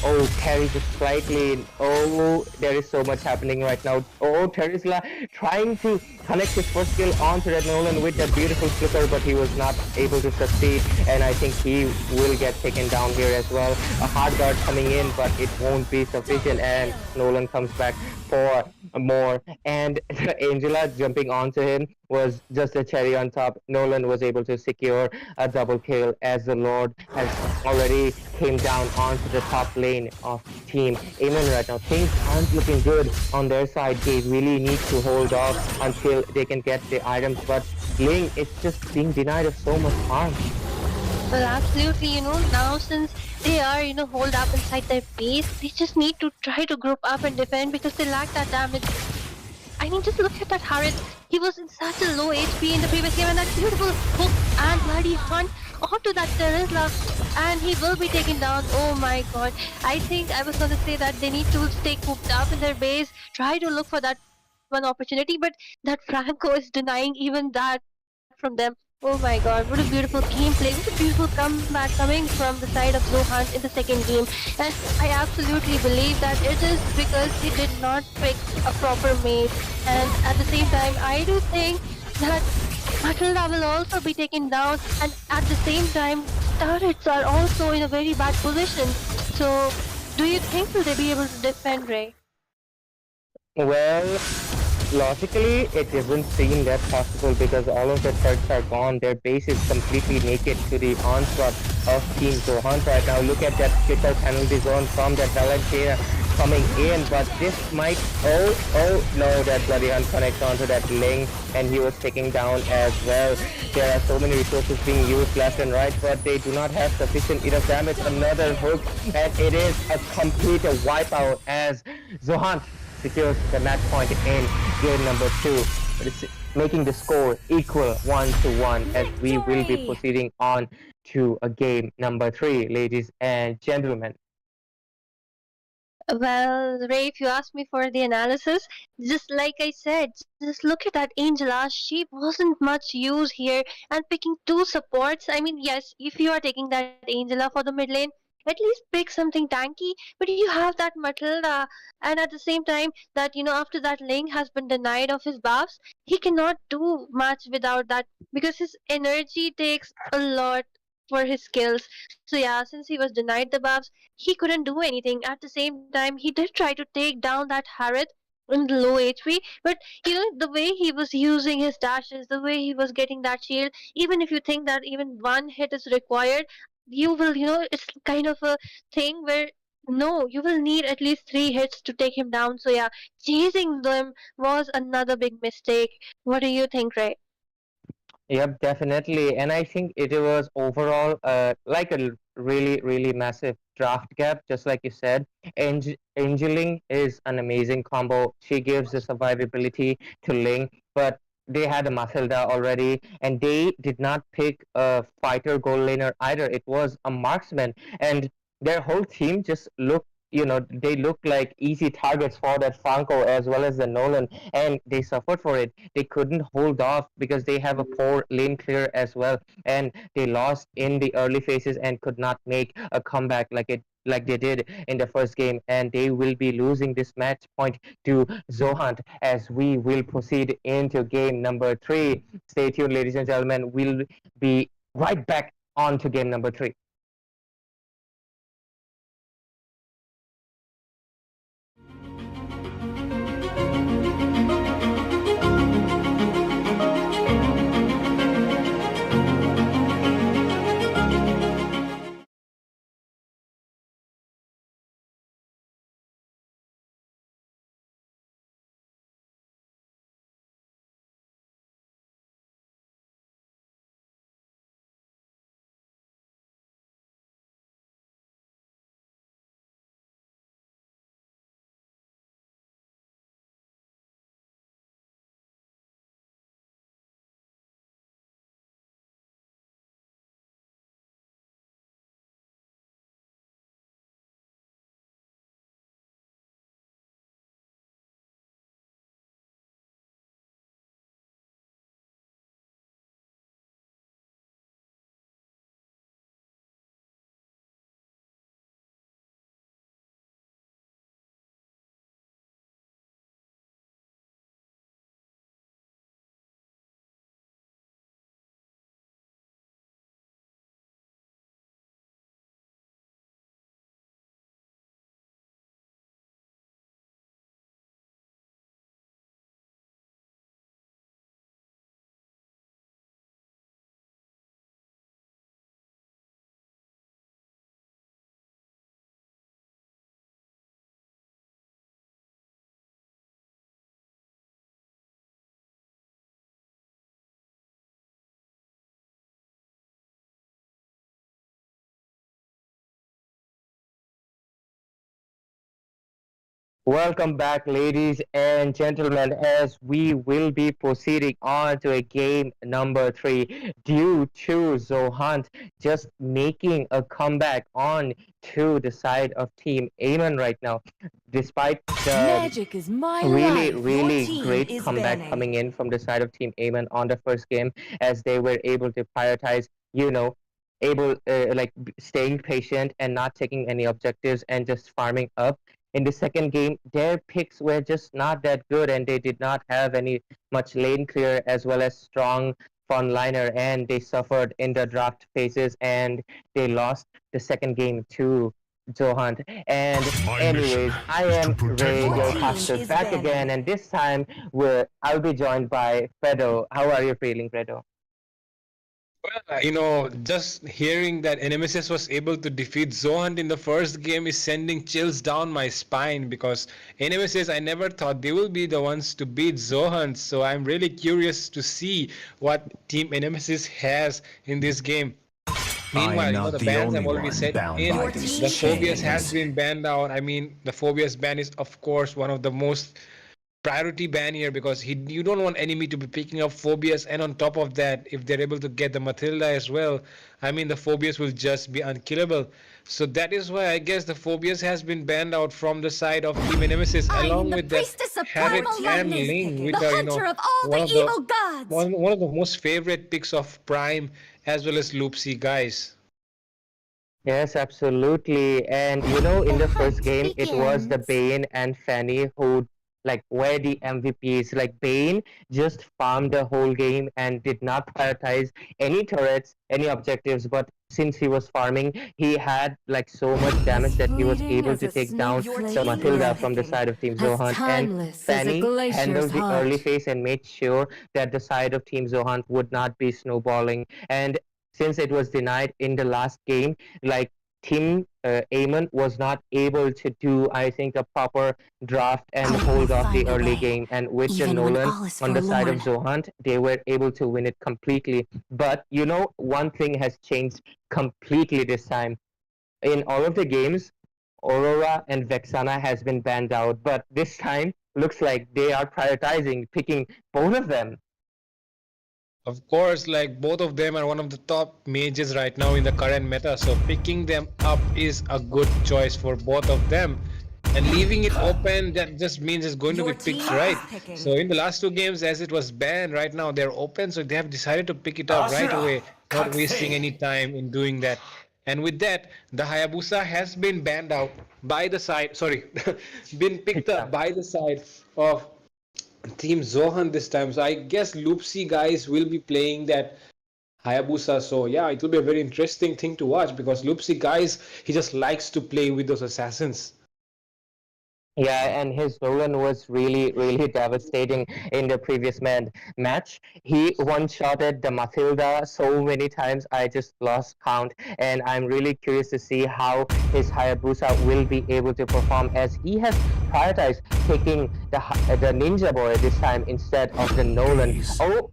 Oh, Terry just slightly. Oh, there is so much happening right now. Oh, Terisla trying to connect his first skill onto that Nolan with that beautiful flicker, but he was not able to succeed. And I think he will get taken down here as well. A hard guard coming in, but it won't be sufficient. And Nolan comes back for more. And Angela jumping onto him was just a cherry on top. Nolan was able to secure a double kill as the Lord has already came down onto the top lane of Team Aemon right now. Things aren't looking good on their side. They really need to hold off until they can get the items, but Ling is just being denied of so much harm. Well, absolutely, now since they are, holed up inside their base, they just need to try to group up and defend because they lack that damage. I mean, just look at that Harith. He was in such a low HP in the previous game, and that beautiful hook and bloody hunt onto that Terisla, and he will be taken down. Oh my god. I think I was going to say that they need to stay cooped up in their base, try to look for that one opportunity, but that Franco is denying even that from them. Oh Oh my god, what a beautiful gameplay, what a beautiful comeback coming from the side of Zohan in the second game. And I absolutely believe that it is because he did not pick a proper mate. And at the same time, I do think that Matilda will also be taken down, and at the same time, turrets are also in a very bad position. So, do you think will they be able to defend Ray? Well, logically, it doesn't seem that possible because all of their turrets are gone. Their base is completely naked to the onslaught of Team Zohan right now. Look at that triple penalty zone from that Valentina coming in, but this might. Oh no, that Bloody Hunt connects onto that Ling, and he was taken down as well. There are so many resources being used left and right, but they do not have sufficient enough damage. Another hook, and it is a complete wipeout as Zohan secures the match point in game number 2, making the score equal 1-1 as we will be Victory! proceeding on to a game number 3, ladies and gentlemen. Well, Ray, if you ask me for the analysis, just like I said, just look at that Angela. She wasn't much use here, and picking two supports. I mean, yes, if you are taking that Angela for the mid lane, at least pick something tanky. But you have that Matilda, and at the same time, that after that Ling has been denied of his buffs, he cannot do much without that because his energy takes a lot for his skills. So yeah, since he was denied the buffs, he couldn't do anything. At the same time, he did try to take down that Harith in the low HP, but the way he was using his dashes, the way he was getting that shield, even if you think that even one hit is required, you will, it's kind of a thing where no, you will need at least three hits to take him down. So yeah, chasing them was another big mistake. What do you think, Ray? Yep, definitely. And I think it was overall like a really, really massive draft gap, just like you said. Angeling is an amazing combo. She gives the survivability to Ling, but they had a Matilda already, and they did not pick a fighter goal laner either. It was a marksman, and their whole team just looked. They looked like easy targets for that Franco as well as the Nolan, and they suffered for it. They couldn't hold off because they have a poor lane clear as well, and they lost in the early phases and could not make a comeback like they did in the first game, and they will be losing this match point to Zohant as we will proceed into game number 3. Stay tuned, ladies and gentlemen. We'll be right back on to game number 3. Welcome back, ladies and gentlemen, as we will be proceeding on to a game number 3 due to Zohant just making a comeback on to the side of Team Amen right now. Despite the Magic is my really, life. Your really team great is comeback banning. coming in from the side of Team Amen on the first game, as they were able to prioritize, staying patient and not taking any objectives and just farming up. In the second game, their picks were just not that good, and they did not have any much lane clear as well as strong front liner, and they suffered in the draft phases, and they lost the second game to Johan. And anyways, I am Ray, Your your team pastor, is back again, banning. and this time I'll be joined by Fredo. How are you feeling, Fredo? Well, just hearing that Nemesis was able to defeat Zohan in the first game is sending chills down my spine because Nemesis, I never thought they will be the ones to beat Zohan. So I'm really curious to see what Team Nemesis has in this game. Meanwhile, the bans have already set in. Your The team Phobias changed. has been banned out. I mean, the Phobias ban is, of course, one of the most priority ban here because you don't want enemy to be picking up Phobias, and on top of that, if they're able to get the Matilda as well, I mean the Phobias will just be unkillable. So that is why I guess the Phobias has been banned out from the side of Team Nemesis, I am along the with that priestess of Harriet primal and lightning, Ling, the which are hunter of all one the of the evil gods. one of the most favorite picks of Prime as well as Loopsy guys. Yes, absolutely. And in The the first hunt game, it was the begins. Bane and Fanny who were the MVPs. Like Bane just farmed the whole game and did not prioritize any turrets, any objectives. But since he was farming, he had so much damage As that he was fleeting able as to a take down snake's the lazy Matilda from the picking, side of Team as Zohan. And timeless as a Fanny glacier's handled the early heart. phase and made sure that the side of Team Zohan would not be snowballing. And since it was denied in the last game, Team Amon was not able to do, I think, a proper draft and Hope will hold off the find a early way, game. And with the even when Nolan all is on the side of forlorn. Zohant, they were able to win it completely. But one thing has changed completely this time. In all of the games, Aurora and Vexana has been banned out, but this time looks like they are prioritizing picking both of them. Of course, both of them are one of the top mages right now in the current meta, so picking them up is a good choice for both of them. And leaving it open, that just means it's going to be Your team picked is right. picking. So in the last two games, as it was banned, right now they're open, so they have decided to pick it up right away, not wasting any time in doing that. And with that, the Hayabusa has been banned out by the side, sorry, been picked up by the side of Team Zohan this time. So I guess Loopsy guys will be playing that Hayabusa. So yeah, it will be a very interesting thing to watch because Loopsy guys, he just likes to play with those assassins. Yeah, and his Nolan was really, really devastating in the previous match. He one-shotted the Matilda so many times, I just lost count. And I'm really curious to see how his Hayabusa will be able to perform, as he has prioritized taking the Ninja Boy this time instead of the Nolan. Oh,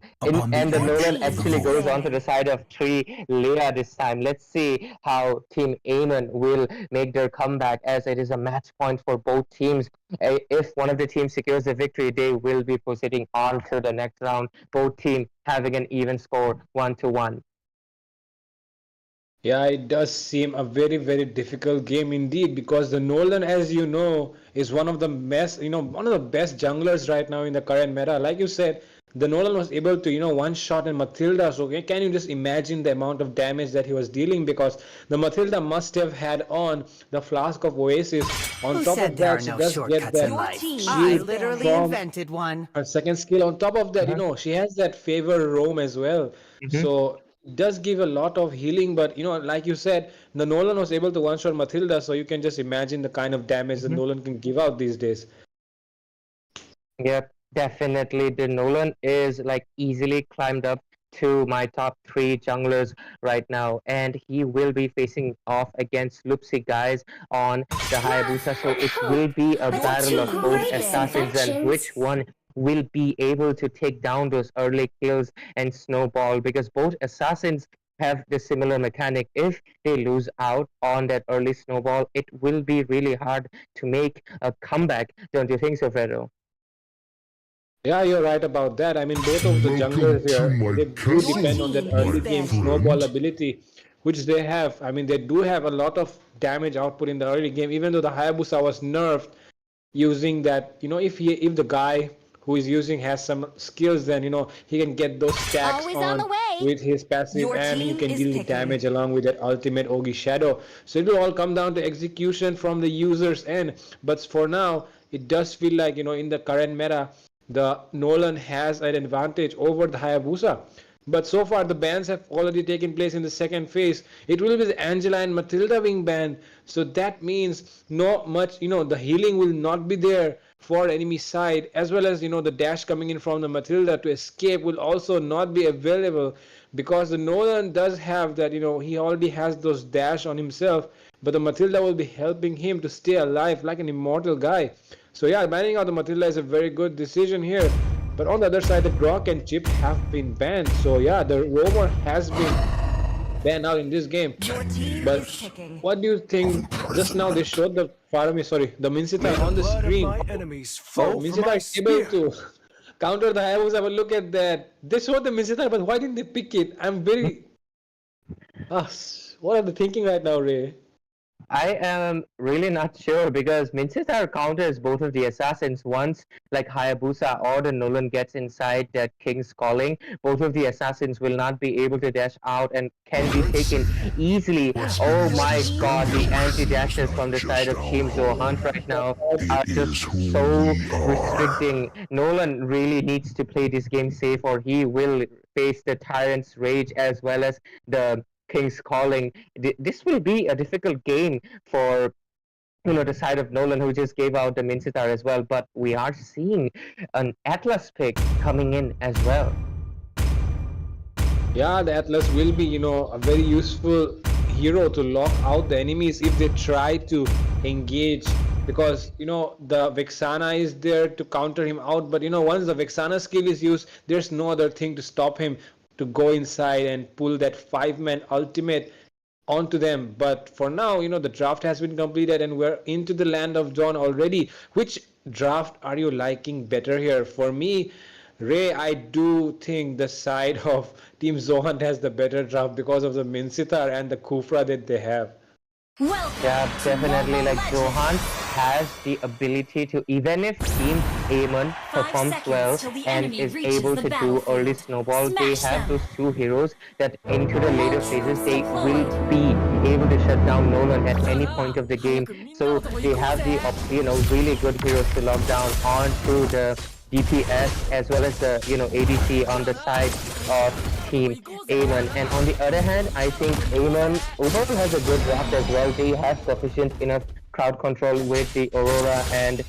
and the Your Nolan team actually is goes on to the banning. side of 3 Leia this time. Let's see how Team Aemon will make their comeback, as it is a match point for both teams. If one of the teams secures the victory, they will be proceeding on to the next round, both teams having an even score 1-1. Yeah, it does seem a very, very difficult game indeed because the Nolan, as you know, is one of the one of the best junglers right now in the current meta. Like you said, the Nolan was able to, one shot in Matilda. So can you just imagine the amount of damage that he was dealing because the Matilda must have had on the Flask of Oasis. On Who top said of there that, are she no does get shortcuts in that Your life? team I is shield literally banning. from invented one. her second skill. On top of that, Uh-huh. she has that favor roam as well. Mhm. So it does give a lot of healing, but like you said, the Nolan was able to one-shot Matilda, so you can just imagine the kind of damage the Mhm. Nolan can give out these days. Yep, definitely. The Nolan is easily climbed up to my top 3 junglers right now, and he will be facing off against Lupsi guys on the Hayabusa. Last So it will hope. be a Your battle of team both is assassins, banning. and which one will be able to take down those early kills and snowball, because both assassins have the similar mechanic. If they lose out on that early snowball, it will be really hard to make a comeback. Don't you think so, Fredo? Yeah, you're right about that. I mean, both of the junglers here, they do Your depend on that team has early game been snowball ability, which they have. I mean, they do have a lot of damage output in the early game, even though the Hayabusa was nerfed using that. If the guy who is using has some skills, then he can get those stacks always on the on way. with his passive, Your and he team can is deal the picking. damage along with that ultimate Ogi Shadow. So it will all come down to execution from the user's end. But for now, it does feel like in the current meta, the Nolan has an advantage over the Hayabusa. But so far, the bans have already taken place in the second phase. It will be the Angela and Matilda being banned. So that means not much, the healing will not be there for enemy side, as well as, the dash coming in from the Matilda to escape will also not be available, because the Nolan does have that, he already has those dash on himself, but the Matilda will be helping him to stay alive like an immortal guy. So yeah, banning out the Matilda is a very good decision here. But on the other side, the Grok and Chip have been banned. So yeah, the Roamer has been banned out in this game. Your team But is picking. what do you think? Just now they showed the the Minsita on the Blood of screen. my enemies Oh, flow from Minsita my is able spear. to counter the Hayabusa, but look at that. They showed the Minsita, but why didn't they pick it? I'm very... Ah, what are they thinking right now, Ray? I am really not sure because Mincetar counters both of the assassins. Once like Hayabusa or the Nolan gets inside that King's Calling, both of the assassins will not be able to dash out and can be taken easily. Oh my god, the anti-dashes from the side of Team JHON right now are just so restricting. Nolan really needs to play this game safe or he will face the Tyrant's Rage as well as the King's Calling. This will be a difficult game for the side of Nolan, who just gave out the Mincitar as well. But we are seeing an Atlas pick coming in as well. Yeah, the Atlas will be, a very useful hero to lock out the enemies if they try to engage, because the Vexana is there to counter him out. But once the Vexana skill is used, there's no other thing to stop him to go inside and pull that 5-man ultimate onto them. But for now, the draft has been completed and we're into the land of JHON already. Which draft are you liking better here? For me, Ray, I do think the side of Team Zohan has the better draft because of the Mincitar and the Kufra that they have. Welcome Yeah, to definitely. Mobile Like Legends. JHON has the ability to, even if Team Amon 5 performs seconds well till the and enemy is reaches able the to do early battlefield. snowball, they Smash have them. those two heroes that into the later All phases troops they will deployed. be able to shut down Nolan at any point of the game. So they have the really good heroes to lock down onto the DPS as well as the ADC on the side of Team Amon. And on the other hand, I think Amon overall has a good draft as well. They have sufficient enough crowd control with the Aurora and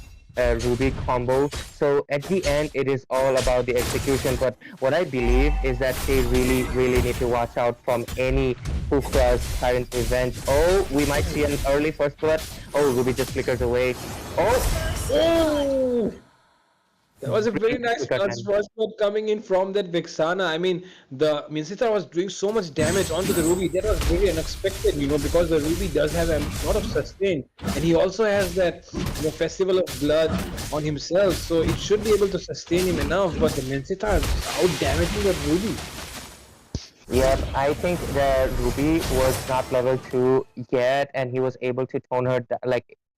Ruby combo. So at the end, it is all about the execution. But what I believe is that they really, really need to watch out from any Kufra's current event. Oh, we might see an early first blood. Oh, Ruby just flickers away. Oh! That was a very nice Flicker first time. shot coming in from that Vexana. I mean, the Minsita was doing so much damage onto the Ruby. That was very unexpected, because the Ruby does have a lot of sustain. And he also has that Festival of Blood on himself. So it should be able to sustain him enough. But the Minsita is out damaging that Ruby. Yep, I think the Ruby was not level 2 yet, and he was able to tone her,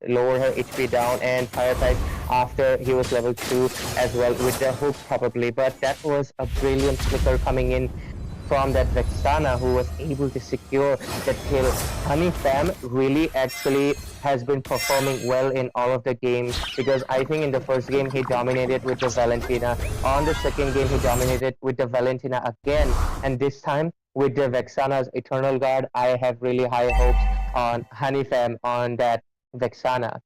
lower her HP down and prioritize after he was level 2 as well with the hook probably. But that was a brilliant flicker coming in from that Vexana who was able to secure the kill. Honey Fam really actually has been performing well in all of the games, because I think in the first game he dominated with the Valentina. On the second game he dominated with the Valentina again, and this time with the Vexana's Eternal Guard, I have really high hopes on Honey Fam on that Vexana.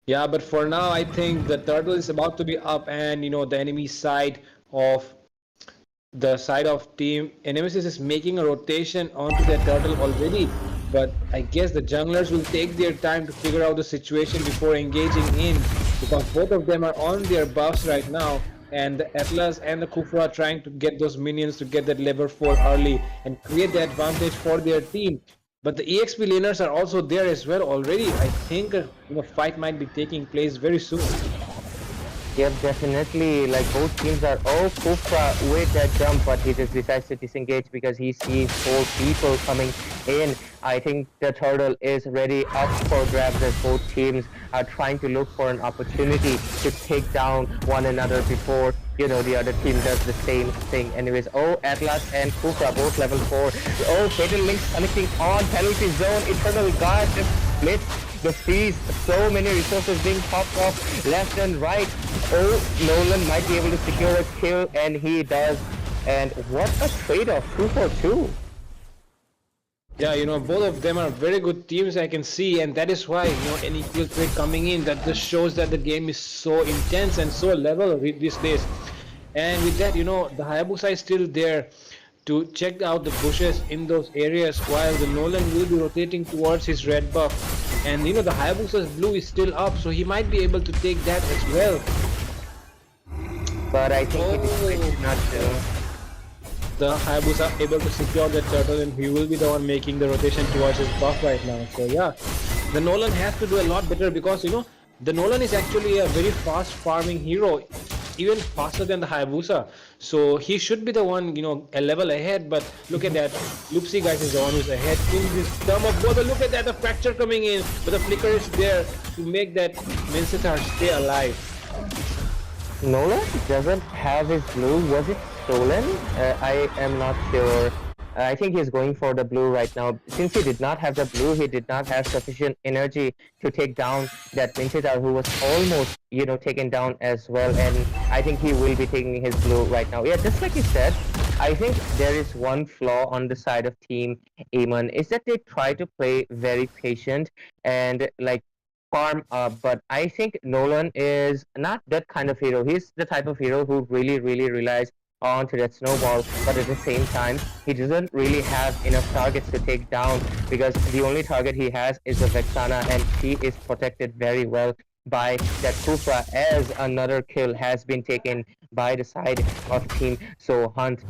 Yeah, but for now, I think the turtle is about to be up, and the enemy side of Team Nemesis is making a rotation onto their turtle already. But I guess the junglers will take their time to figure out the situation before engaging in, because both of them are on their buffs right now. and the Atlas and the Kufra are trying to get those minions to get that level 4 early and create the advantage for their team. But the EXP laners are also there as well already. I think fight might be taking place very soon. Yep, definitely. Like both teams are all Kufra with that jump, but he just decides to disengage because he sees 4 people coming in. I think the turtle is ready up for grabs as both teams are trying to look for an opportunity to take down one another before the other team does the same thing. Anyways, Atlas and Kufra both level 4. Fatal Links connecting on penalty zone. Eternal Guard just splits the freeze. So many resources being popped off left and right. Nolan might be able to secure a kill, and he does. And what a trade-off, 2 for 2. Yeah, both of them are very good teams I can see, and that is why, any kill trade coming in, that just shows that the game is so intense and so level these days. And with that, the Hayabusa is still there to check out the bushes in those areas while the Nolan will be rotating towards his red buff. And the Hayabusa's blue is still up, so he might be able to take that as well. But I think he decided not to. The Hayabusa able to secure the turtle, and he will be the one making the rotation towards his buff right now. So yeah, the Nolan has to do a lot better because the Nolan is actually a very fast farming hero, even faster than the Hayabusa. So he should be the one a level ahead. But look at that, Loopsy guys is the one who's ahead in this term of both. Look at that, the fracture coming in, but the flicker is there to make that Mincetar stay alive. Nolan doesn't have his blue. Was it stolen? I am not sure. I think he's going for the blue right now. Since he did not have the blue, he did not have sufficient energy to take down that Mincetar, who was almost, taken down as well. And I think he will be taking his blue right now. Yeah, just like you said, I think there is one flaw on the side of Team Amon, is that they try to play very patient and farm up, but I think Nolan is not that kind of hero. He's the type of hero who really relies onto that snowball, but at the same time, he doesn't really have enough targets to take down because the only target he has is the Vexana, and she is protected very well by that Kufra, as another kill has been taken by the side of Team Hunt.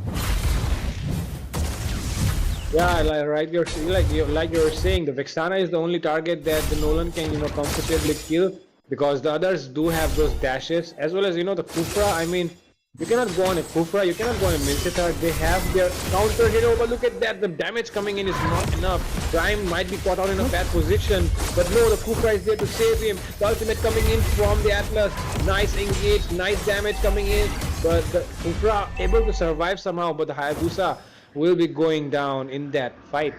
Yeah, like you're saying, the Vexana is the only target that the Nolan can comfortably kill, because the others do have those dashes, as well as the Kufra. I mean, you cannot go on a Kufra, you cannot go on a Mincetar. They have their counter hero, but look at that, the damage coming in is not enough. Prime might be caught out in a bad position, but no, the Kufra is there to save him. The ultimate coming in from the Atlas, nice engage, nice damage coming in, but the Kufra able to survive somehow, but the Hayabusa will be going down in that fight.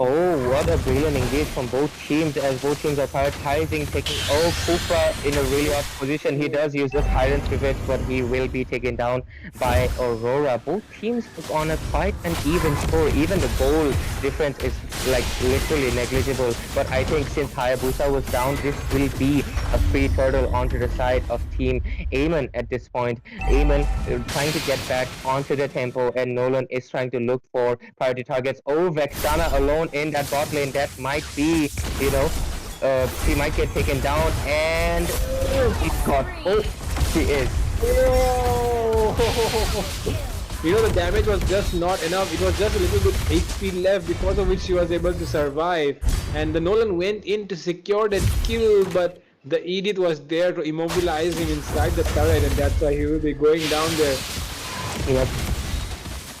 Oh, what a brilliant engage from both teams, as both teams are prioritizing taking Kufra in a really odd position. He does use the Tyrant's Revenge, but he will be taken down by Aurora. Both teams on a quite an even score. Even the goal difference is literally negligible. But I think since Hayabusa was down, this will be a free turtle onto the side of Team Amon at this point. Amon trying to get back onto the tempo, and Nolan is trying to look for priority targets. Vexana alone in that bot lane, that might be, she might get taken down, and she's caught. She is. The damage was just not enough. It was just a little bit HP left, because of which she was able to survive. And the Nolan went in to secure that kill, but the Edith was there to immobilize him inside the turret, and that's why he will be going down there. Yep.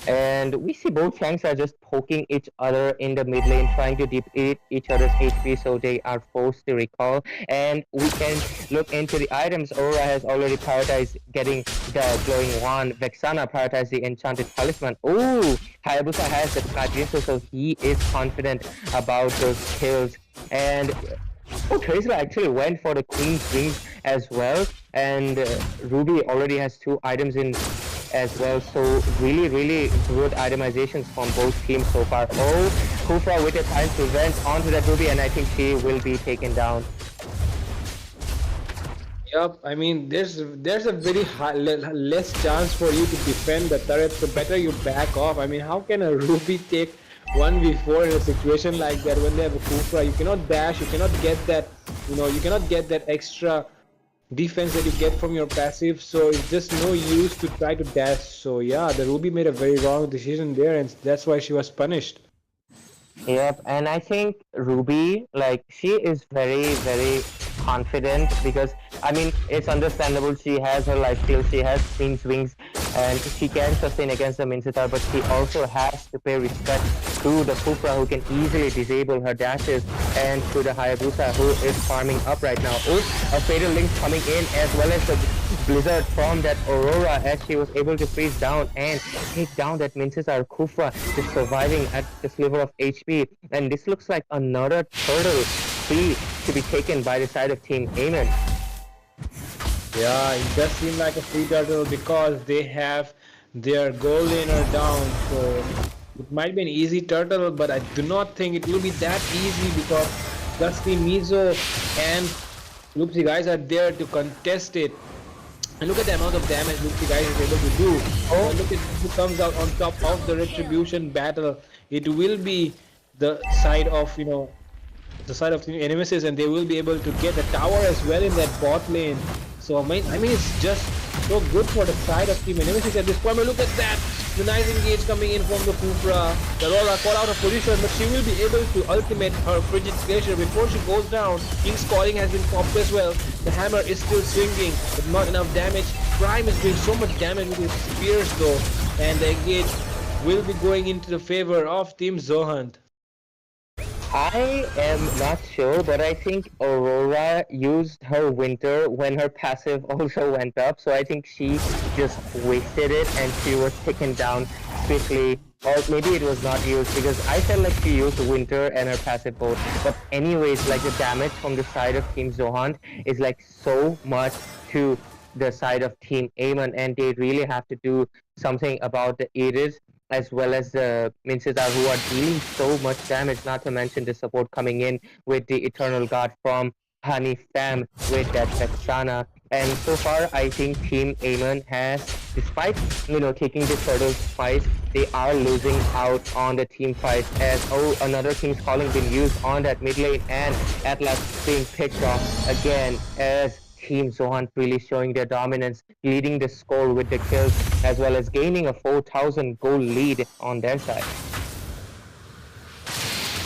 And we see both tanks are just poking each other in the mid lane, trying to deplete each other's HP, so they are forced to recall. And we can look into the items. Aurora has already prioritized getting the glowing wand. Vexana prioritized the enchanted talisman. Hayabusa has the Kajinso, so he is confident about those kills. And Tracer actually went for the Queen's Wings as well, and Ruby already has 2 items in as well, so really good itemizations from both teams so far. Kufra with a Tyrant's Revenge onto that Ruby, and I think she will be taken down. Yup, I mean, there's a very less chance for you to defend the turret, so better you back off. I mean, how can a Ruby take 1v4 in a situation like that when they have a Kufra? You cannot dash, you cannot get that, you cannot get that extra defense that you get from your passive, so it's just no use to try to dash. So yeah, the Ruby made a very wrong decision there, and that's why she was punished. Yep, and I think Ruby, like, she is very, very confident because, I mean, it's understandable. She has her life steal, she has queen swings, and she can sustain against the Mincetar, but she also has to pay respect to the Kufra, who can easily disable her dashes, and to the Hayabusa, who is farming up right now. Oh, a Fatal Link coming in, as well as the Blizzard from that Aurora, as she was able to freeze down and take down that Mincetar Kufra, just surviving at the sliver of HP. And this looks like another turtle free to be taken by the side of Team Amen. Yeah, it does seem like a free turtle because they have their gold laner down, so it might be an easy turtle, but I do not think it will be that easy because Dusty, Mizo, and Loopsy guys are there to contest it. And look at the amount of damage Loopsy guys is able to do. Oh, look at who comes out on top of the retribution battle. It will be the side of the side of the Nemesis, and they will be able to get a tower as well in that bot lane. So I mean it's just so good for the side of Team Nemesis at this point. But look at that, the nice engage coming in from the Kufra. The Aurora caught out of position, but she will be able to ultimate her Frigid Glacier before she goes down. King's Calling has been popped as well. The hammer is still swinging, but not enough damage. Prime is doing so much damage with his spears though, and the engage will be going into the favor of Team Zohan. I am not sure, but I think Aurora used her winter when her passive also went up, so I think she just wasted it and she was taken down quickly. Or maybe it was not used because I felt like she used winter and her passive both. But anyways, like the damage from the side of Team Zohan is like so much to the side of Team Aemon, and they really have to do something about the Ares as well as the Mincetar, who are dealing so much damage, not to mention the support coming in with the Eternal God from Honey Fam with that Vexana. And so far, I think Team Aemon has, despite, taking the turtles twice, they are losing out on the team fight as, another King's Calling being used on that mid lane, and Atlas being picked off again as Team Zohan really showing their dominance, leading the score with the kills, as well as gaining a 4,000 goal lead on their side.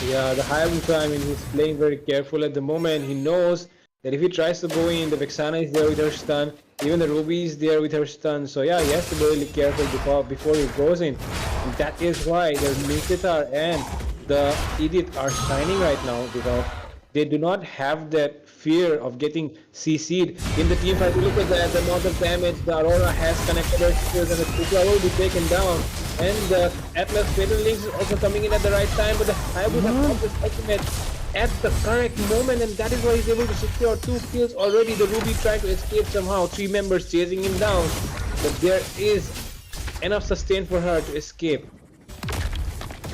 Yeah, the Hayabusa, I mean, he's playing very careful at the moment. He knows that if he tries to go in, the Vexana is there with her stun, even the Ruby is there with her stun. So yeah, he has to be really careful before he goes in. And that is why the Mincetar and the Edith are shining right now, because they do not have that fear of getting CC'd in the team fight. Look at that, the amount of damage the Aurora has connected her skills, and the Kufra will be taken down. And the Atlas Fatal Links is also coming in at the right time, but the Hayabusa popped his ultimate at the correct moment, and that is why he's able to secure 2 kills already. The Ruby tried to escape somehow, 3 members chasing him down, but there is enough sustain for her to escape.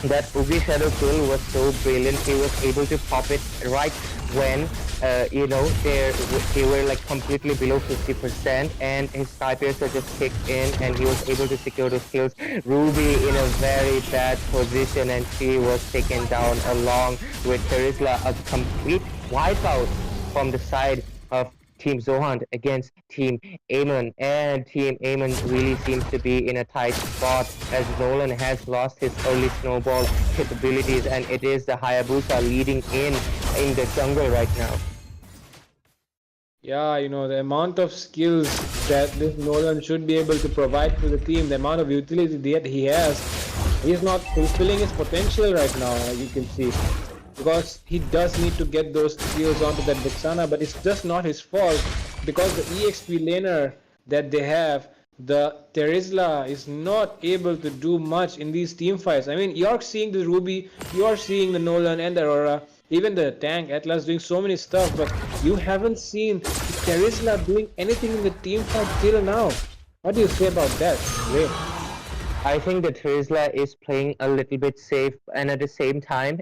That Ubi Shadow kill was so brilliant. He was able to pop it right when, they were like completely below 50%, and his Sky Piercer just kicked in and he was able to secure those kills. Ruby in a very bad position, and she was taken down along with Terisla, a complete wipeout from the side of Team Zohan against Team Aemon, and Team Aemon really seems to be in a tight spot as Nolan has lost his early snowball capabilities, and it is the Hayabusa leading in the jungle right now. Yeah, the amount of skills that this Nolan should be able to provide to the team, the amount of utility that he has, he's not fulfilling his potential right now, you can see. Because he does need to get those skills onto that Vexana, but it's just not his fault, because the EXP laner that they have, the Terisla, is not able to do much in these team fights. I mean, you're seeing the Ruby, you're seeing the Nolan and the Aurora, even the tank Atlas doing so many stuff, but you haven't seen Terisla doing anything in the team fight till now. What do you say about that, Ray? I think that Trisla is playing a little bit safe, and at the same time,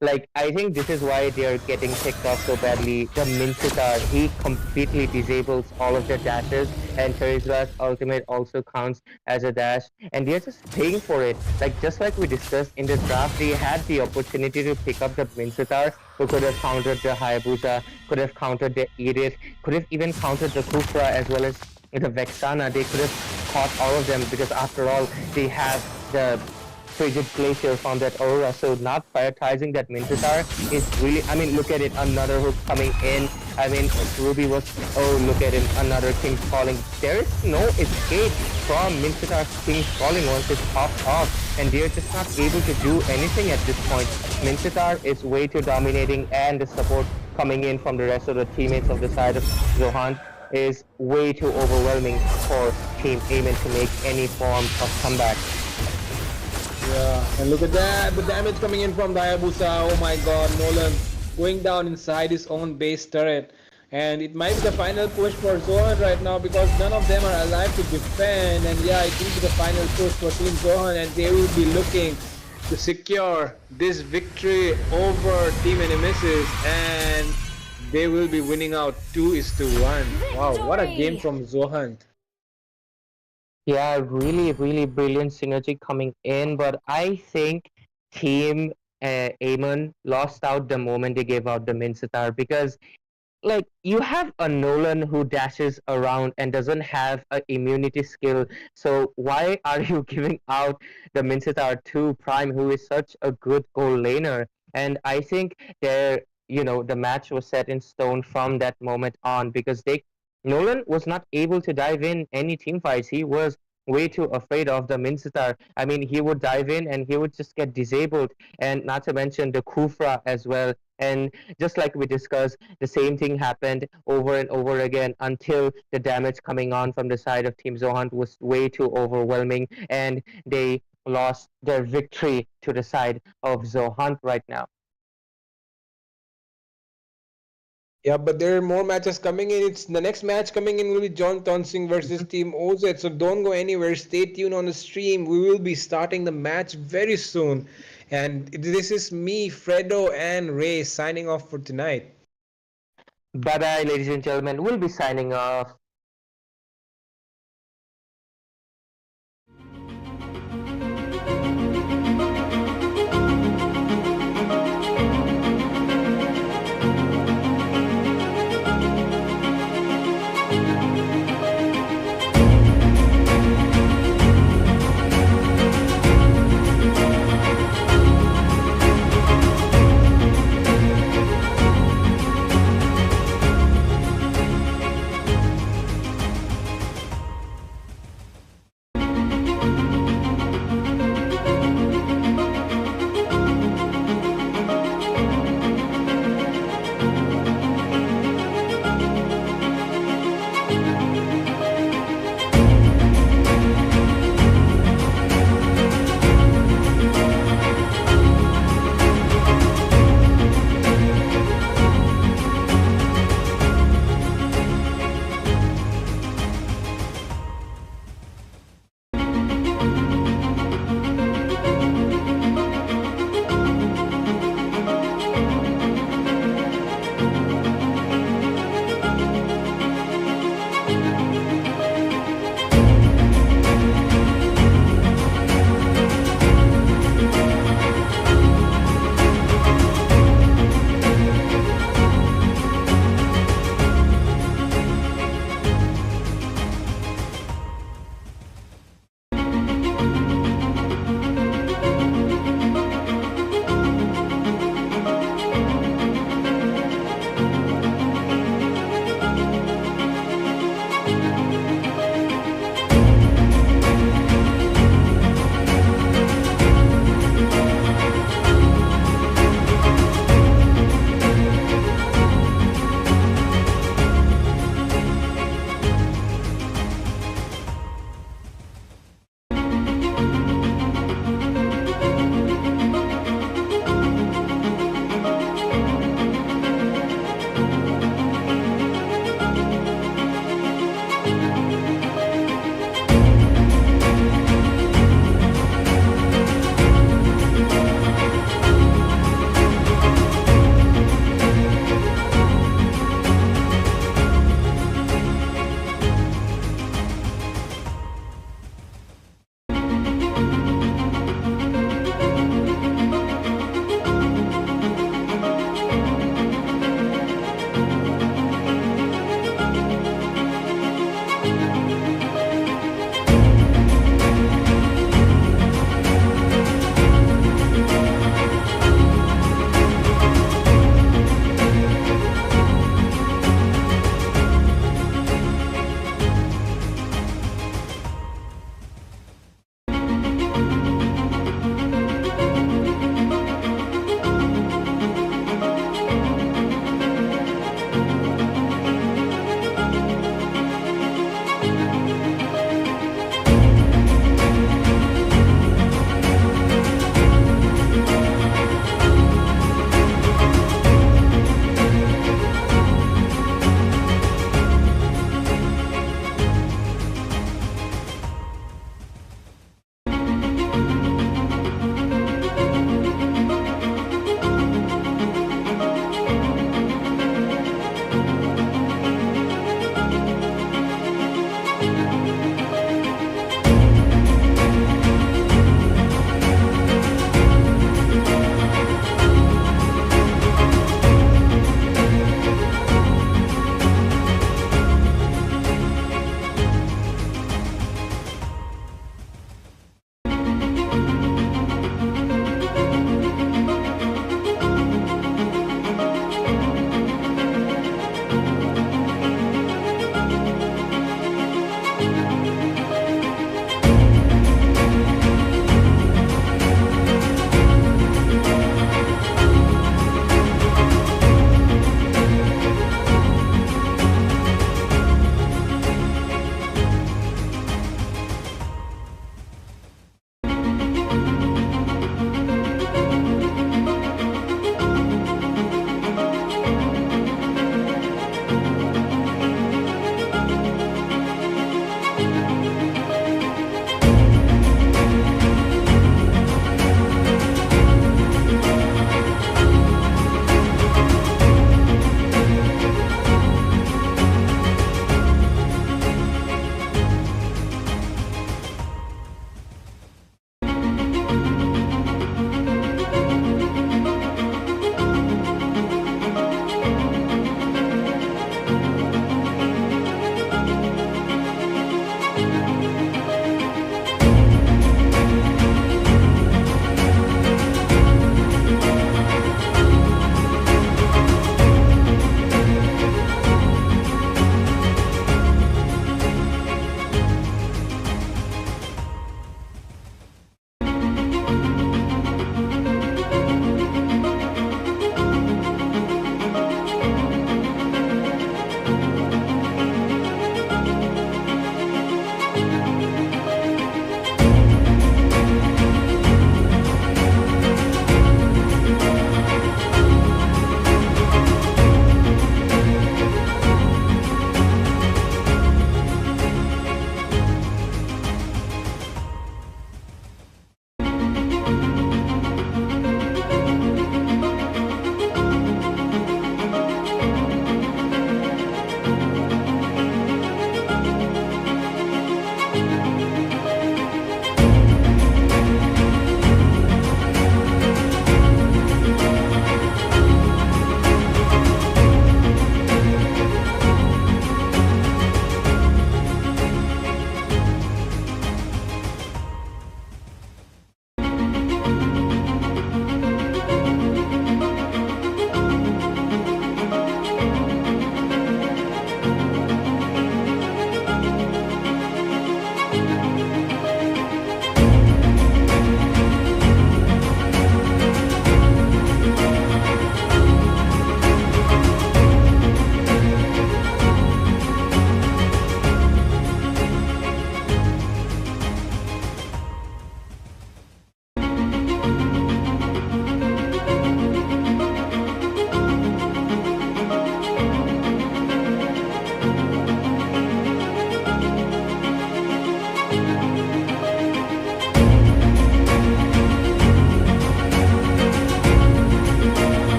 like I think this is why they're getting picked off so badly. The Mincetar, he completely disables all of their dashes, and Trisla's ultimate also counts as a dash, and they're just paying for it. Like just like we discussed in the draft, they had the opportunity to pick up the Mincetar, who could have countered the Hayabusa, could have countered the Edith, could have even countered the Kufra as well as the Vexana. They could have caught all of them because after all they have the frigid glacier from that aura, so not prioritizing that Mincetar is really, I mean, look at it, another hook coming in. I mean, Ruby was, oh, look at him, another King's Calling. There is no escape from Mincetar's King's Calling once it's popped off, and they're just not able to do anything at this point. Mincetar is way too dominating, and the support coming in from the rest of the teammates of the side of JHON is way too overwhelming for Team Amen to make any form of comeback. Yeah, and look at that, the damage coming in from the Hayabusa. Oh my god, Nolan going down inside his own base turret. And it might be the final push for Zohan right now because none of them are alive to defend. And yeah, it will be the final push for Team Zohan, and they will be looking to secure this victory over Team Nemesis, and they will be winning out 2-1. Wow, what a game from Zohan. Yeah, really, really brilliant synergy coming in, but I think Team Aemon lost out the moment they gave out the Mincetar because like you have a Nolan who dashes around and doesn't have a immunity skill. So why are you giving out the Mincetar to Prime, who is such a good goal laner? And I think the match was set in stone from that moment on because Nolan was not able to dive in any team fights. He was way too afraid of the Mincetar. I mean, he would dive in and he would just get disabled, and not to mention the Kufra as well. And just like we discussed, the same thing happened over and over again until the damage coming on from the side of Team Zohan was way too overwhelming, and they lost their victory to the side of Zohan right now. Yeah, but there are more matches coming in. It's the next match coming in will be John Tonsing versus Team OZ. So don't go anywhere. Stay tuned on the stream. We will be starting the match very soon. And this is me, Fredo, and Ray signing off for tonight. Bye bye, ladies and gentlemen. We'll be signing off.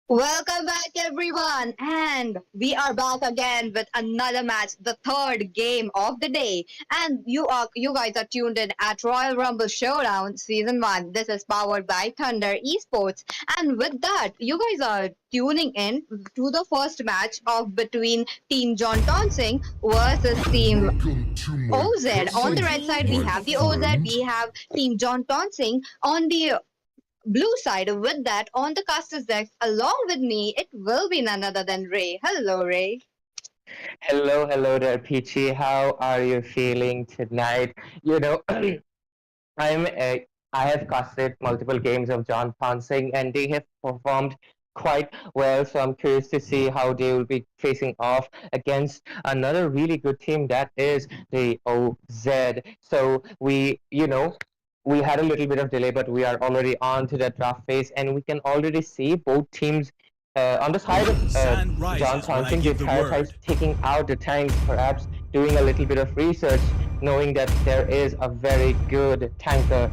Welcome back, everyone, and we are back again with another match, the third game of the day. And you guys are tuned in at Royal Rumble Showdown Season 1. This is powered by Thunder Esports. And with that, you guys are tuning in to the first match of between Team John Tonsing versus Team OZ. On the right side, we have the OZ, we have Team John Tonsing. On the blue side, with that, on the caster's deck, along with me, it will be none other than Ray. Hello, Ray. Hello there, Peachy. How are you feeling tonight? You know, I'm a, I have casted multiple games of John Pansing, and they have performed quite well. So I'm curious to see how they will be facing off against another really good team, that is the OZ. So we had a little bit of delay, but we are already on to the draft phase, and we can already see both teams. On the side of John Thompson, they prioritize taking out the tanks, perhaps doing a little bit of research, knowing that there is a very good tanker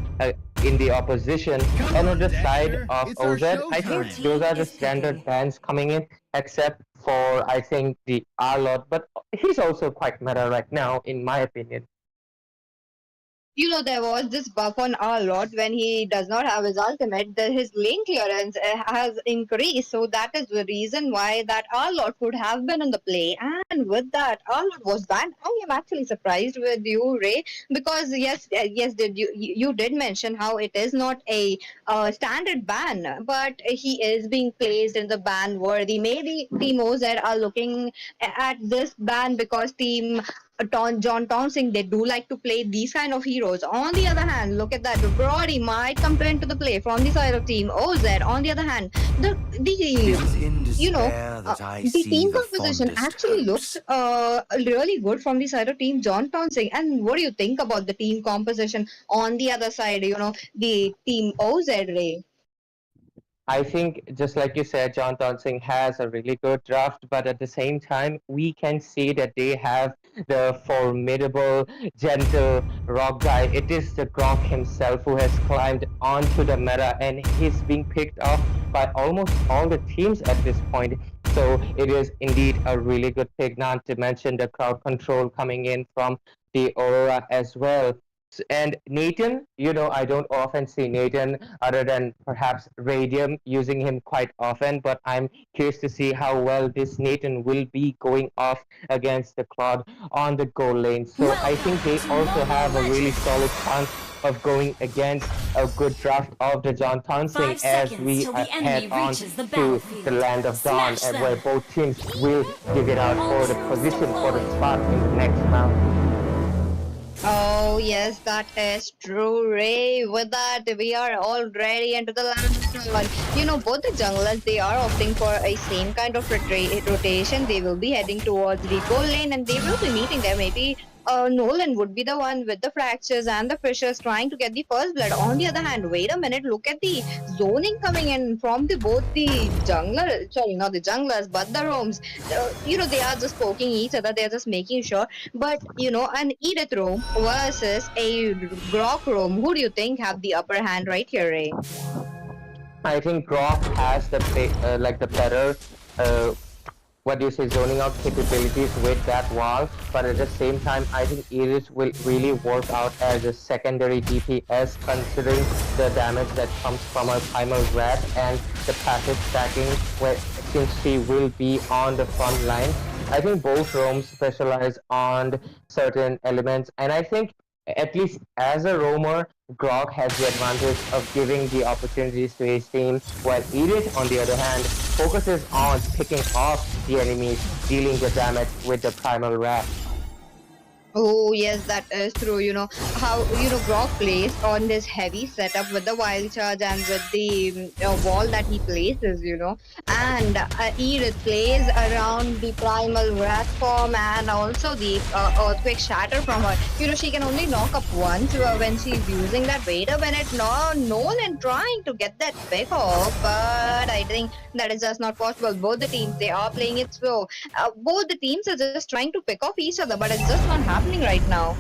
in the opposition. And on the side of OZ, I think those are the standard bans coming in, except for, I think, the R-Lot, but he's also quite meta right now, in my opinion. There was this buff on R-Lot when he does not have his ultimate, his lane clearance has increased. So that is the reason why that R-Lot could have been in the play. And with that, R-Lot was banned. I am actually surprised with you, Ray, because yes, did you did mention how it is not a standard ban, but he is being placed in the ban worthy. Maybe Team OZ are looking at this ban because Team John Townsend, they do like to play these kind of heroes. On the other hand, look at that. Brody might come into the play from the side of Team OZ. On the other hand, the team composition actually looks really good from the side of Team John Townsend. And what do you think about the team composition on the other side? The Team OZ, Ray. I think, just like you said, John Tonsing has a really good draft, but at the same time, we can see that they have the formidable, gentle rock guy. It is the Gronk himself who has climbed onto the meta, and he's being picked off by almost all the teams at this point. So it is indeed a really good pick, not to mention the crowd control coming in from the Aurora as well. And Nathan, I don't often see Nathan other than perhaps Radium using him quite often, but I'm curious to see how well this Nathan will be going off against the Claude on the goal lane. So I think they also have a really solid chance of going against a good draft of the John Townsend as we head on to the land of Dawn, and where both teams will dig it out for the position for the spot in the next round. Oh, yes, that is true, Ray. With that, we are already into the land of Dawn. Both the junglers, they are opting for a same kind of rotation. They will be heading towards the goal lane and they will be meeting there. Maybe Nolan would be the one with the fractures and the fissures trying to get the first blood. On the other hand, wait a minute, look at the zoning coming in from both the junglers, sorry, not the junglers, but the roams. They are just poking each other, they're just making sure. But, an Edith roam versus a Grok roam, who do you think have the upper hand right here, Ray? I think Grok has the better zoning out capabilities with that wall, but at the same time, I think Iris will really work out as a secondary DPS, considering the damage that comes from her primal wrath and the passive stacking, since she will be on the front line. I think both roams specialize on certain elements, and I think at least as a roamer, Grok has the advantage of giving the opportunities to his team, while Edith, on the other hand, focuses on picking off the enemies, dealing the damage with the primal wrath. Oh, yes, that is true. How, Grok plays on this heavy setup with the wild charge and with the wall that he places, And Edith plays around the primal wrath form and also the earthquake shatter from her. She can only knock up once when she's using that. Wait a minute, Nolan trying to get that pick off, but I think that is just not possible. Both the teams, they are playing it slow. Both the teams are just trying to pick off each other, but it's just not happening right now.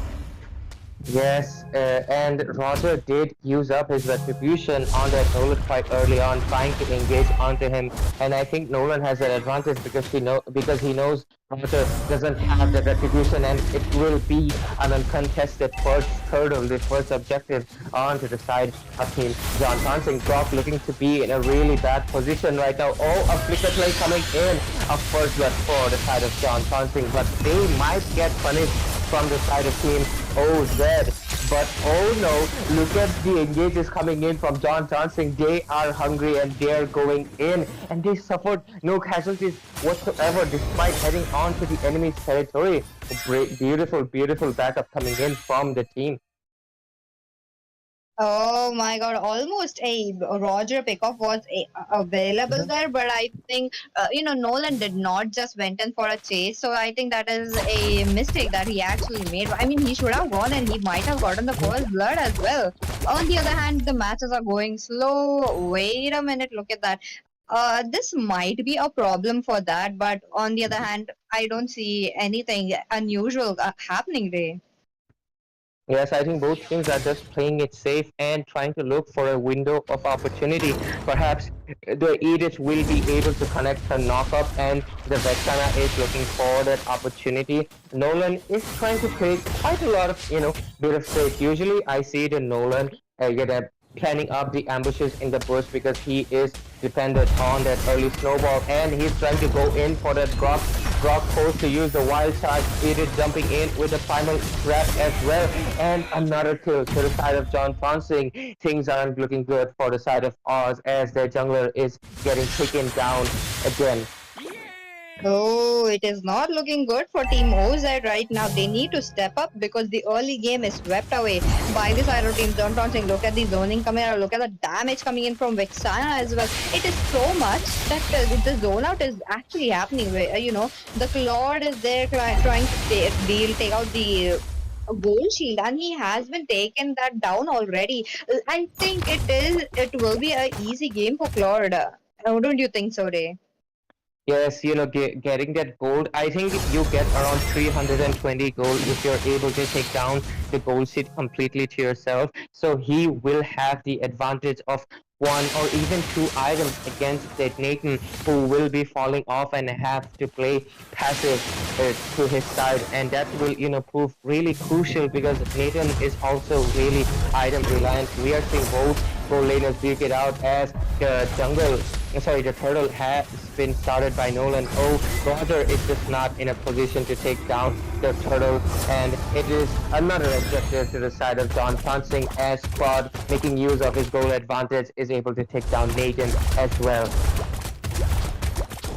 Yes, and Roger did use up his retribution on that Nolan quite early on, trying to engage onto him. And I think Nolan has an advantage because he knows Roger doesn't have the retribution, and it will be an uncontested first turtle, the first objective onto the side of Team John Tansing. Brock looking to be in a really bad position right now. Oh, a flicker play coming in, a first blood for the side of John Tansing, but they might get punished from the side of Team OZ. But oh no, look at the engages coming in from John Johnson. They are hungry and they are going in, and they suffered no casualties whatsoever despite heading on to the enemy's territory. Great, beautiful backup coming in from the team. Oh my god, almost a Roger pickoff was available there, but I think, Nolan did not just went in for a chase, so I think that is a mistake that he actually made. I mean, he should have gone and he might have gotten the first blood as well. On the other hand, the matches are going slow. Wait a minute, look at that. This might be a problem for that, but on the other hand, I don't see anything unusual happening there. Yes, I think both teams are just playing it safe and trying to look for a window of opportunity. Perhaps the Edith will be able to connect her knockup, and the Vexana is looking for that opportunity. Nolan is trying to play quite a lot of, bit of safe. Usually I see the Nolan planning up the ambushes in the bush because he is dependent on that early snowball, and he's trying to go in for that drop. Brock forced to use the wild charge, Edith jumping in with the final grab as well, and another kill to the side of John Fonsing. Things aren't looking good for the side of Oz as their jungler is getting taken down again. Oh, it is not looking good for Team OZ right now. They need to step up because the early game is swept away by the side of Team John Taunting. Look at the zoning coming out. Look at the damage coming in from Vexana as well. It is so much that the zone out is actually happening. Where, the Claude is there trying to take out the gold shield, and he has been taken that down already. I think it will be an easy game for Claude. Don't you think so, Ray? Yes, getting that gold, I think you get around 320 gold if you're able to take down the gold seed completely to yourself. So he will have the advantage of one or even two items against that Nathan, who will be falling off and have to play passive to his side, and that will prove really crucial because Nathan is also really item reliant. We are seeing both gold laners duke it out as the the turtle has been started by Nolan. Oh, Roger is just not in a position to take down the turtle, and it is another objective to the side of John Tansing as Claude, making use of his goal advantage, is able to take down Nathan as well.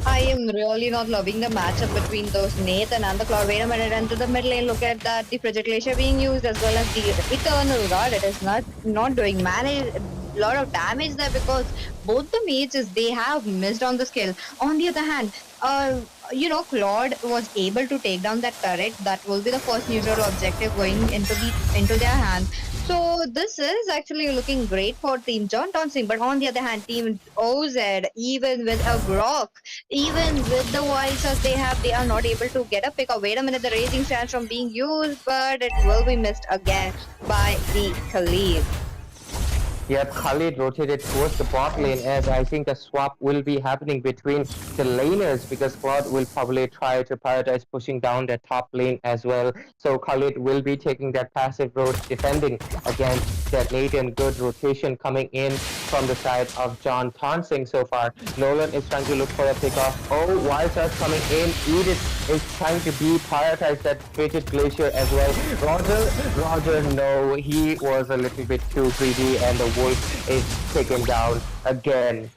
I am really not loving the matchup between those Nathan and the Cloud. Wait a minute, and to the mid lane, look at that. The Project Glacier being used as well as the Eternal Guard. It is not doing a lot of damage there because both the mages, they have missed on the skill. On the other hand, Claude was able to take down that turret. That will be the first neutral objective going into their hands. So this is actually looking great for Team John Thompson, but on the other hand, Team OZ, even with a Brock, even with the wild shots they are not able to get a pick up. Wait a minute, the Raging Sands from being used, but it will be missed again by the Khalid. Yep, Khalid rotated towards the bot lane as I think a swap will be happening between the laners because Claude will probably try to prioritize pushing down the top lane as well. So Khalid will be taking that passive road, defending against that Nathan. Good rotation coming in from the side of John Tansing so far. Nolan is trying to look for a pickoff. Oh, wild shots coming in. Edith is trying to prioritize that fated glacier as well. Roger, no, he was a little bit too greedy, and the wolf is taken down again.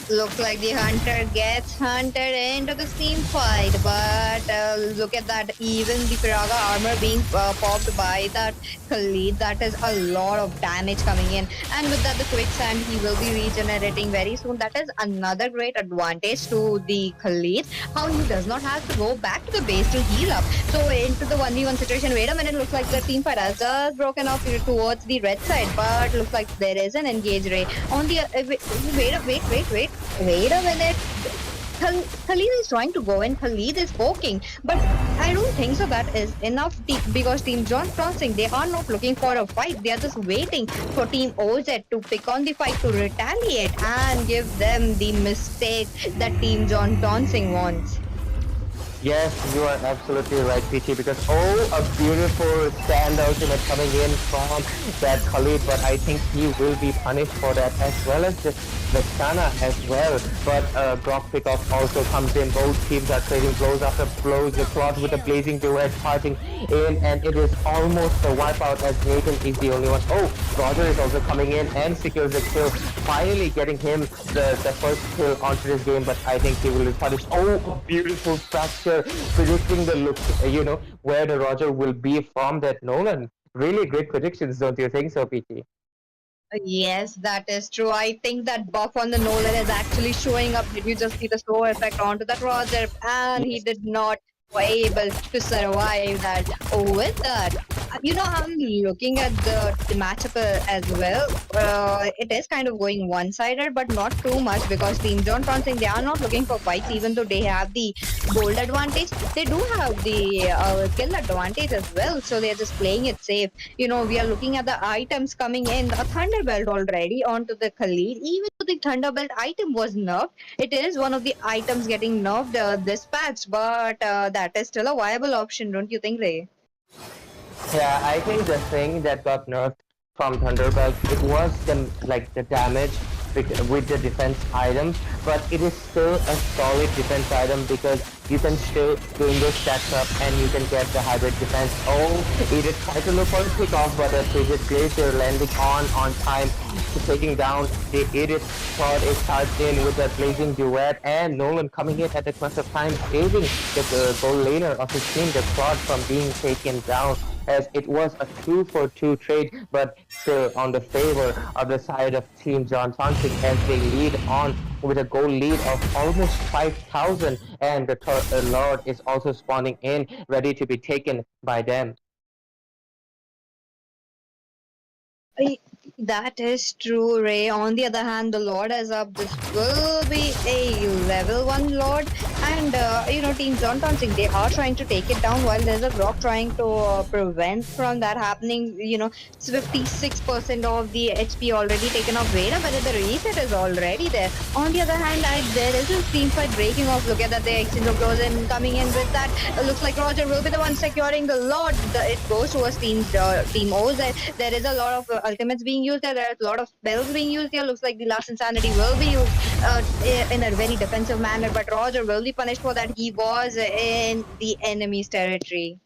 Looks like the hunter gets hunted into the steam fight, but look at that, even the Piraga armor being popped by that Khalid. That is a lot of damage coming in, and with that the quicksand, he will be regenerating very soon. That is another great advantage to the Khalid, how he does not have to go back to the base to heal up. So into the 1v1 situation, wait a minute, looks like the team fight has just broken off towards the red side, but looks like there is an engage ray on the wait a minute. Khalid is trying to go in. Khalid is poking, but I don't think so. That is enough because Team John Crossing, they are not looking for a fight. They are just waiting for Team OZ to pick on the fight to retaliate and give them the mistake that Team John Tonsing wants. Yes, you are absolutely right, PT, because a beautiful stand ultimate coming in from that Khalid, but I think he will be punished for that, as well as the Vexana as well. But Brock Pickoff also comes in. Both teams are trading blows after blows. The Claude with the blazing duet charging in, and it is almost a wipeout as Nathan is the only one. Oh, Roger is also coming in and secures the kill, finally getting him the first kill onto this game, but I think he will be punished. Oh, a beautiful fracture, predicting the look, where the Roger will be from that Nolan. Really great predictions, don't you think so, PT? Yes, that is true. I think that buff on the Nolan is actually showing up. Did you just see the slow effect onto that Roger? And he did not were able to survive that. Oh, with that, I'm looking at the matchup as well. It is kind of going one-sided, but not too much because Team John Tonsing, they are not looking for fights, even though they have the gold advantage. They do have the kill advantage as well, so they are just playing it safe. We are looking at the items coming in. A Thunderbelt already onto the Khalid. Even though the Thunderbelt item was nerfed, it is one of the items getting nerfed this patch, but that is still a viable option, don't you think, Ray? Yeah, I think the thing that got nerfed from Thunderbelt, it was the damage with the defense items, but it is still a solid defense item because you can still window stacks up and you can get the hybrid defense. Oh, it is try to look for a kickoff, but the Frigid Glacier landing on time to taking down the Iris Squad is charged in with that blazing duet, and Nolan coming in at the crunch of time, saving the goal laner of his team, the Squad, from being taken down, as it was a 2-for-2 trade, but still on the favor of the side of Team John Thompson as they lead on with a goal lead of almost 5,000, and the Lord is also spawning in, ready to be taken by them. That is true, Ray. On the other hand, the Lord is up. This will be a level 1 Lord. And, Team John Tonsing, they are trying to take it down while there's a Brock trying to prevent from that happening. 56% of the HP already taken off. Wait a minute, the reset is already there. On the other hand, there is a team fight breaking off. Look at that, the exchange of blows and coming in with that. Looks like Roger will be the one securing the Lord. It goes towards Team O's. There is a lot of ultimates being used there. There's a lot of spells being used here. Looks like the last insanity will be used in a very defensive manner, but Roger will be punished for that. He was in the enemy's territory.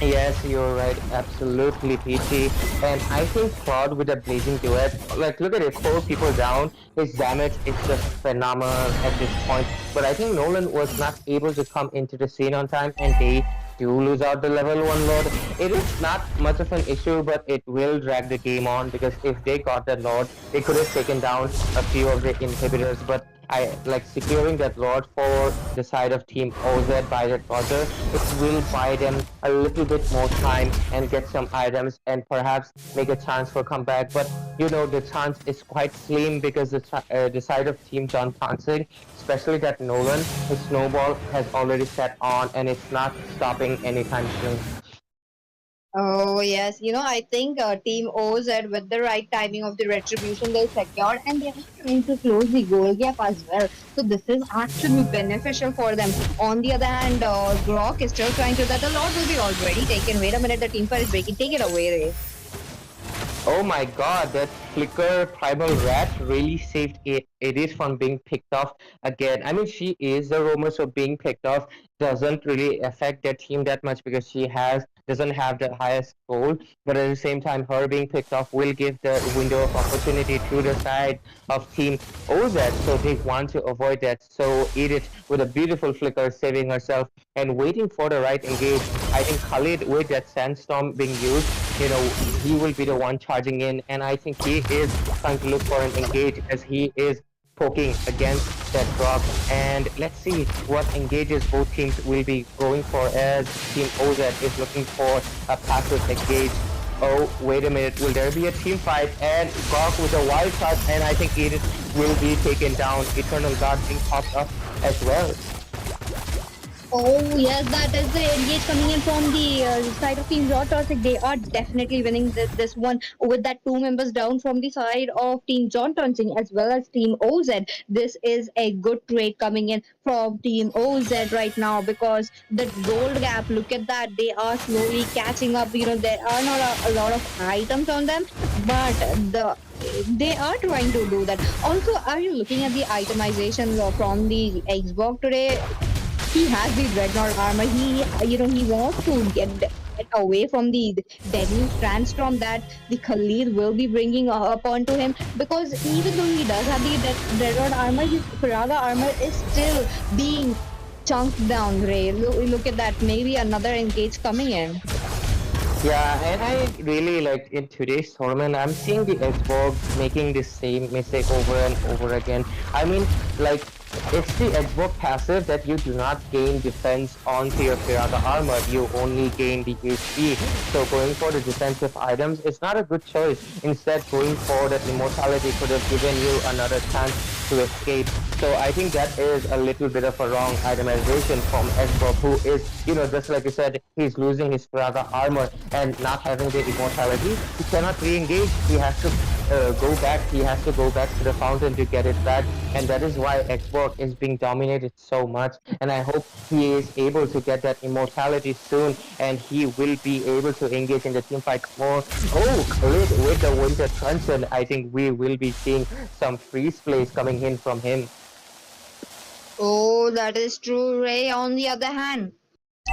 Yes, you're right. Absolutely, PT. And I think Claude with a blazing duet, look at it, 4 people down. His damage is just phenomenal at this point. But I think Nolan was not able to come into the scene on time, and they do lose out the level 1 Lord. It is not much of an issue, but it will drag the game on, because if they got that Lord, they could have taken down a few of the inhibitors. But securing that Lord for the side of Team OZ by that Roger, it will buy them a little bit more time and get some items and perhaps make a chance for comeback. But the chance is quite slim because the side of Team John Thompson, especially that Nolan, his snowball has already set on and it's not stopping anytime soon. Oh, yes. I think Team OZ, with the right timing of the retribution, they secured and they are trying to close the goal gap as well. So this is actually beneficial for them. On the other hand, Grok is still trying to that. The Lord will be already taken. Wait a minute, the team fight is breaking. Take it away, Ray. Oh my god, that Flicker Primal Rat really saved it. It is from being picked off again. I mean, she is the roamer, so being picked off doesn't really affect their team that much because she doesn't have the highest goal. But at the same time, her being picked off will give the window of opportunity to the side of Team OZ, so they want to avoid that. So Edith, with a beautiful flicker, saving herself and waiting for the right engage. I think Khalid, with that sandstorm being used, he will be the one charging in, and I think he is trying to look for an engage as he is poking against that drop. And let's see what engages both teams will be going for, as Team OZ is looking for a passive engage. Oh, wait a minute. Will there be a team fight? And Gok with a wild shot, and I think it will be taken down. Eternal Guard being popped up as well. Oh yes, that is the engage coming in from the side of Team John Toxic. They are definitely winning this one with that two members down from the side of Team John Toxic as well as Team OZ. This is a good trade coming in from Team OZ right now because the gold gap. Look at that, they are slowly catching up. You know there are not a lot of items on them, but they are trying to do that. Also, are you looking at the itemization from the Xbox today? He has the dreadnought armor. He wants to get away from the deadly strandstorm that the Khalid will be bringing up onto him, because even though he does have the dreadnought armor, his Pirata armor is still being chunked down. Ray, look at that. Maybe another engage coming in. Yeah, and I really like in today's tournament, I'm seeing the Xbox making the same mistake over and over again. I mean, like, it's the Xbox passive that you do not gain defense onto your Pirata armor, you only gain the HP. So going for the defensive items is not a good choice. Instead, going for that immortality could have given you another chance to escape. So I think that is a little bit of a wrong itemization from Xbox, who is, just like you said, he's losing his Pirata armor and not having the immortality. He cannot re-engage. He has to go back. He has to go back to the fountain to get it back, and that is why Xbox is being dominated so much. And I hope he is able to get that immortality soon, and he will be able to engage in the team fight more. Oh, Khalid with the Winter Truncheon. I think we will be seeing some freeze plays coming in from him. Oh, that is true, Ray. On the other hand,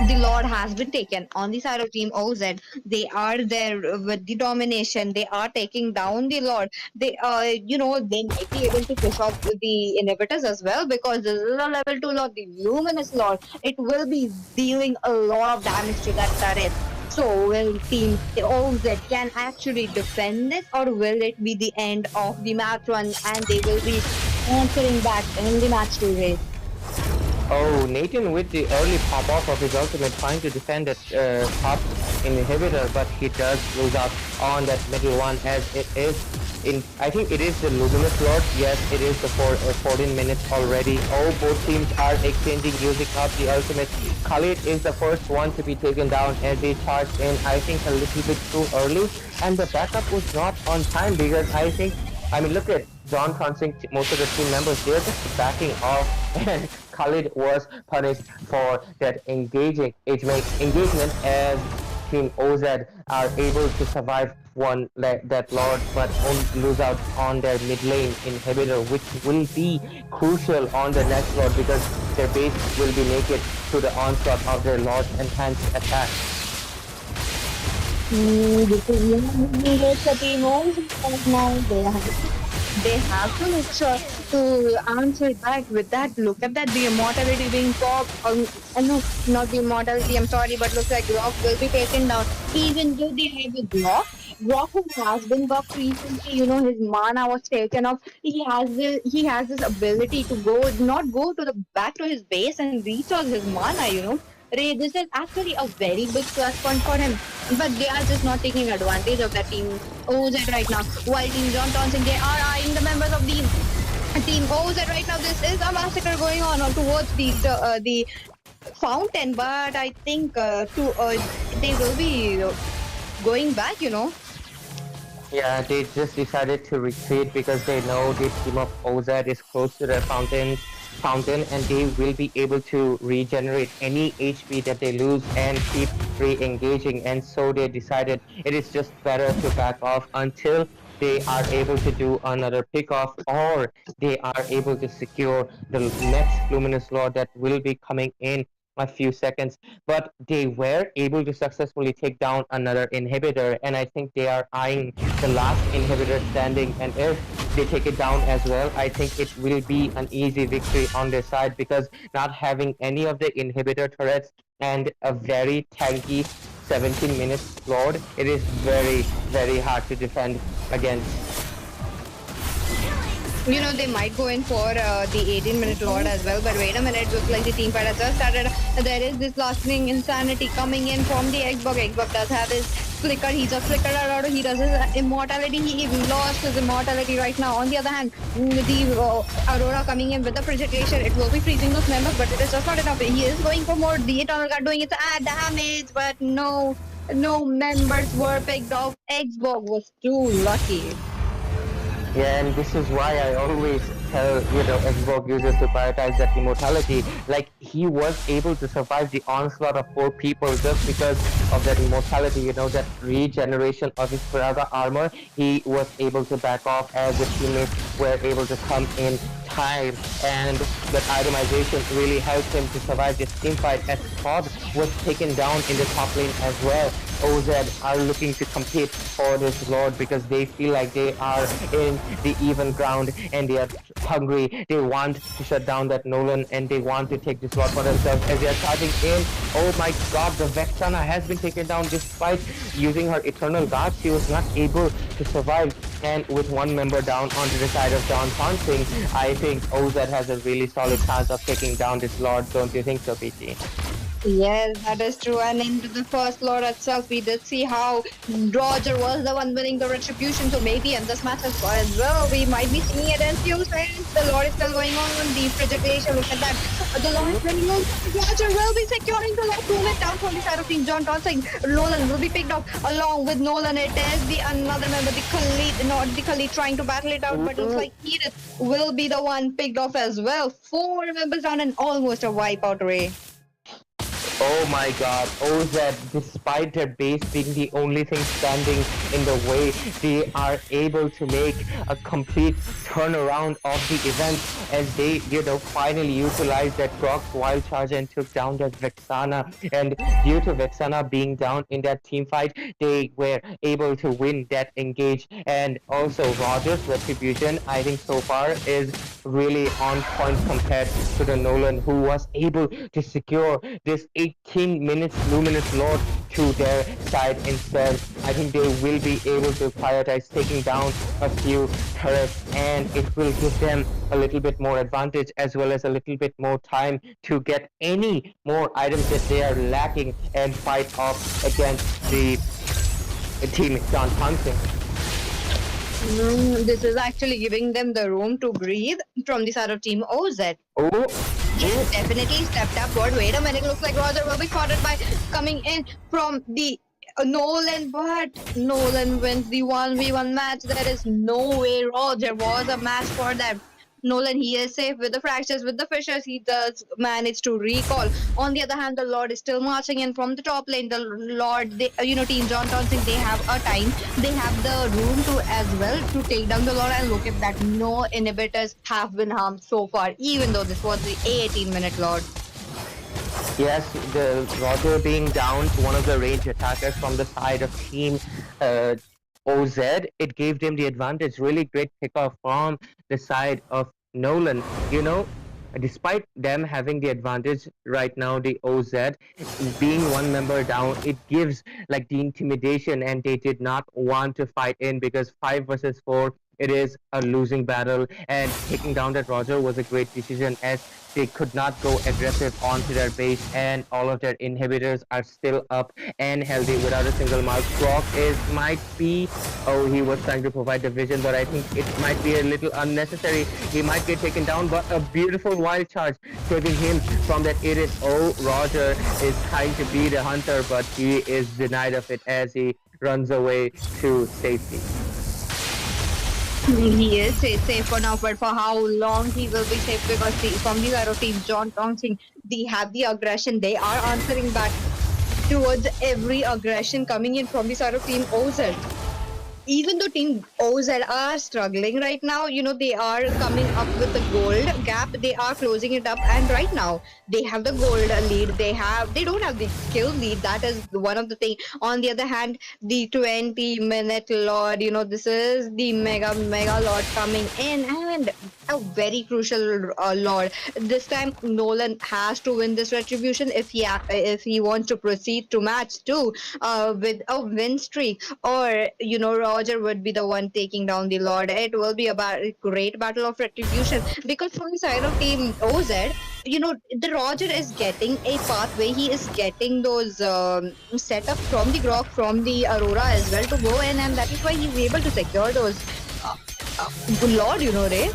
the Lord has been taken on the side of Team OZ. They are there with the domination. They are taking down the Lord. They might be able to push off the inhibitors as well, because this is a level 2 Lord, the luminous Lord. It will be dealing a lot of damage to that turret. So will Team OZ can actually defend this, or will it be the end of the match run and they will be answering back in the match to race? Oh, Nathan with the early pop-off of his ultimate trying to defend that top inhibitor, but he does lose out on that middle one, as it is I think it is the Luminous Lord. Yes, it is the 14 minutes already. Oh, both teams are exchanging, using up the ultimate. Khalid is the first one to be taken down as they charge in, I think, a little bit too early, and the backup was not on time, because look at John Consing, most of the team members, they're just backing off, and Khalid was punished for that engagement as Team OZ are able to survive that Lord, but only lose out on their mid lane inhibitor, which will be crucial on the next Lord, because their base will be naked to the onslaught of their Lord's enhanced attack. They have to make sure to answer back with that. Look at that, the immortality being popped. No, not the immortality, I'm sorry, but looks like Rock will be taken down. Even though they have a Rock who has been buffed recently, his mana was taken off. He has this ability to not go to the back to his base and recharge his mana. Ray, this is actually a very big plus point for him. But they are just not taking advantage of that Team OZ right now. While Team John Thompson, they are eyeing the members of the Team OZ right now. This is a massacre going on towards the fountain, but I think they will be going back, Yeah, they just decided to retreat because they know the team of OZ is close to the fountain, and they will be able to regenerate any HP that they lose and keep re-engaging, and so they decided it is just better to back off until they are able to do another pick-off, or they are able to secure the next Luminous Lord that will be coming in a few seconds. But they were able to successfully take down another inhibitor, and I think they are eyeing the last inhibitor standing, and if they take it down as well, I think it will be an easy victory on their side, because not having any of the inhibitor turrets and a very tanky 17 minutes Lord, it is very, very hard to defend against. They might go in for the 18-minute Lord as well, but wait a minute, looks like the team fight has just started. There is this lasting insanity coming in from the Xbox. Xbox does have his flicker. He just flickered out. He does his immortality. He lost his immortality right now. On the other hand, the Aurora coming in with the precipitation, it will be freezing those members, but it is just not enough. He is going for more. The Eternal Guard doing its damage, but no members were picked off. Xbox was too lucky. Yeah, and this is why I always tell Xbox users to prioritize that immortality. Like, he was able to survive the onslaught of 4 people just because of that immortality. That regeneration of his Peraga armor. He was able to back off as the teammates were able to come in time, and that itemization really helped him to survive this team fight. As Todd was taken down in the top lane as well. OZ are looking to compete for this Lord because they feel like they are in the even ground and they are hungry. They want to shut down that Nolan and they want to take this Lord for themselves as they are charging in. Oh my god, the Vexana has been taken down despite using her Eternal Guard. She was not able to survive, and with 1 member down onto the side of John Ponting, I think OZ has a really solid chance of taking down this Lord. Don't you think so, PG? Yes, that is true. And into the first Lord itself, we did see how Roger was the one winning the retribution. So maybe in this match as well, we might be seeing it in few seconds. The Lord is still going on. The presentation, look at that. The Lord is winning on. Roger will be securing the last movement down from the side of Team John Tonsing. Nolan will be picked up along with Nolan. It is the another member, the Khalid, not the Khalid trying to battle it out, but looks like Edith will be the one picked off as well. 4 members down and almost a wipeout, Ray. Oh my god, OZ, despite their base being the only thing standing in the way, they are able to make a complete turnaround of the event as they, finally utilized that Grok's wild charge and took down that Vexana. And due to Vexana being down in that team fight, they were able to win that engage. And also Roger's retribution, I think so far is really on point compared to the Nolan, who was able to secure this 18 minutes Luminous Lord to their side instead. I think they will be able to prioritize taking down a few turrets, and it will give them a little bit more advantage as well as a little bit more time to get any more items that they are lacking and fight off against the team John Ponting. This is actually giving them the room to breathe from the side of Team OZ. Oh, Yes, definitely stepped up. But wait a minute, looks like Roger will be spotted by coming in from the Nolan, but Nolan wins the 1v1 match. There is no way Roger was a match for them. Nolan, he is safe with the fractures, with the fissures. He does manage to recall. On the other hand, the Lord is still marching in from the top lane. The Lord, Team John Tonsing, they have a time. They have the room to as well to take down the Lord. And look at that, no inhibitors have been harmed so far, even though this was the 18-minute Lord. Yes, the Roger being down to one of the range attackers from the side of Team OZ, it gave them the advantage. Really great pickoff from the side of Nolan. Despite them having the advantage right now, the OZ being 1 member down, it gives like the intimidation, and they did not want to fight in because 5 versus 4, it is a losing battle, and taking down that Roger was a great decision as they could not go aggressive onto their base, and all of their inhibitors are still up and healthy without a single mark. Grok he was trying to provide the vision, but I think it might be a little unnecessary. He might get taken down, but a beautiful wild charge saving him from that Iris. Oh, Roger is trying to be the hunter, but he is denied of it as he runs away to safety. He is safe for now, but for how long he will be safe? Because from the side of Team John Tonsing, they have the aggression. They are answering back towards every aggression coming in from the side of Team OZ. Even though Team OZ are struggling right now, they are coming up with the gold gap. They are closing it up, and right now they have the gold lead. They don't have the skill lead. That is one of the thing. On the other hand, the 20-minute Lord, this is the mega Lord coming in, and a very crucial Lord. This time Nolan has to win this retribution if he wants to proceed to match 2 with a win streak, or Roger would be the one taking down the Lord. It will be a great battle of retribution, because from the side of Team OZ, the Roger is getting a pathway. He is getting those setups from the Grok, from the Aurora as well to go in, and that is why he's able to secure those. Good Lord, Ray.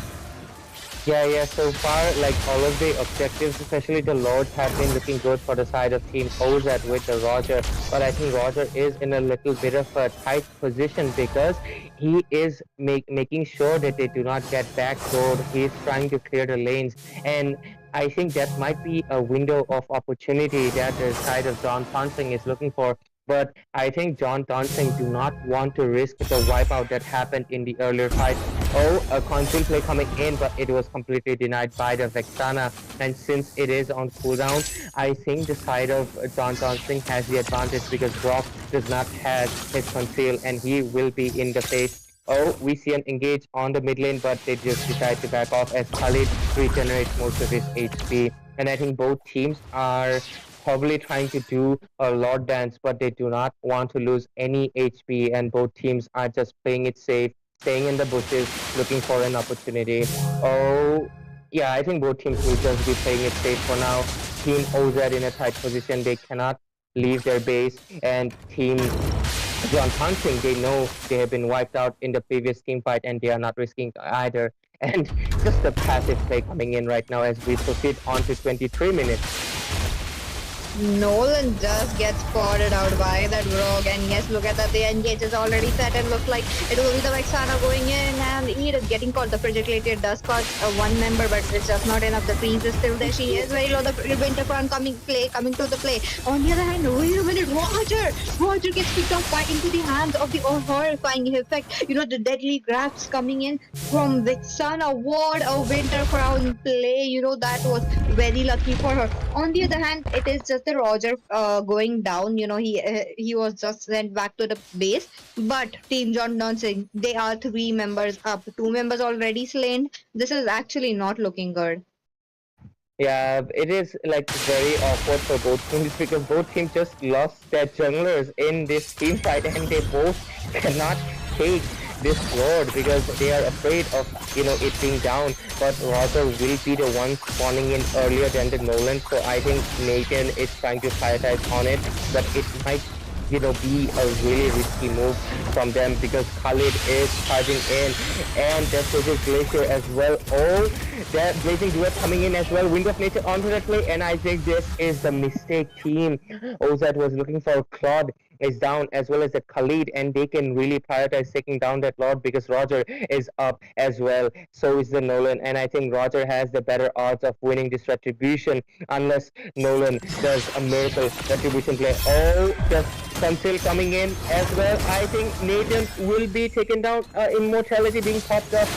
Yeah. So far, like all of the objectives, especially the Lords, have been looking good for the side of Team OZ with the Roger. But I think Roger is in a little bit of a tight position because he is making sure that they do not get backdoored. He is trying to clear the lanes, and I think that might be a window of opportunity that the side of John Tonsing is looking for. But I think John Tonsing do not want to risk the wipeout that happened in the earlier fight. Oh, a control play coming in, but it was completely denied by the Vexana. And since it is on cooldown, I think the side of John Tonsing has the advantage because Brock does not have his conceal and he will be in the face. Oh, we see an engage on the mid lane, but they just decide to back off as Khalid regenerates most of his HP. And I think both teams are probably trying to do a Lord dance, but they do not want to lose any HP, and both teams are just playing it safe, staying in the bushes, looking for an opportunity. Oh, yeah, I think both teams will just be playing it safe for now. Team OZ in a tight position, they cannot leave their base, and Team John Hunting, they know they have been wiped out in the previous team fight, and they are not risking either. And just a passive play coming in right now as we proceed on to 23 minutes. Nolan just gets spotted out by that Rogue, and yes, look at that, the engage is already set and looks like it will be the Vexana going in, and Ed is getting caught. The Projectilated does catch one member, but it's just not enough. The freeze is still there. She is very low. The Winter Crown coming to the play. On the other hand, wait a minute, Roger gets picked up by into the hands of the horrifying effect. The deadly grabs coming in from Vexana. What a Winter Crown play. That was very lucky for her. On the other hand, it is just the Roger going down. He was just sent back to the base. But Team John Dancing, they are 3 members up. 2 members already slain. This is actually not looking good. Yeah, it is like very awkward for both teams because both teams just lost their junglers in this team fight and they both cannot take this Lord because they are afraid of it being down. But Roger will be the one spawning in earlier than the Nolan, so I think Nathan is trying to prioritize on it, but it might be a really risky move from them because Khalid is charging in and there's Project Glacier as well. Oh, that Blazing Duet coming in as well. Wind of Nature onto that play, and I think this is the mistake team. OZ was looking for Claude is down as well as the Khalid, and they can really prioritize taking down that Lord because Roger is up as well. So is the Nolan, and I think Roger has the better odds of winning this retribution unless Nolan does a miracle retribution play. Oh, just Conceal coming in as well. I think Nathan will be taken down. Immortality being popped up.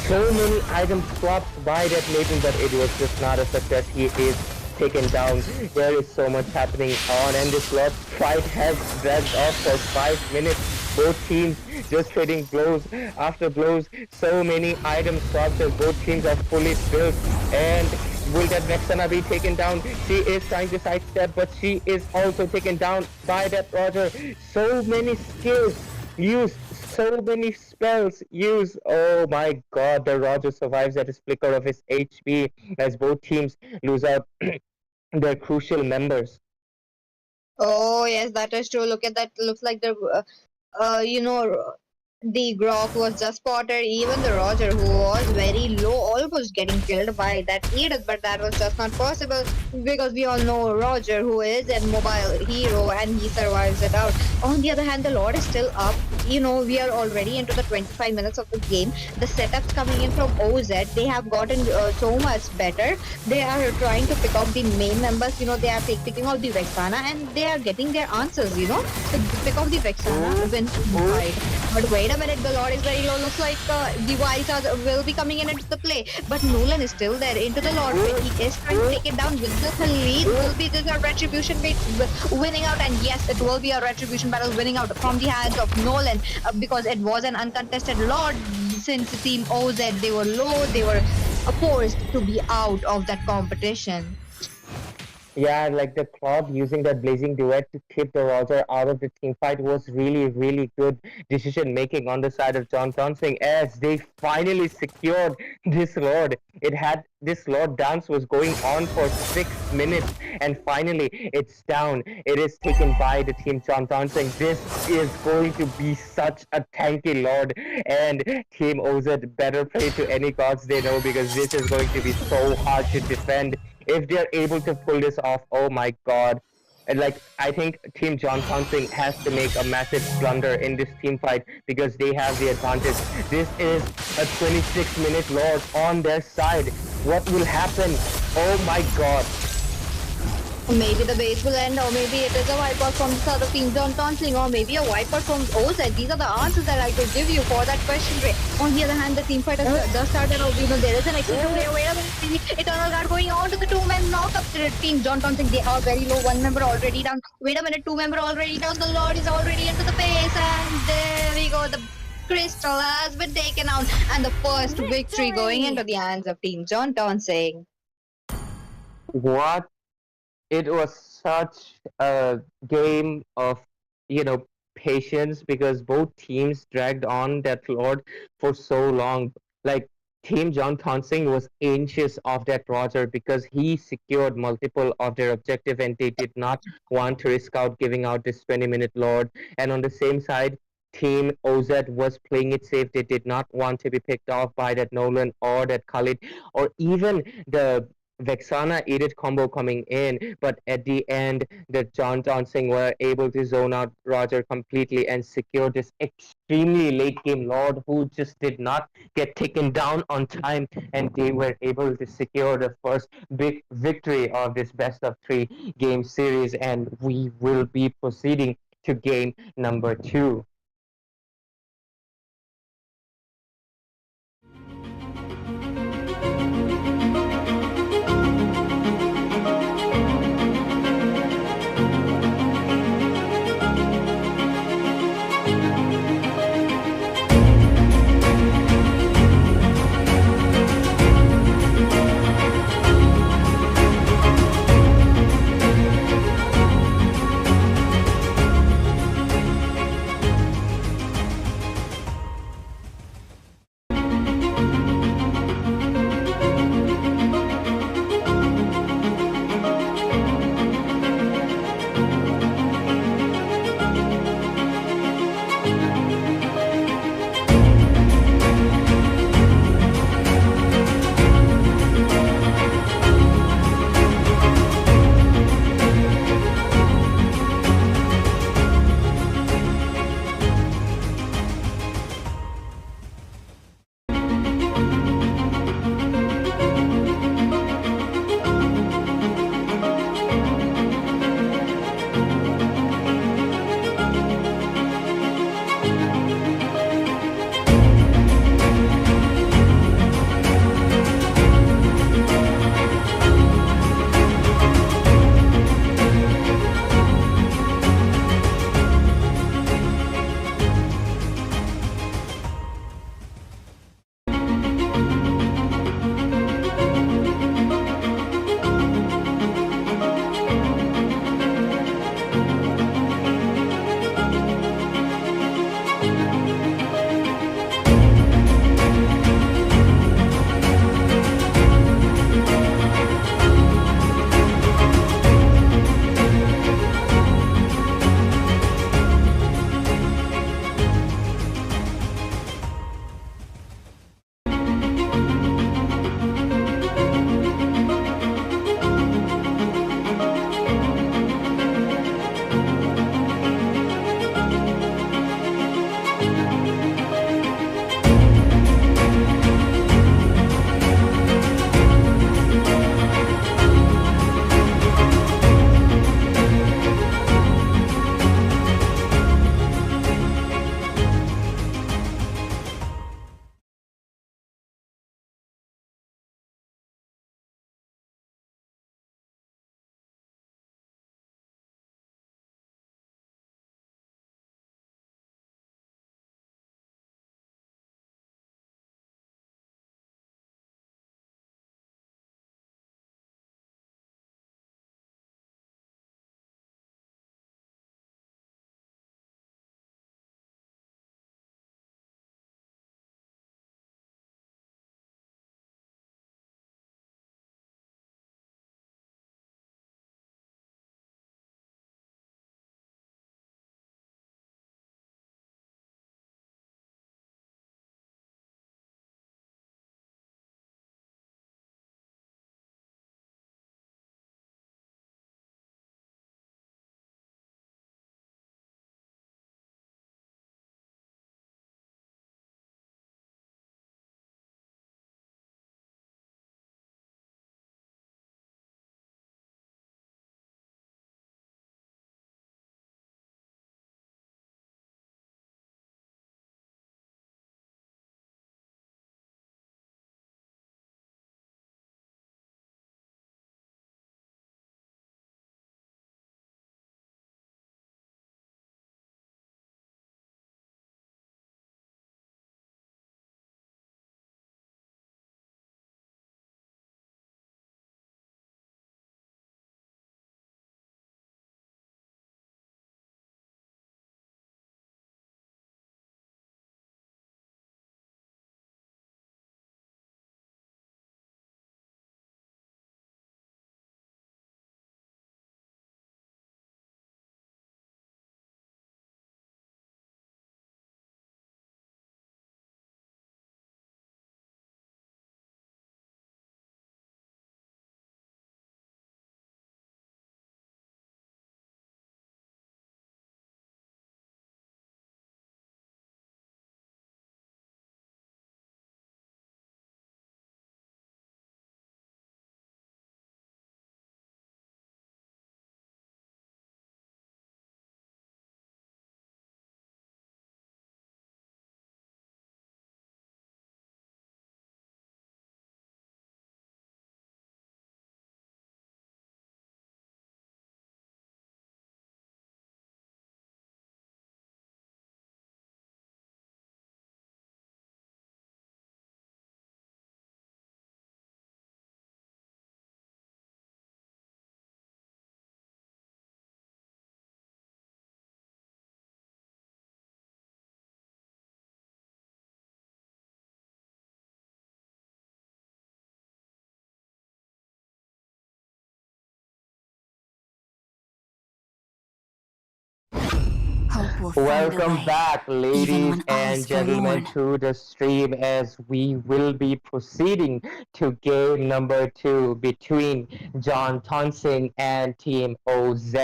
So many items swapped by that Nathan, but it was just not a success. He is taken down. There is so much happening on, and this last fight has dragged off for 5 minutes. Both teams just trading blows after blows. So many items swapped as both teams are fully built. And will that Vexana be taken down? She is trying to sidestep, but she is also taken down by that Roger. So many skills used, so many spells used. Oh my god, the Roger survives at his flicker of his HP as both teams lose out their crucial members. Oh yes, that is true. Look at that. Looks like the Grok was just spotted. Even the Roger, who was very low, almost getting killed by that Edith, but that was just not possible because we all know Roger, who is a mobile hero, and he survives it out. On the other hand, the Lord is still up. We are already into the 25 minutes of the game. The setups coming in from OZ, they have gotten so much better. They are trying to pick up the main members. They are picking out the Vexana, and they are getting their answers. To pick up the Vexana wins the fight. But wait a minute, the Lord is very low. Looks like the Wild Charge will be coming in into the play. But Nolan is still there into the Lord. He is trying to take it down with the lead. Will be this a retribution winning out? And yes, it will be a retribution battle winning out from the hands of Nolan because it was an uncontested Lord. Since Team OZ, they were low. They were forced to be out of that competition. Yeah, like the Claude using that blazing duet to keep the Roger out of the team fight was really, really good decision making on the side of John Townsend as they finally secured this Lord. It had this Lord dance was going on for 6 minutes and finally it's down. It is taken by the team John Townsend. This is going to be such a tanky Lord and Team OZ better play to any gods they know because this is going to be so hard to defend if they're able to pull this off. Oh my god. And like I think Team John Townsend has to make a massive blunder in this team fight because they have the advantage. This is a 26-minute Lord on their side. What will happen? Oh my god. Maybe the base will end, or maybe it is a wipeout from the other team, John Tonsing, or maybe a wipeout from OZ. These are the answers that I could give you for that question, Ray. On the other hand, the team fight has just started out. There is an extra 2 Wait a minute. Eternal Guard going on to the 2-man knockup. The team John Tonsing, they are very low. 1 member already down. Wait a minute, 2 member already down. The Lord is already into the base, and there we go. The crystal has been taken out, and the first victory going into the hands of team John Tonsing. What? It was such a game of, patience because both teams dragged on that Lord for so long. Like, Team John Tonsing was anxious of that Roger because he secured multiple of their objective and they did not want to risk out giving out this 20-minute Lord. And on the same side, Team OZ was playing it safe. They did not want to be picked off by that Nolan or that Khalid or even the Vexana Edith combo coming in, but at the end, the John Townsend were able to zone out Roger completely and secure this extremely late game Lord who just did not get taken down on time, and they were able to secure the first big victory of this best of 3 game series, and we will be proceeding to game number 2. will find a Welcome way, back, even ladies when all and is gentlemen, forlorn. to the stream as we will be proceeding to game number 2 between John Tonsing and Team OZ.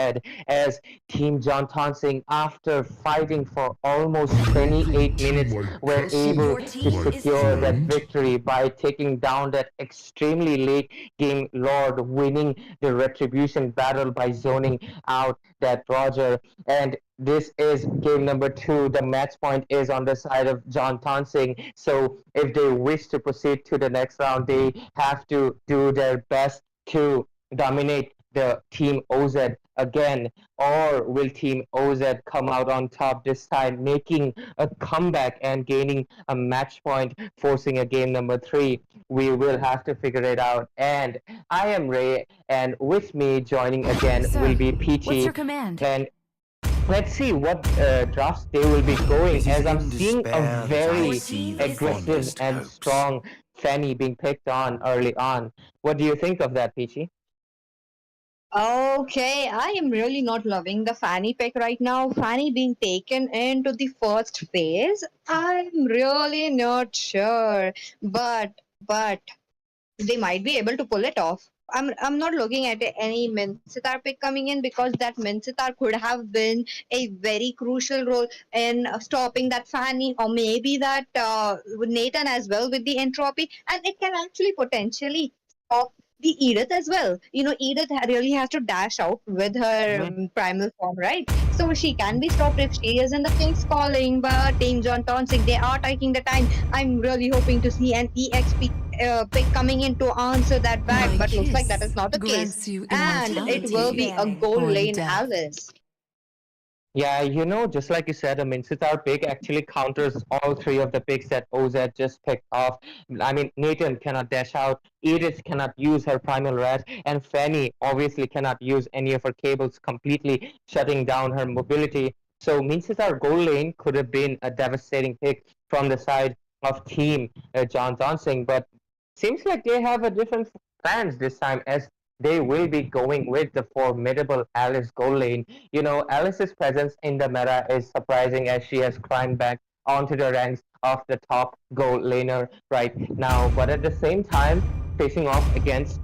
As Team John Tonsing, after fighting for almost 28 minutes, were able Your to team is secure that doomed. victory by taking down that extremely late game Lord, winning the retribution battle by zoning out that Roger. And this is game number 2. The match point is on the side of John Tonsing. So if they wish to proceed to the next round, they have to do their best to dominate the Team OZ again, or will Team OZ come out on top this time, making a comeback and gaining a match point, forcing a game number 3? We will have to figure it out. And I am Ray, and with me joining again will Sir, be what's your Peachy. command? And let's see what drafts they will be going, It is as I'm in seeing a despair that I very see the aggressive fondest and hopes. strong Fanny being picked on early on. What do you think of that, Peachy? Okay, I am really not loving the Fanny pick right now. Fanny being taken into the first phase. I'm really not sure, but they might be able to pull it off. I'm not looking at any Minsitar pick coming in because that Minsitar could have been a very crucial role in stopping that Fanny, or maybe that Nathan as well with the entropy, and it can actually potentially stop the Edith as well. You know, Edith really has to dash out with her primal form, right? So she can be stopped if she is in the King's Calling, but Team John Tonsing, they are taking the time. I'm really hoping to see an EXP pick coming in to answer that back, My but looks like that is kiss not the case. grants you And it will be immortality a gold or lane death. Alice. Yeah, just like you said, a Minsitar pick actually counters all 3 of the picks that OZ just picked off. I mean, Nathan cannot dash out, Edith cannot use her Primal Rat, and Fanny obviously cannot use any of her cables, completely shutting down her mobility. So Minsitar gold lane could have been a devastating pick from the side of Team John Tonsing, but seems like they have a different plans this time, as they will be going with the formidable Alice gold lane. Alice's presence in the meta is surprising, as she has climbed back onto the ranks of the top gold laner right now. But at the same time, facing off against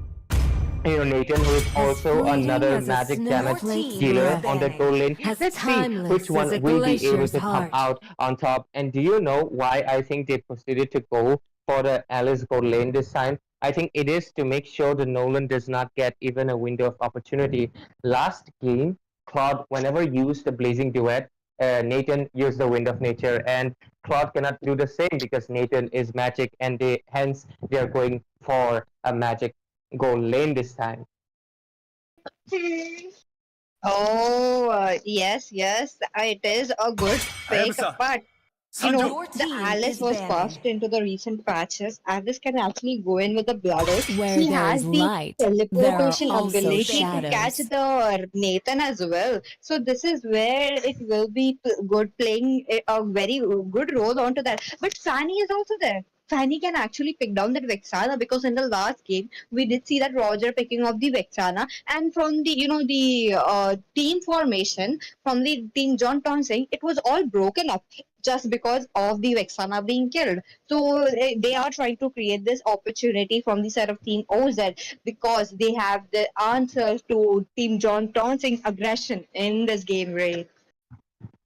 Nathan, who is As also fleeting another as a magic damage snowflake's dealer on the breath, gold lane. as Let's see which timeless as a one will be able glacier's to come heart. out on top. And do you know why I think they proceeded to go for the Alice gold lane this time? I think it is to make sure the Nolan does not get even a window of opportunity. Last game, Claude, whenever used the Blazing Duet, Nathan used the Wind of Nature, and Claude cannot do the same because Nathan is magic, and hence they are going for a magic gold lane this time. Oh, yes, it is a good pick, but you know, Your the team Alice is was banning. buffed into the recent patches. Alice can actually go in with the Blood Oath. Where He there has is the light, there are teleportation also ability to catch shadows. the Nathan as well. So this is where it will be good, playing a very good role onto that. But Fanny is also there. Fanny can actually pick down that Vexana, because in the last game we did see that Roger picking off the Vexana, and from the the team formation from the team John Townsend, it was all broken up just because of the Vexana being killed. So they are trying to create this opportunity from the side of Team OZ, because they have the answers to Team John Townsend's aggression in this game, Ray.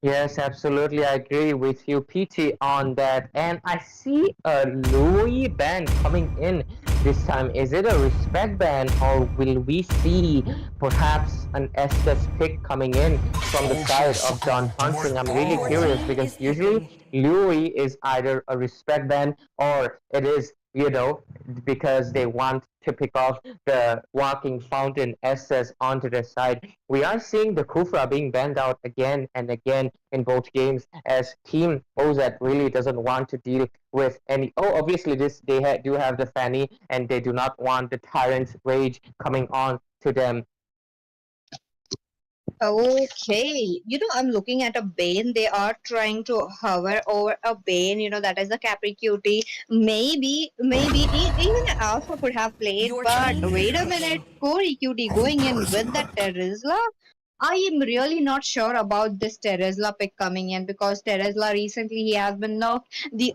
Yes, absolutely. I agree with you, PT, on that. And I see a Louis ban coming in this time. Is it a respect ban, or will we see perhaps an Estes pick coming in from the side of John Tonsing? I'm really Your curious, team because is usually picking. Louis is either a respect ban, or it is, because they want to pick off the walking fountain Estes onto their side. We are seeing the Kufra being banned out again and again in both games, as Team OZ really doesn't want to deal with any. Oh, obviously do have the Fanny, and they do not want the Tyrant's Rage coming on to them. Okay, I'm looking at a Bane. They are trying to hover over a Bane. That is the Capri Cutie. Maybe even Alpha could have played, Your but team is wait a minute, picking. Corey Cutie going in with that Terizla. I am really not sure about this Teresla pick coming in because Teresla recently he has been nerfed. The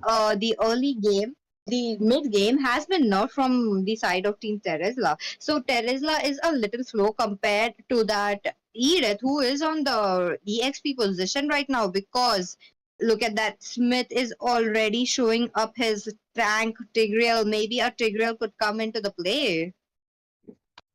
early game, the mid game has been nerfed from the side of Team Teresla. So Teresla is a little slow compared to that Edith, who is on the EXP position right now because look at that. Smith is already showing up his tank Tigreal. Maybe a Tigreal could come into the play.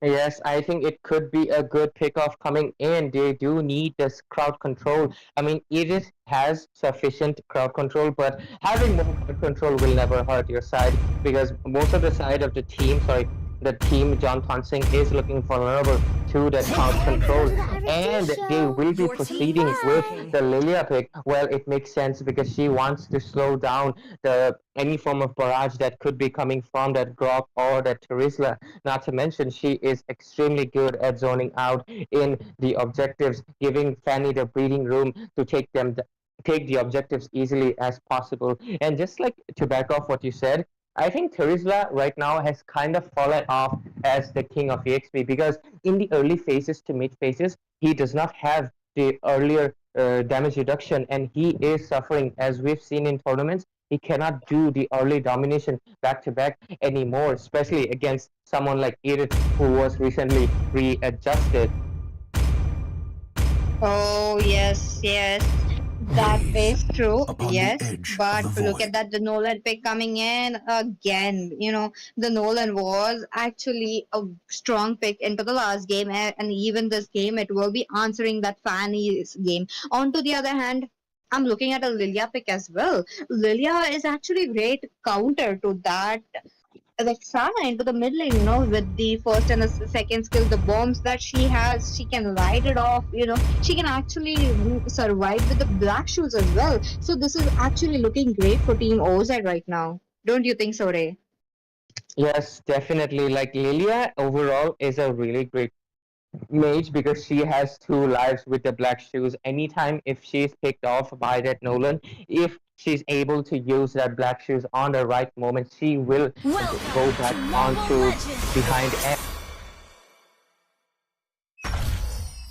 Yes, I think it could be a good pickoff coming in. They do need this crowd control. I mean, Edith has sufficient crowd control, but having more crowd control will never hurt your side because most of the side of the team, sorry, the team John Tonsing is looking vulnerable to that crowd control, and they will be Your team proceeding with won. the Lilia pick. Well, it makes sense because she wants to slow down the any form of barrage that could be coming from that Grok or that Terisla. Not to mention, she is extremely good at zoning out in the objectives, giving Fanny the breathing room to take the objectives easily as possible. And just like to back off what you said, I think Terisla right now has kind of fallen off as the king of EXP because in the early phases to mid phases, he does not have the earlier damage reduction, and he is suffering as we've seen in tournaments. He cannot do the early domination back to back anymore, especially against someone like Edith, who was recently readjusted. Oh, yes, yes. That is true, yes. But look at that, the Nolan pick coming in again. The Nolan was actually a strong pick into the last game, and even this game, it will be answering that Fanny's game. On to the other hand, I'm looking at a Lilia pick as well. Lilia is actually great counter to that like Sana into the mid lane, with the first and the second skill, the bombs that she has, she can light it off, she can actually survive with the black shoes as well. So this is actually looking great for Team OZ right now. Don't you think so, Ray? Yes, definitely. Like Lilia overall is a really great mage because she has two lives with the black shoes. Anytime if she's picked off by that Nolan, if she's able to use that black shoes on the right moment, she will go Welcome back to Mobile onto Legends. behind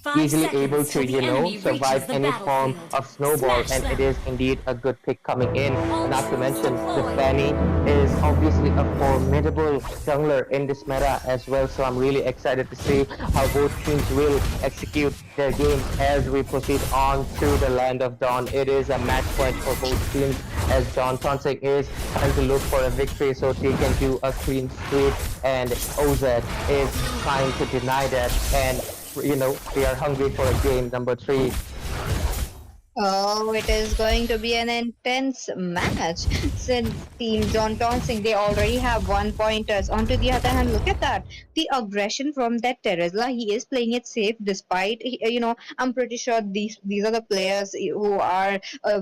5 easily able seconds to, till the enemy reaches survive the any form battlefield. of snowball, Smash and it them. is indeed a good pick coming in. Not to Ultras mention, the deployed. Fanny is obviously a formidable jungler in this meta as well, so I'm really excited to see how both teams will execute their games as we proceed on to the Land of Dawn. It is a match point for both teams as John Tonsing is trying to look for a victory so they can do a clean sweep, and OZ is trying to deny that, and they are hungry for a game number 3. Oh, it is going to be an intense match since Team John Tonsing, they already have 1 pointers. On to the other hand, look at that. The aggression from that Teresla, he is playing it safe despite, I'm pretty sure these are the players who are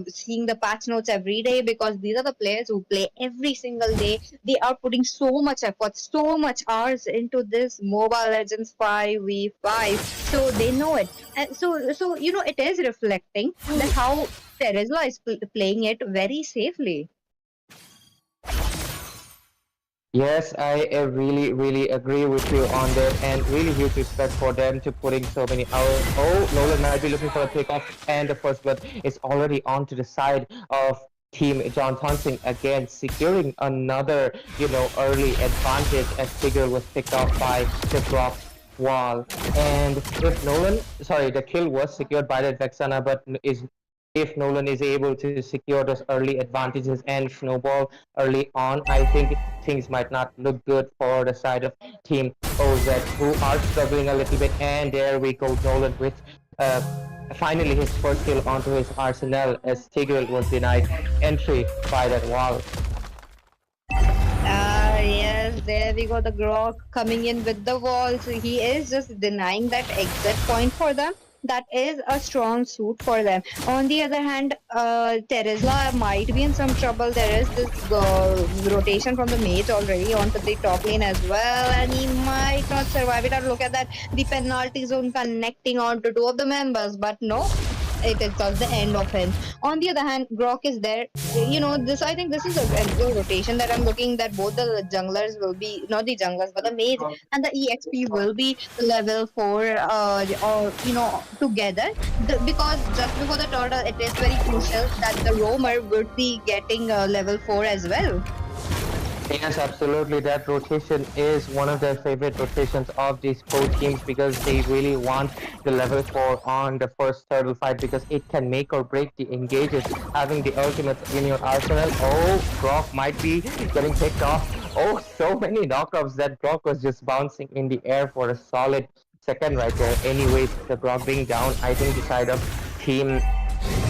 seeing the patch notes every day because these are the players who play every single day. They are putting so much effort, so much hours into this Mobile Legends 5v5. So they know it. And so it is reflecting that how Teresla is playing it very safely. Yes, I really, really agree with you on that, and really huge respect for them to putting so many hours. Oh, Nolan might be looking for a pickoff, and the first blood is already onto the side of Team John Tonsing again, securing another, early advantage as Tigger was picked off by the drop wall. And if the kill was secured by that Vexana, but if Nolan is able to secure those early advantages and snowball early on, I think things might not look good for the side of Team OZ, who are struggling a little bit. And there we go, Nolan with finally his first kill onto his arsenal as Tigreal was denied entry by that wall. Yes, there we go. The Grok coming in with the walls. He is just denying that exit point for them. That is a strong suit for them. On the other hand, Teresla might be in some trouble. There is this rotation from the mage already onto the top lane as well, and he might not survive it. Or look at that, the penalty zone connecting onto two of the members, but no, it is just the end of him. On the other hand, Grok is there. This I think this is a good rotation that I'm looking, that both the junglers will be, not the junglers, but the mage and the EXP will be level 4, or together. Because just before the turtle, it is very crucial that the roamer would be getting level 4 as well. Yes, absolutely. That rotation is one of their favorite rotations of these pro teams because they really want the level 4 on the first turtle fight because it can make or break the engages. Having the ultimates in your arsenal. Oh, Grok might be getting picked off. Oh, so many knockups that Grok was just bouncing in the air for a solid second right there. Anyways, the Grok being down, I think the side of team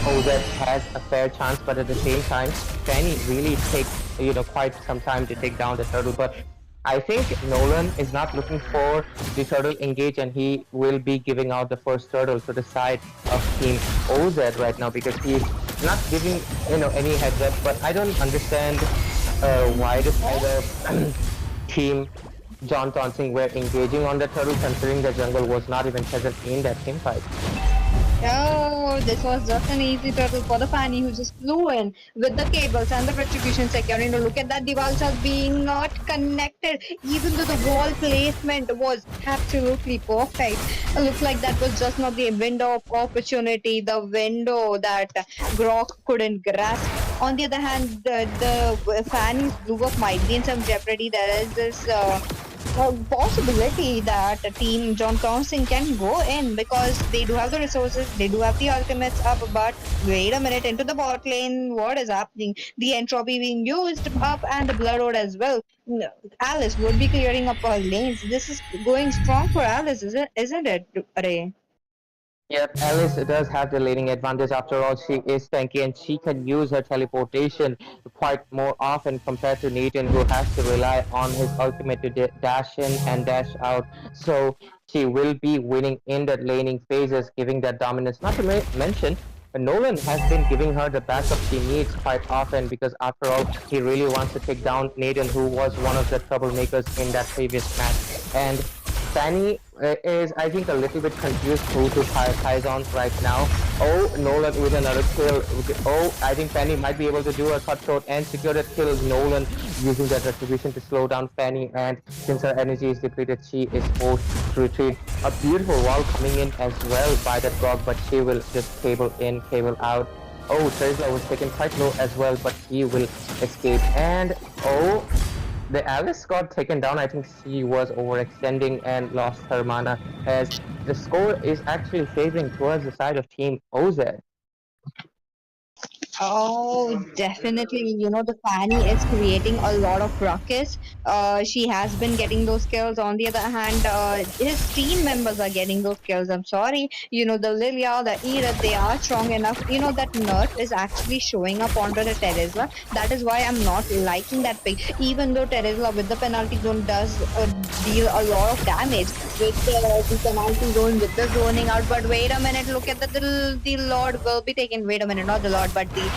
Ozek has a fair chance, but at the same time, Fanny really takes quite some time to take down the turtle. But I think Nolan is not looking for the turtle engage, and he will be giving out the first turtle to the side of Team OZ right now because he's not giving any heads up. But I don't understand why the side of Team John Tonsing were engaging on the turtle, considering the jungle was not even present in that team fight. Oh, this was just an easy turtle for the Fanny who just flew in with the cables and the retribution securing. Look at that, Divalsha being not connected, even though the wall placement was absolutely perfect. It looks like that was just not the window of opportunity, the window that Grok couldn't grasp. On the other hand, the Fanny's blue buff might be in some jeopardy. There is this possibility that team John Townsend can go in because they do have the resources, they do have the ultimates up, but wait a minute, into the bot lane, what is happening? The entropy being used up and the blood road as well. Alice would be clearing up her lanes. This is going strong for Alice, isn't it, Ray? Yep, Alice does have the laning advantage. After all, she is tanky and she can use her teleportation quite more often compared to Nathan, who has to rely on his ultimate to dash in and dash out. So she will be winning in the laning phases, giving that dominance. Not to mention, Nolan has been giving her the backup she needs quite often because, after all, he really wants to take down Nathan, who was one of the troublemakers in that previous match. And Fanny is, I think, a little bit confused who to prioritize on right now. Oh, Nolan with another kill. Oh, I think Fanny might be able to do a cutthroat and secure that kill. Nolan using that retribution to slow down Fanny, and since her energy is depleted, she is forced to retreat. A beautiful wall coming in as well by that Grog, but she will just cable in, cable out. Oh, Terizla was taken quite low as well, but he will escape. And oh, the Alice got taken down. I think she was overextending and lost her mana, as the score is actually favoring towards the side of Team OZ. Oh, definitely. The Fanny is creating a lot of ruckus. She has been getting those kills. On the other hand, his team members are getting those kills. I'm sorry. The Lilia, the Edith, they are strong enough. That nerf is actually showing up onto the Terizla. That is why I'm not liking that pick. Even though Terizla with the penalty zone does deal a lot of damage with the penalty zone, with the zoning out. But wait a minute, look at the Lord will be taken. Wait a minute, not the Lord, but the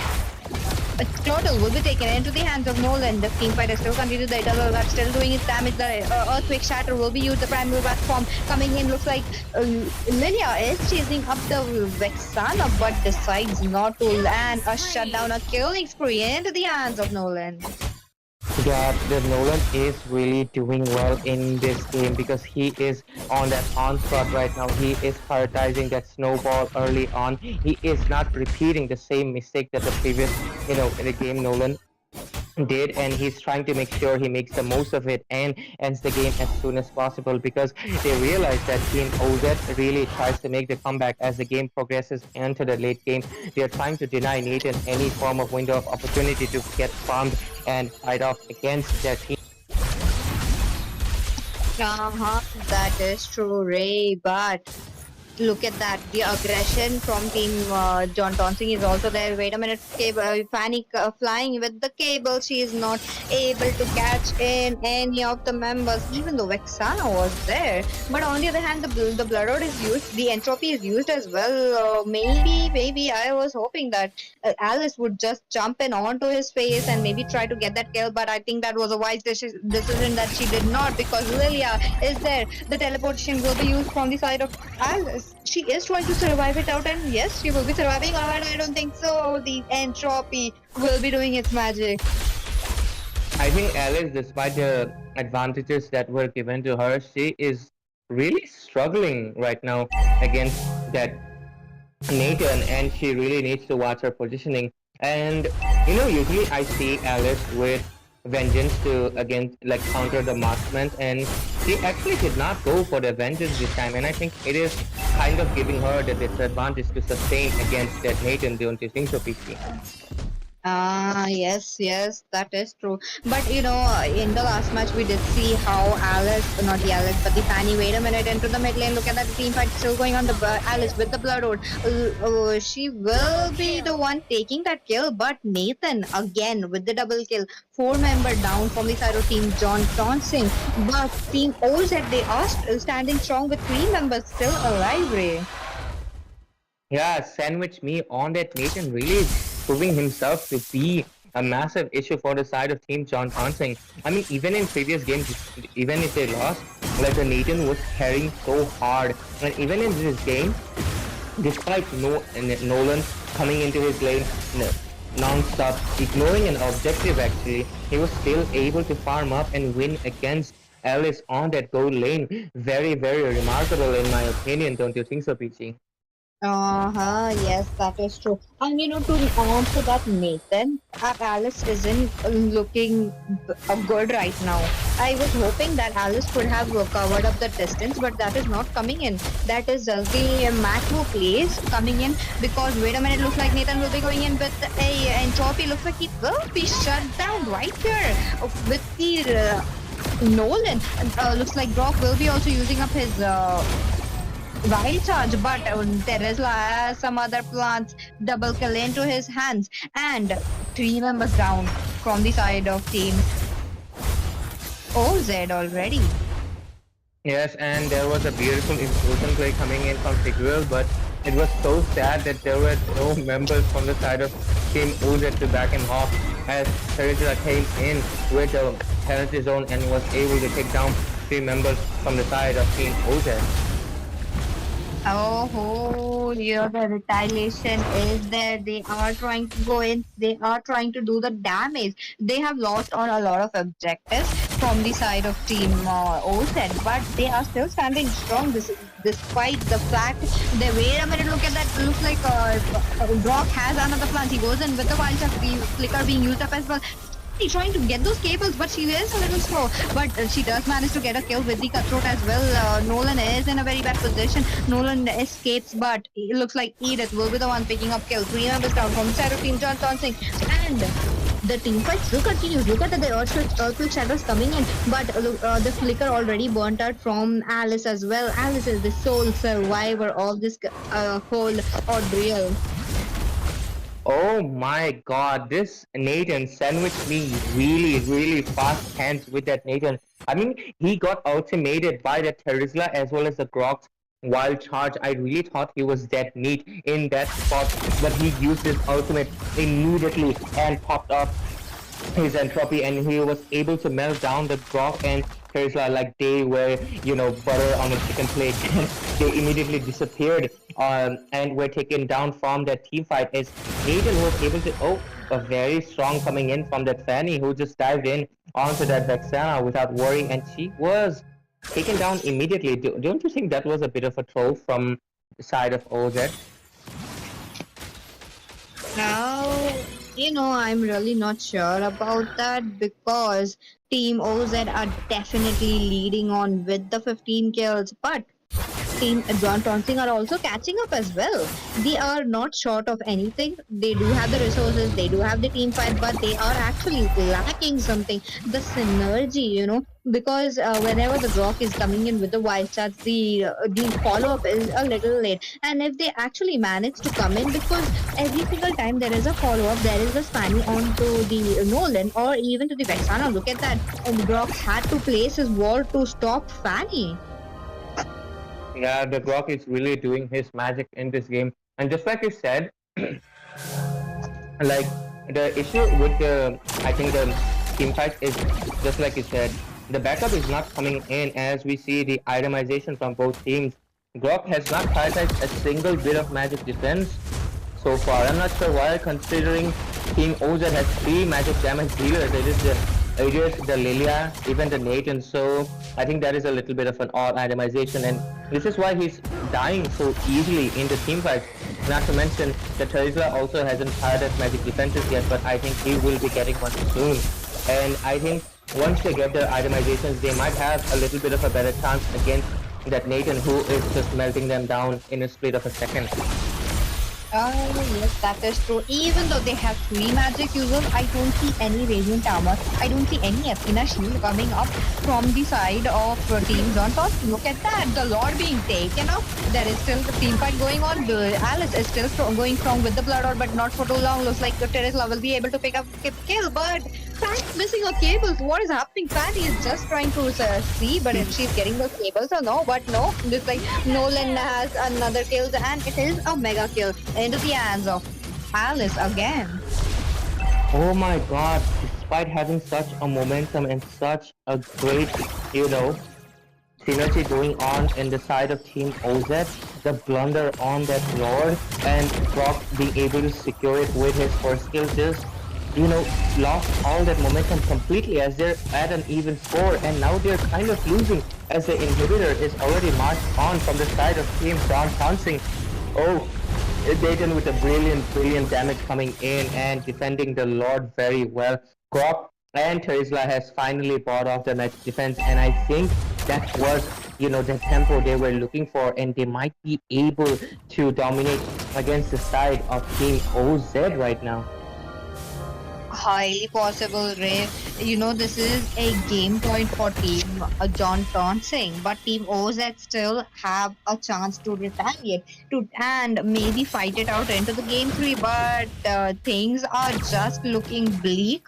turtle will be taken into the hands of Nolan. The team fighter still continues. The turtle are still doing its damage. The earthquake shatter will be used. The primal platform coming in. Looks like Lilia is chasing up the Vexana, but decides not to land a shutdown, a killing spree into the hands of Nolan. Yeah, the Nolan is really doing well in this game because he is on that onslaught right now. He is prioritizing that snowball early on. He is not repeating the same mistake that the previous, in the game Nolan did, and he's trying to make sure he makes the most of it and ends the game as soon as possible because they realize that Team OZ really tries to make the comeback as the game progresses into the late game. They are trying to deny Nathan any form of window of opportunity to get farmed and fight off against their team. That is true, Ray, but look at that. The aggression from Team John Tonsing is also there. Wait a minute. Fanny flying with the cable. She is not able to catch in any of the members, even though Vexana was there. But on the other hand, the Blood Road is used. The entropy is used as well. Maybe I was hoping that Alice would just jump in onto his face and maybe try to get that kill. But I think that was a wise decision that she did not, because Lilia is there. The teleportation will be used from the side of Alice. yes, she is trying to survive it out, and yes, she will be surviving. Or I don't think so. The entropy will be doing its magic. I think Alice, despite the advantages that were given to her, she is really struggling right now against that Nathan, and she really needs to watch her positioning. And usually I see Alice with vengeance to against like counter the marksman, and she actually did not go for the vengeance this time. And I think it is kind of giving her the disadvantage to sustain against that Nathan. Don't you think so, PC? Ah, yes, yes, that is true. But in the last match, we did see how Alice, not the Alice, but the Fanny, wait a minute, into the mid lane. Look at that team fight still going on. The Alice with the Bloodhound. She will be the one taking that kill, but Nathan again with the double kill. 4-member down from the side of Team John Tonsing. But Team OZ, they are standing strong with 3 members still alive, Ray. Yeah, sandwich me on that Nathan really proving himself to be a massive issue for the side of Team John Tonsing. I mean, even in previous games, even if they lost, like the Nathan was carrying so hard. And even in this game, despite Nolan coming into his lane non-stop, ignoring an objective actually, he was still able to farm up and win against Alice on that gold lane. Very, very remarkable in my opinion, don't you think so, PC? Yes, that is true. And to add to that, Nathan, Alice isn't looking good right now. I was hoping that Alice could have covered up the distance, but that is not coming in. That is just the macro plays coming in, because wait a minute, looks like Nathan will be going in with a entropy. Looks like he will be shut down right here with the Nolan. Looks like Brock will be also using up his wild charge, but Teresla has some other plants. Double kill into his hands, and 3 members down from the side of Team OZ already. Yes, and there was a beautiful improvement play coming in from Figueroa, but it was so sad that there were no members from the side of Team OZ to back him off, as Teresla came in with the penalty zone and was able to take down 3 members from the side of Team OZ. Oh, the retaliation is there. They are trying to go in. They are trying to do the damage. They have lost on a lot of objectives from the side of Team OZ, but they are still standing strong despite the fact that, wait a minute, look at that. Looks like Brock has another plant. He goes in with the wild shot, the flicker being used up as well. She's trying to get those cables, but she is a little slow. But she does manage to get a kill with the cutthroat as well. Nolan is in a very bad position. Nolan escapes, but it looks like Edith will be the one picking up kill. 3 members down from the side of Team John Tonsing. And the team fight still continues. Look at the earthquake shadows coming in, but the flicker already burnt out from Alice as well. Alice is the sole survivor of this whole ordeal. Oh my god, this Nathan sandwiched me really, really fast hands with that Nathan. I mean, he got ultimated by the Teresla as well as the Grok's wild charge. I really thought he was dead meat in that spot, but he used his ultimate immediately and popped up his entropy, and he was able to melt down the Grok and Teresla like they were, butter on a chicken plate. They immediately disappeared and were taken down from that team fight, as Nathan was able to, a very strong coming in from that Fanny, who just dived in onto that Vexana without worrying, and she was taken down immediately. Don't you think that was a bit of a troll from the side of OZ? Now, I'm really not sure about that, because Team OZ are definitely leading on with the 15 kills, but Team John Tonsing are also catching up as well. They are not short of anything. They do have the resources, they do have the team fight, but they are actually lacking something. The synergy, because whenever the Grok is coming in with the wild shots, the follow-up is a little late. And if they actually manage to come in, because every single time there is a follow-up, there is a spanning onto the Nolan or even to the Vexana. Look at that. And Grok had to place his wall to stop Fanny. Yeah, the Grok is really doing his magic in this game. And just like you said, like the issue with I think the team fight is just like you said, the backup is not coming in, as we see the itemization from both teams Grok has not prioritized a single bit of magic defense so far. I'm not sure why, considering Team OZ has 3 magic damage dealers. It is the Aegis, the Lilia, even the Nathan. So I think that is a little bit of an odd itemization, and this is why he's dying so easily in the team fights. Not to mention that Terizla also hasn't prioritized magic defenses yet, but I think he will be getting one soon. And I think once they get their itemizations, they might have a little bit of a better chance against that Nathan, who is just melting them down in a split of a second. Oh, yes, that is true. Even though they have 3 magic users, I don't see any Radiant Armor. I don't see any Athena Shield coming up from the side of Team JHON. Look at that, the Lord being taken off. There is still the team fight going on. Alice is still going strong with the Blood Orb, but not for too long. Looks like Terizla will be able to pick up kill, but Fanny's missing her cables. What is happening? Fanny is just trying to see, but if she's getting those cables or no, but no. Looks like Nolan has another kill, and it is a mega kill into the hands of Alice again. Oh my god, despite having such a momentum and such a great, synergy going on in the side of Team OZ, the blunder on that Lord and Brock being able to secure it with his first skill just, lost all that momentum completely as they're at an even score, and now they're kind of losing as the inhibitor is already marched on from the side of Team John Tonsing. Oh, Dayton with a brilliant damage coming in and defending the Lord very well. Grok and Terizla has finally bought off the match defense, and I think that was, the tempo they were looking for, and they might be able to dominate against the side of Team OZ right now. Highly possible, Ray. This is a game point for Team John Tonsing, but Team OZ still have a chance to retaliate and maybe fight it out into the game 3, but things are just looking bleak.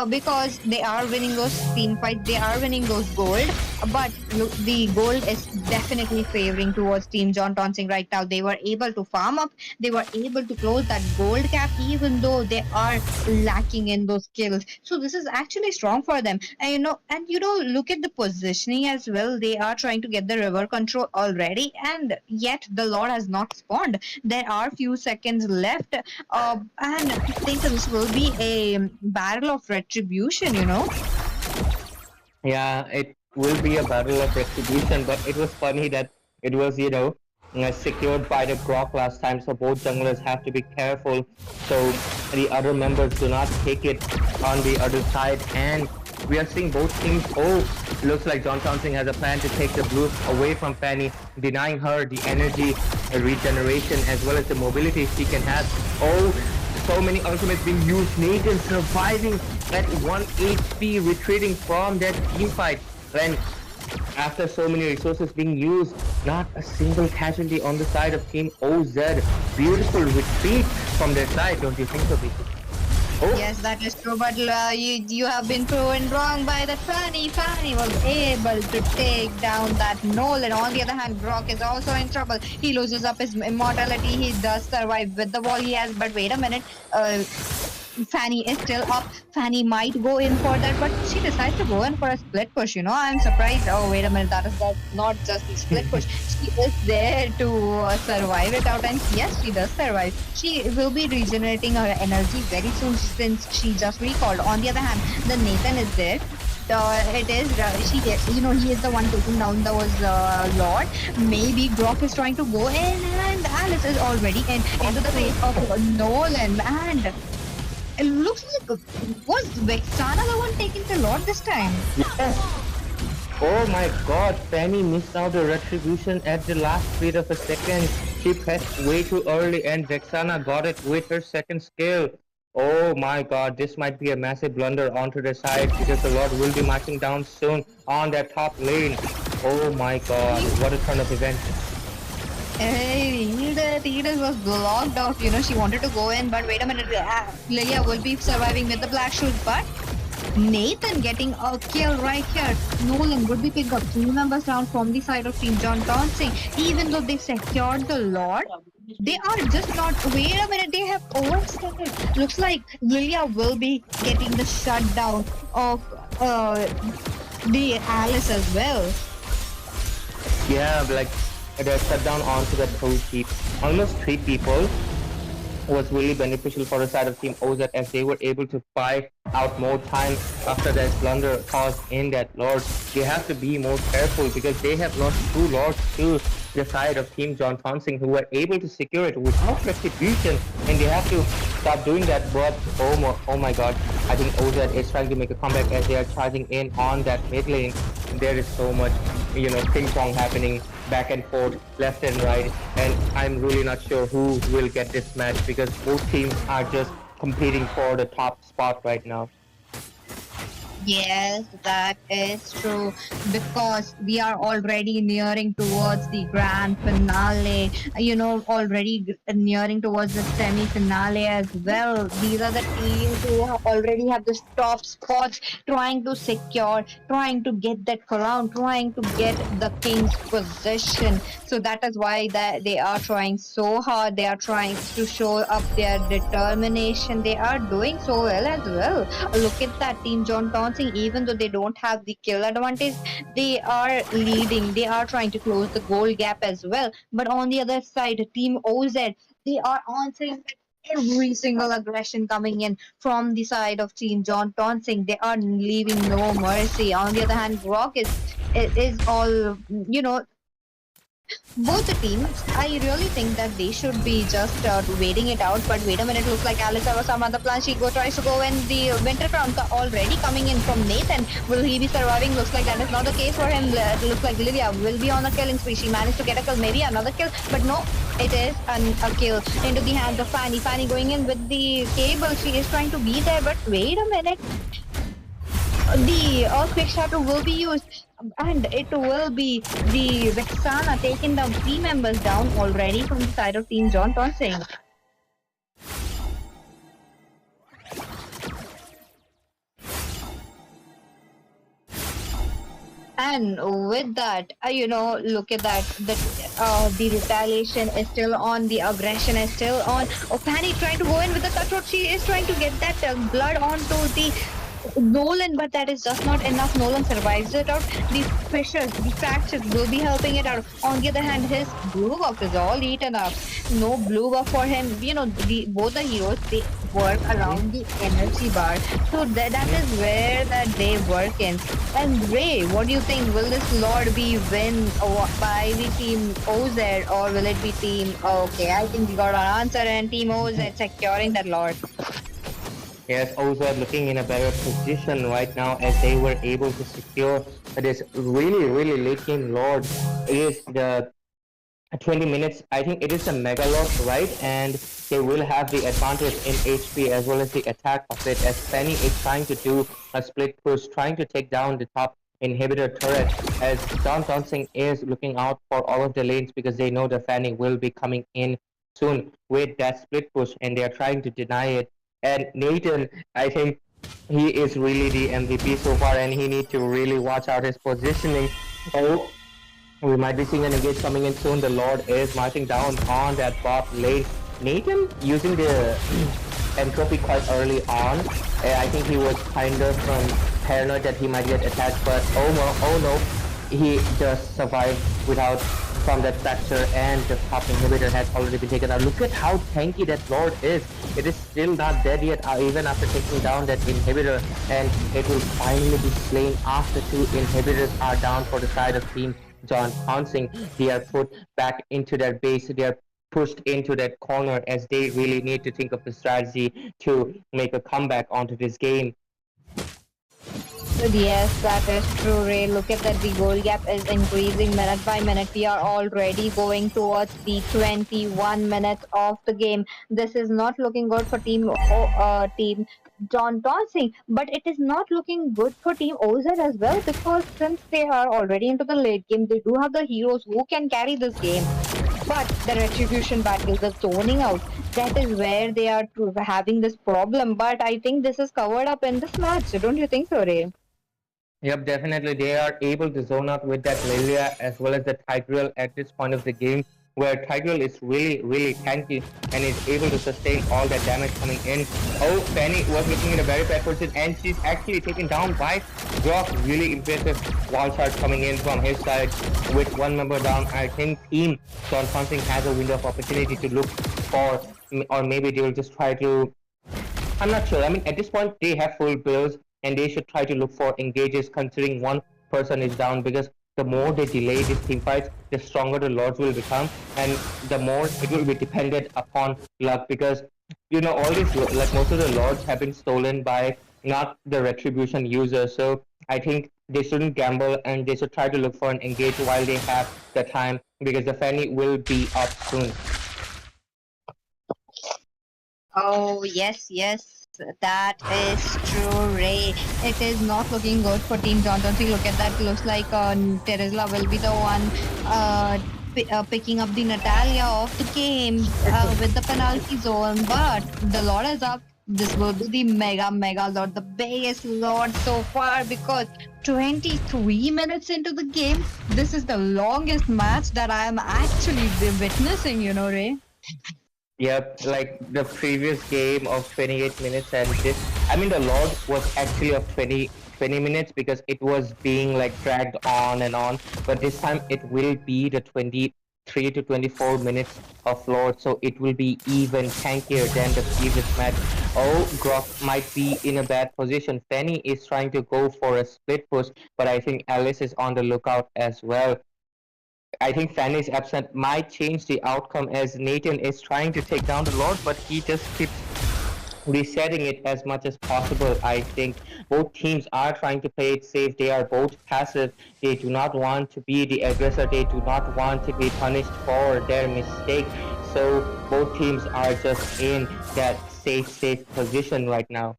Because they are winning those team fights, they are winning those gold, but look, the gold is definitely favoring towards Team John Tonsing right now. They were able to farm up, they were able to close that gold gap, even though they are lacking in those kills. So this is actually strong for them. And look at the positioning as well. They are trying to get the river control already, and yet the Lord has not spawned. There are few seconds left, and I think this will be a battle of retribution. Yeah, it will be a battle of retribution, but it was funny that it was, secured by the Grok last time, so both junglers have to be careful so the other members do not take it on the other side. And we are seeing both teams. Oh, looks like John Townsend has a plan to take the blues away from Fanny, denying her the energy regeneration as well as the mobility she can have. Oh, so many ultimates being used. Nathan surviving at 1 HP, retreating from that team fight. And after so many resources being used, not a single casualty on the side of Team OZ. Beautiful retreat from their side, don't you think so, BC? Oh. Yes, that is true, but you have been proven wrong by that Fanny. Fanny was able to take down that Nolan. On the other hand, Grok is also in trouble. He loses up his immortality. He does survive with the wall he has, but wait a minute. Fanny is still up. Fanny might go in for that, but she decides to go in for a split push. I'm surprised. Oh, wait a minute. That is not just the split push. She is there to survive it out, and yes, she does survive. She will be regenerating her energy very soon since she just recalled. On the other hand, the Nathan is there. It is he is the one taking down those Lord. Maybe Grok is trying to go in, and Alice is already into the face of Nolan, and it looks like was Vexana the one taking the Lord this time? Yes. Oh my god, Fanny missed out the retribution at the last bit of a second. She pressed way too early and Vexana got it with her second skill. Oh my god, this might be a massive blunder onto the side because the Lord will be marching down soon on that top lane. Oh my god, what a turn of events. Edith was blocked off. She wanted to go in, but wait a minute. Lilia will be surviving with the black shoes, but Nathan getting a kill right here. Nolan would be picked up 2 members down from the side of Team John Tonsing. Even though they secured the Lord, they are just not. Wait a minute, they have overstepped. Looks like Lilia will be getting the shutdown of the Alice as well. Yeah, like the shutdown onto the whole team. Almost 3 people was really beneficial for the side of Team OZ as they were able to buy out more time after that blunder caused in that Lord. They have to be more careful because they have lost 2 Lords to the side of Team John Tonsing who were able to secure it without retribution, and they have to stop doing that. But oh my god, I think OZ is trying to make a comeback as they are charging in on that mid lane. There is so much, ping pong happening back and forth, left and right, and I'm really not sure who will get this match because both teams are just competing for the top spot right now. Yes, that is true because we are already nearing towards the grand finale. Already nearing towards the semi-finale as well. These are the teams who already have the top spots, trying to secure, trying to get that crown, trying to get the king's position. So that is why that they are trying so hard. They are trying to show up their determination. They are doing so well as well. Look at that team, John Townsend. Even though they don't have the kill advantage, they are leading. They are trying to close the goal gap as well. But on the other side, Team OZ, they are answering every single aggression coming in from the side of Team John Tonsing. They are leaving no mercy. On the other hand, Grok is all both the teams, I really think that they should be just waiting it out. But wait a minute, looks like Alice or some other plan. She tries to go in the Winter Crown already coming in from Nathan. Will he be surviving? Looks like that is not the case for him. Looks like Lilia will be on a killing spree. She managed to get a kill, maybe another kill, but no, it is a kill into the hands of Fanny. Fanny going in with the cable. She is trying to be there, but wait a minute. The Earthquake Shadow will be used, and it will be the Vexana taking the 3 members down already from the side of Team John Tonsing. And with that, look at that. The retaliation is still on. The aggression is still on. Oh, Fanny trying to go in with the cutthroat. She is trying to get that blood onto the Nolan, but that is just not enough. Nolan survives it out. The fissures, the fractures will be helping it out. On the other hand, his blue buff is all eaten up. No blue buff for him. Both the heroes, they work around the energy bar. So that is where that they work in. And Ray, what do you think? Will this Lord be win by the team OZ or will it be team? Okay, I think we got our answer and team OZ securing that Lord. Yes, OZ looking in a better position right now as they were able to secure this really late game Lord. It is the 20 minutes. I think it is a mega Lord, right? And they will have the advantage in HP as well as the attack of it as Fanny is trying to do a split push, trying to take down the top inhibitor turret as John Tonsing is looking out for all of the lanes because they know that Fanny will be coming in soon with that split push and they are trying to deny it. And Nathan, I think he is really the MVP so far and he needs to really watch out his positioning. Oh, we might be seeing an engage coming in soon. The Lord is marching down on that bot lane. Nathan using the entropy quite early on. I think he was kind of paranoid that he might get attacked, but oh no, he just survived without from that fracture and the top inhibitor has already been taken out. Look at how tanky that Lord is. It is still not dead yet even after taking down that inhibitor and it will finally be slain after 2 inhibitors are down for the side of Team John Tonsing. They are put back into their base. They are pushed into that corner as they really need to think of a strategy to make a comeback onto this game. Yes, that is true, Ray. Look at that. The goal gap is increasing minute by minute. We are already going towards the 21 minutes of the game. This is not looking good for team John Tonsing, but it is not looking good for Team OZ as well because since they are already into the late game, they do have the heroes who can carry this game. But the retribution battle, the zoning out, that is where they are having this problem. But I think this is covered up in this match. Don't you think so, Ray? Yep, definitely. They are able to zone out with that Lilia as well as the Tigreal at this point of the game. where Tigreal is really tanky and is able to sustain all that damage coming in. Oh, Fanny was looking in a very bad position, and she's actually taken down by Brock. Really impressive wall charge coming in from his side with one member down. I think Team John Consing has a window of opportunity to look for, or maybe they will just try to. I'm not sure. I mean, at this point, they have full builds, and they should try to look for engages considering one person is down, because the more they delay these team fights, the stronger the lords will become, and the more it will be dependent upon luck, because all these, like most of the lords have been stolen by not the retribution users. So I think they shouldn't gamble, and they should try to look for an engage while they have the time, because the Fanny will be up soon. Oh, yes, that is true, Ray. It is not looking good for Team Johnson. See, look at that. Looks like Teresla will be the one picking up the Natalia of the game with the penalty zone. But the Lord is up. This will be the mega Lord, the biggest Lord so far, because 23 minutes into the game, this is the longest match that I am actually witnessing, Ray. Yep, like the previous game of 28 minutes, and this, I mean, the Lord was actually of 20 minutes because it was being like dragged on and on, but this time it will be the 23 to 24 minutes of Lord, so it will be even tankier than the previous match. Oh, Grok might be in a bad position. Fanny is trying to go for a split push, but I think Alice is on the lookout as well. I think Fanny's absent might change the outcome, as Nathan is trying to take down the Lord, but he just keeps resetting it as much as possible. I think both teams are trying to play it safe. They are both passive. They do not want to be the aggressor. They do not want to be punished for their mistake. So both teams are just in that safe position right now.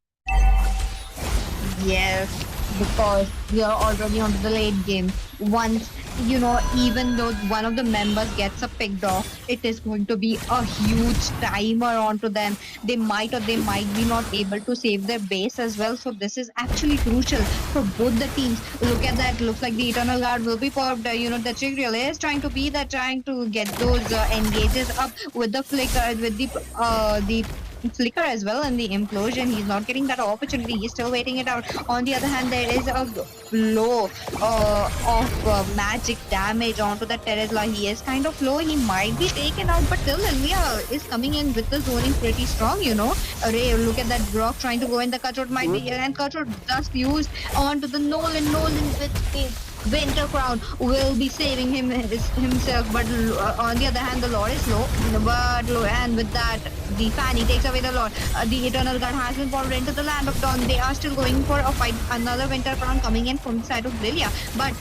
Yes, because we are already on to the late game. Once, even though one of the members gets a picked off, it is going to be a huge timer onto them. They might or they might be not able to save their base as well. So this is actually crucial for both the teams. Look at that. Looks like the Eternal Guard will be popped. The Tigreal is trying to get those engages up with the flicker, with the flicker as well, and the implosion. He's not getting that opportunity. He's still waiting it out. On the other hand, there is a flow of magic damage onto the Teresla. He is kind of low. He might be taken out, but still Lilia is coming in with the zoning pretty strong, Ray, look at that Brock trying to go in. The Cutthroat might be here, and Cutthroat just used onto the Nolan with his Winter Crown will be saving himself, but on the other hand, the Lord is low. And with that, the Fanny takes away the Lord. The Eternal Guard has been poured into the Land of Dawn. They are still going for a fight. Another Winter Crown coming in from the side of Lilia, but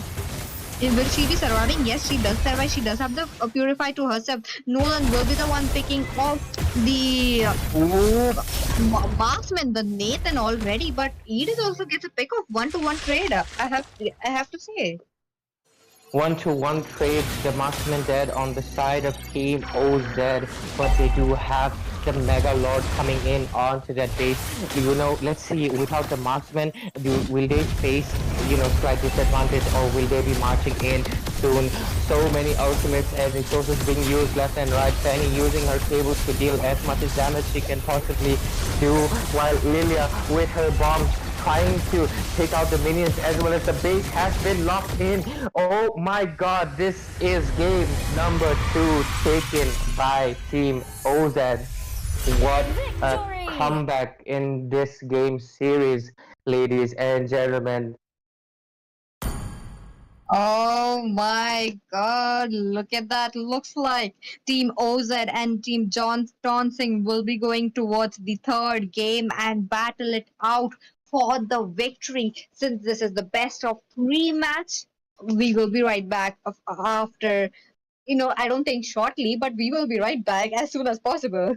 will she be surviving? Yes, she does survive. She does have the Purify to herself. Nolan will be the one picking off the marksman, the Nathan already, but Edith also gets a pick of 1-to-1 trade. I have to say. 1-to-1 trade, the marksman dead on the side of Team OZ, but they do have the Mega Lord coming in onto that base. Let's see, without the marksman, will they face, slight disadvantage, or will they be marching in soon? So many ultimates and resources being used left and right. Fanny using her cables to deal as much as damage she can possibly do, while Lilia with her bombs trying to take out the minions, as well as the base has been locked in. Oh my god, this is game number 2 taken by Team OZ. What a comeback in this game series, ladies and gentlemen. Oh my god, look at that. Looks like Team OZ and Team John Tonsing will be going towards the third game and battle it out for the victory. Since this is the best of 3 match, we will be right back after, I don't think shortly, but we will be right back as soon as possible.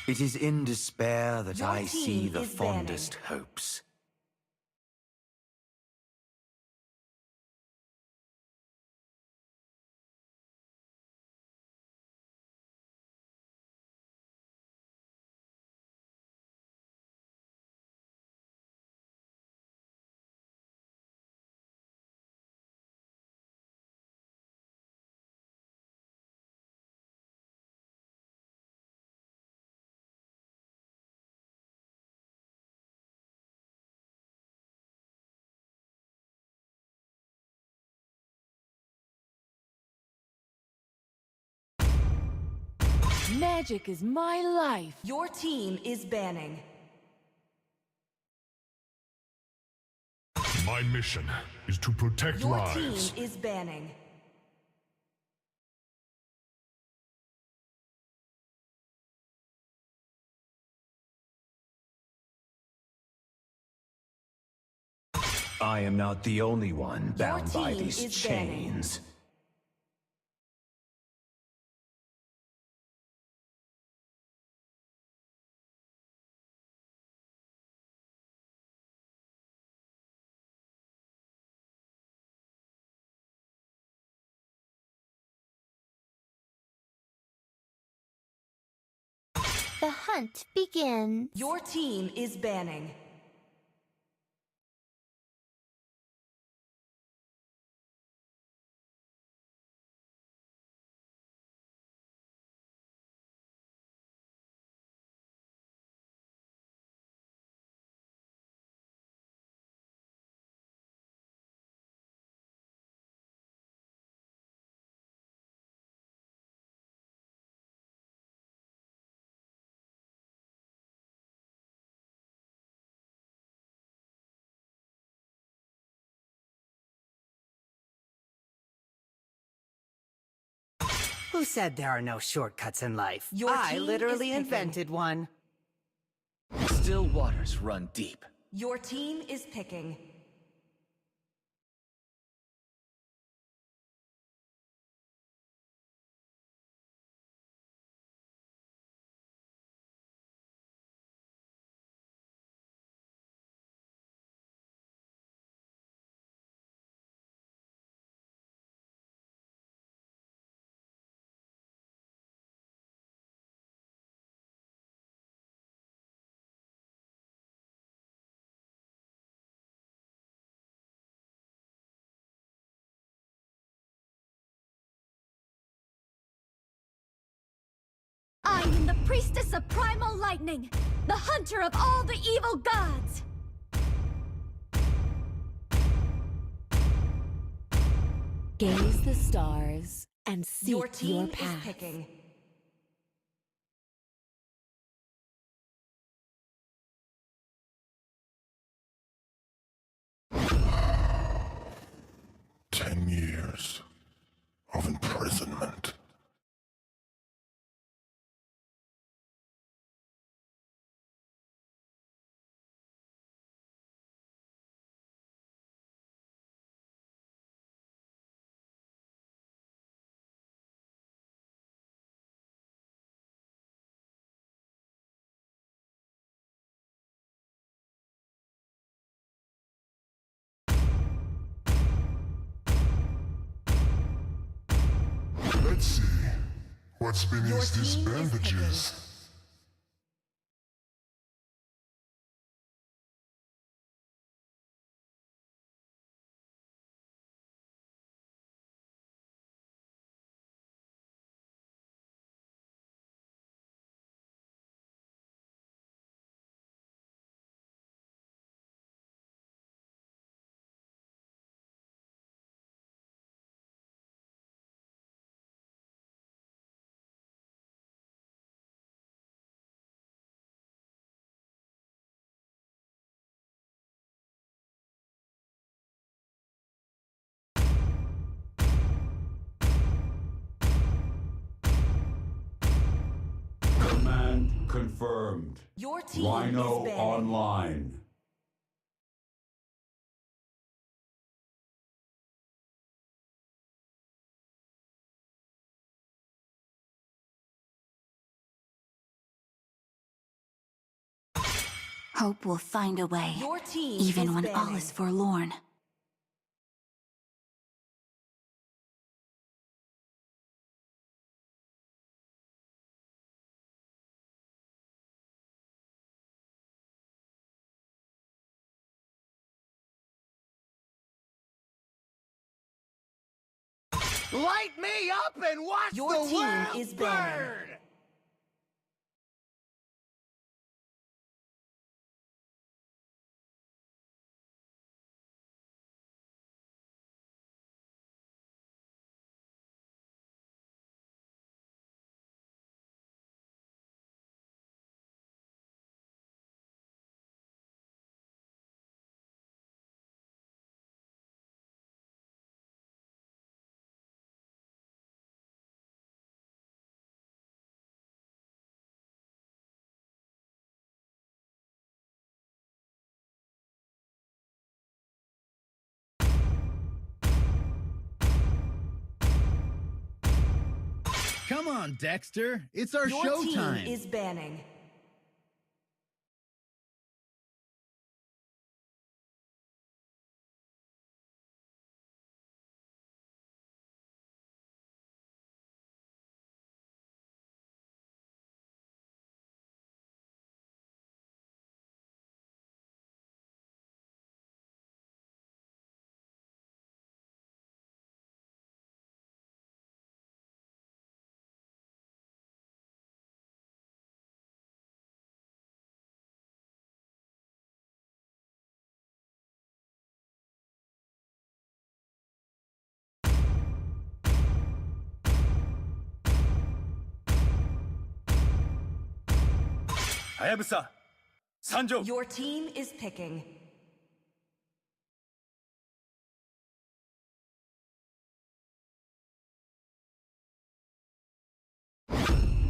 It is in despair that Your I see team the is banning. fondest hopes. Magic is my life. Your team is banning. My mission is to protect Your lives. team is banning. I am not the only one bound by team these is banning. chains. The hunt begins. Your team is banning. Who said there are no shortcuts in life? Your I team literally is picking. invented one. Still waters run deep. Your team is picking. I am the priestess of primal lightning, the hunter of all the evil gods. Gaze the stars and seek Your team is path. picking. Years of imprisonment. Let's see what's beneath these team is bandages. Command confirmed. Your team Rhino is banning. online. Hope will find a way, Your team even is when all banning. is forlorn. Light me up and watch Your the team world is burn! banning. Come on, Dexter. It's our Your showtime. team is banning. Hayabusa, Sanjo. Your team is picking.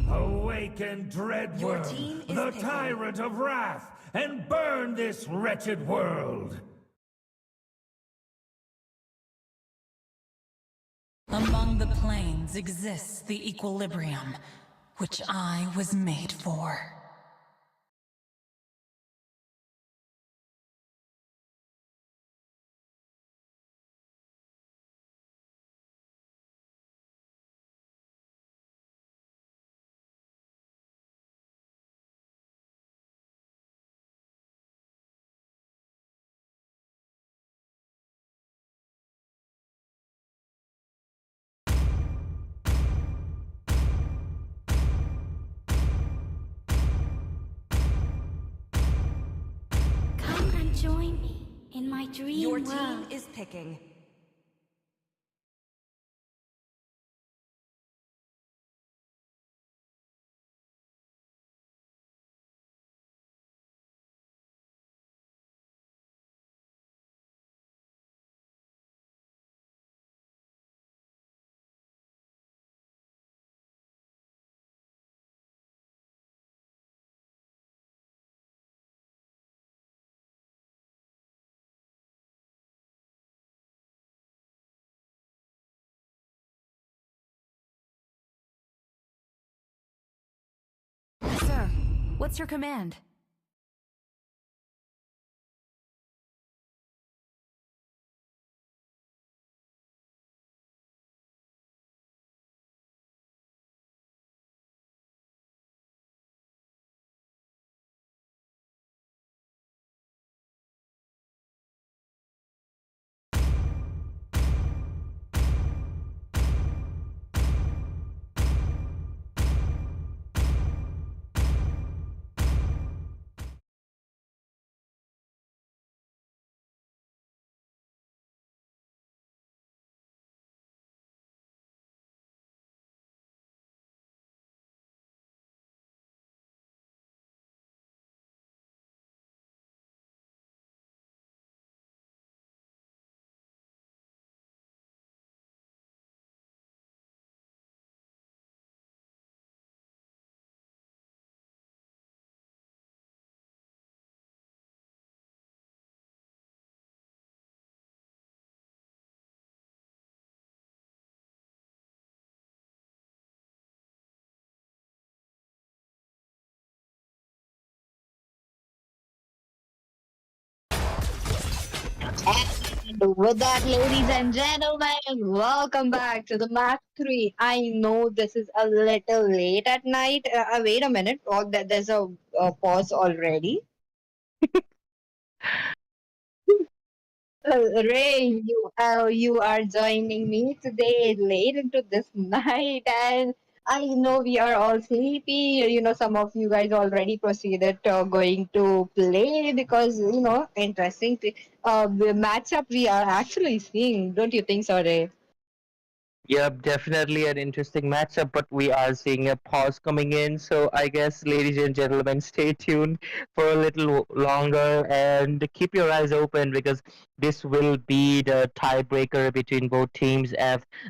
Awaken, dread Your worm, team is the picking. tyrant of wrath, and burn this wretched world. Among the planes exists the equilibrium, which I was made for. Come and join me in my dream Your world. team is picking. Sir, what's your command? With that, ladies and gentlemen, welcome back to the match 3. I know this is a little late at night. Wait a minute. Oh, there's a pause already. Ray, you are joining me today late into this night, and I know we are all sleepy. Some of you guys already proceeded going to play because interesting the matchup we are actually seeing. Don't you think so, Ray? Yep, definitely an interesting matchup, but we are seeing a pause coming in. So I guess, ladies and gentlemen, stay tuned for a little longer and keep your eyes open because this will be the tiebreaker between both teams.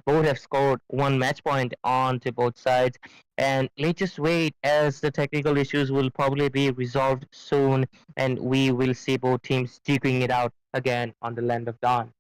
Both have scored one match point on to both sides. And let's just wait as the technical issues will probably be resolved soon and we will see both teams duking it out again on the land of dawn.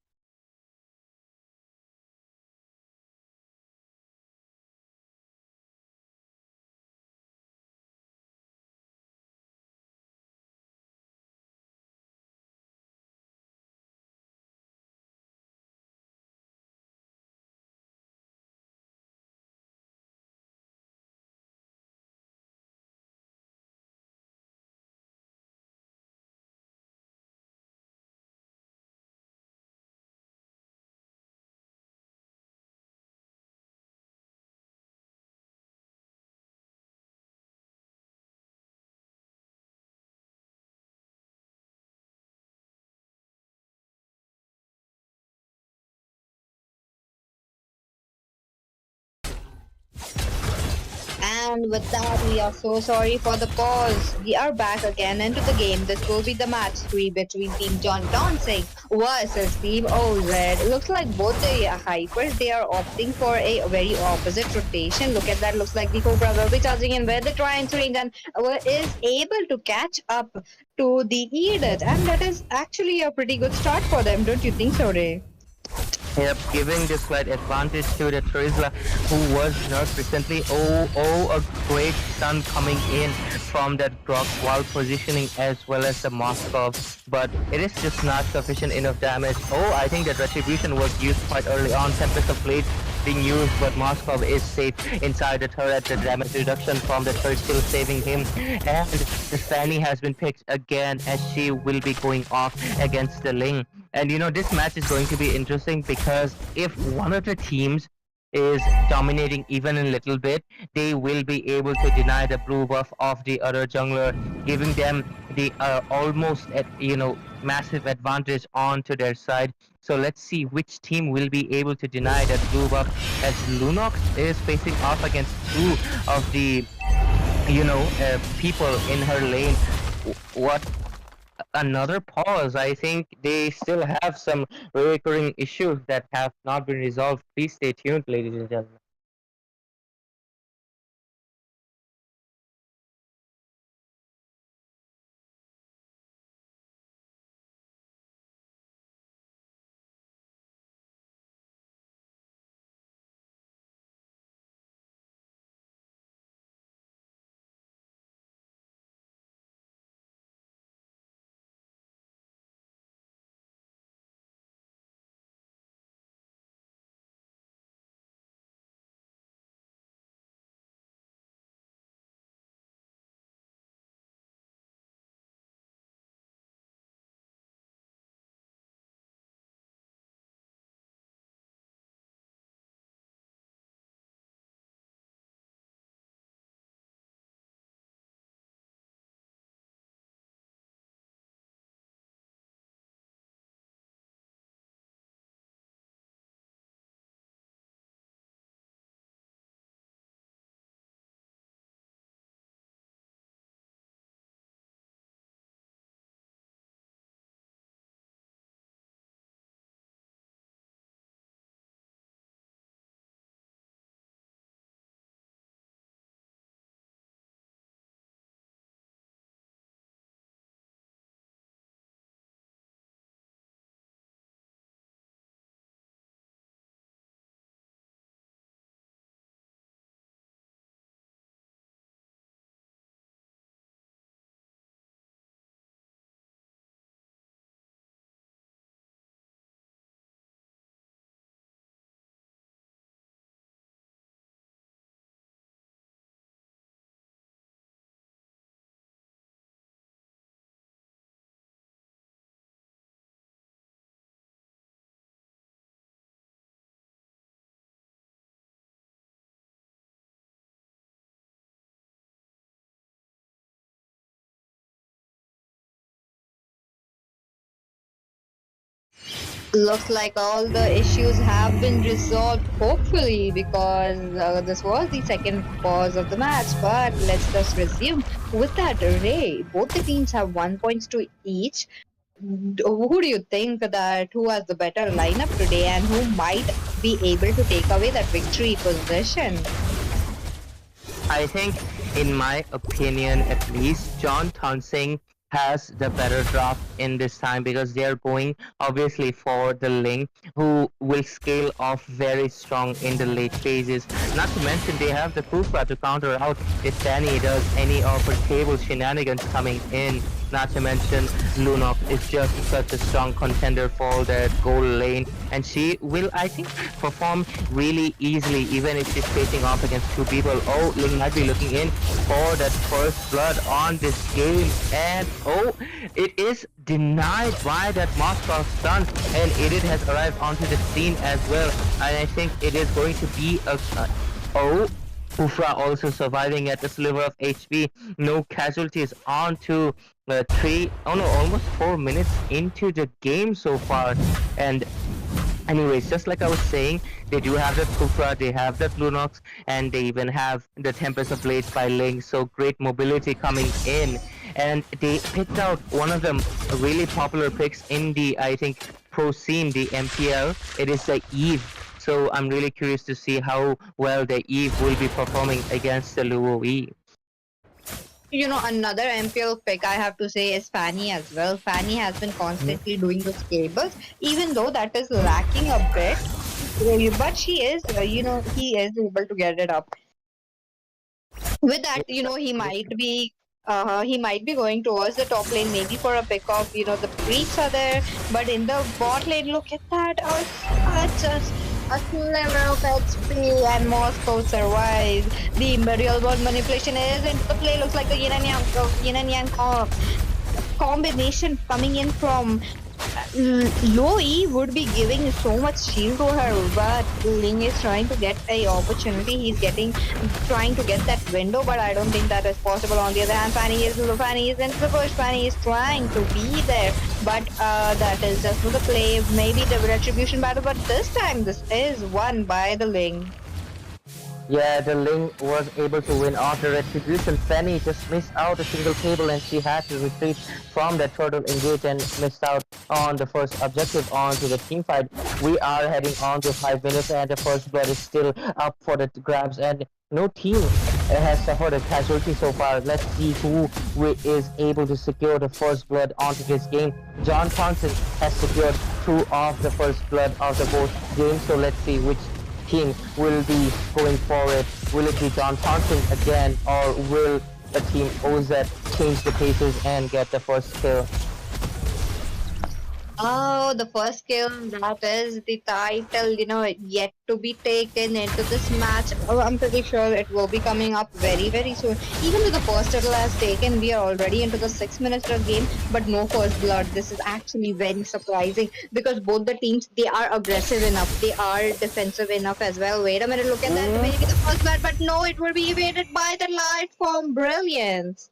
And with that, we are so sorry for the pause. We are back again into the game. This will be the match 3 between Team John Dancing versus Team OZ. Looks like both the hypers, they are opting for a very opposite rotation. Look at that. Looks like the Cobra will be charging in where the Triumph range and is able to catch up to the Edith. And that is actually a pretty good start for them. Don't you think so, Ray? Yep, giving the slight advantage to the Trizla, who was nerfed recently. A great stun coming in from that Grok while positioning as well as the Moskov, but it is just not sufficient enough damage. I think that Retribution was used quite early on. Tempest of Blades being used, but Moskov is safe inside the turret. The damage reduction from the turret still saving him, and the Fanny has been picked again as she will be going off against the Ling. And this match is going to be interesting because if one of the teams is dominating even a little bit, they will be able to deny the blue buff of the other jungler, giving them the almost massive advantage onto their side. So let's see which team will be able to deny that blue buff as Lunox is facing off against two of the people in her lane. What another pause. I think they still have some recurring issues that have not been resolved. Please stay tuned, ladies and gentlemen. Looks like all the issues have been resolved, hopefully, because this was the second pause of the match. But let's just resume with that array. Both the teams have 1 points to each. Who do you think that who has the better lineup today and who might be able to take away that victory position? I think, in my opinion at least, John Townsend has the better draft in this time because they are going obviously for the Ling, who will scale off very strong in the late phases. Not to mention they have the Kufra to counter out if Fanny does any of her table shenanigans coming in. Not to mention Lunok is just such a strong contender for that goal lane, and she will, I think, perform really easily even if she's facing off against two people. Oh, Ling might be looking in for that first blood on this game, and oh, it is denied by that Moscow stun, and Edith has arrived onto the scene as well, and I think it is going to be a oh, Kufra also surviving at a sliver of HP. No casualties on to almost 4 minutes into the game so far. And anyways, just like I was saying, they do have that Kufra, they have that Lunox, and they even have the Tempest of Blades by Ling, so great mobility coming in. And they picked out one of the really popular picks in the, I think, pro scene, the MPL. It is the Eve. So I'm really curious to see how well the Eve will be performing against the Luo E. You know, another MPL pick I have to say is Fanny as well. Fanny has been constantly doing those cables, even though that is lacking a bit. But she is, he is able to get it up. With that, he might be going towards the top lane, maybe for a pick off. The creeps are there, but in the bot lane, look at that. Just a sliver of HP, and Moscow survives. The real world manipulation is into the play. Looks like the yin and yang combination coming in from Loi would be giving so much shield to her, but Ling is trying to get a opportunity. He's trying to get that window, but I don't think that is possible. On the other hand, Fanny is into the push. Fanny is trying to be there, but that is just for the play. Maybe the retribution battle, but this time this is won by the Ling. Yeah, the Ling was able to win after retribution. Fanny just missed out a single cable and she had to retreat from that turtle engage and missed out on the first objective onto the team fight. We are heading on to 5 minutes and the first blood is still up for the grabs and no team has suffered a casualty so far. Let's see who is able to secure the first blood onto this game. John Thompson has secured 2 of the first blood of the both games, so let's see which team will be going forward. Will it be John Thompson again, or will the team OZ change the paces and get the first kill? Oh, the first kill, that is the title, yet to be taken into this match. Oh, I'm pretty sure it will be coming up very, very soon. Even though the first title has taken, we are already into the 6 minutes of game, but no first blood. This is actually very surprising because both the teams, they are aggressive enough. They are defensive enough as well. Wait a minute, look at that. Maybe the first blood, but no, it will be evaded by the light from Brilliance.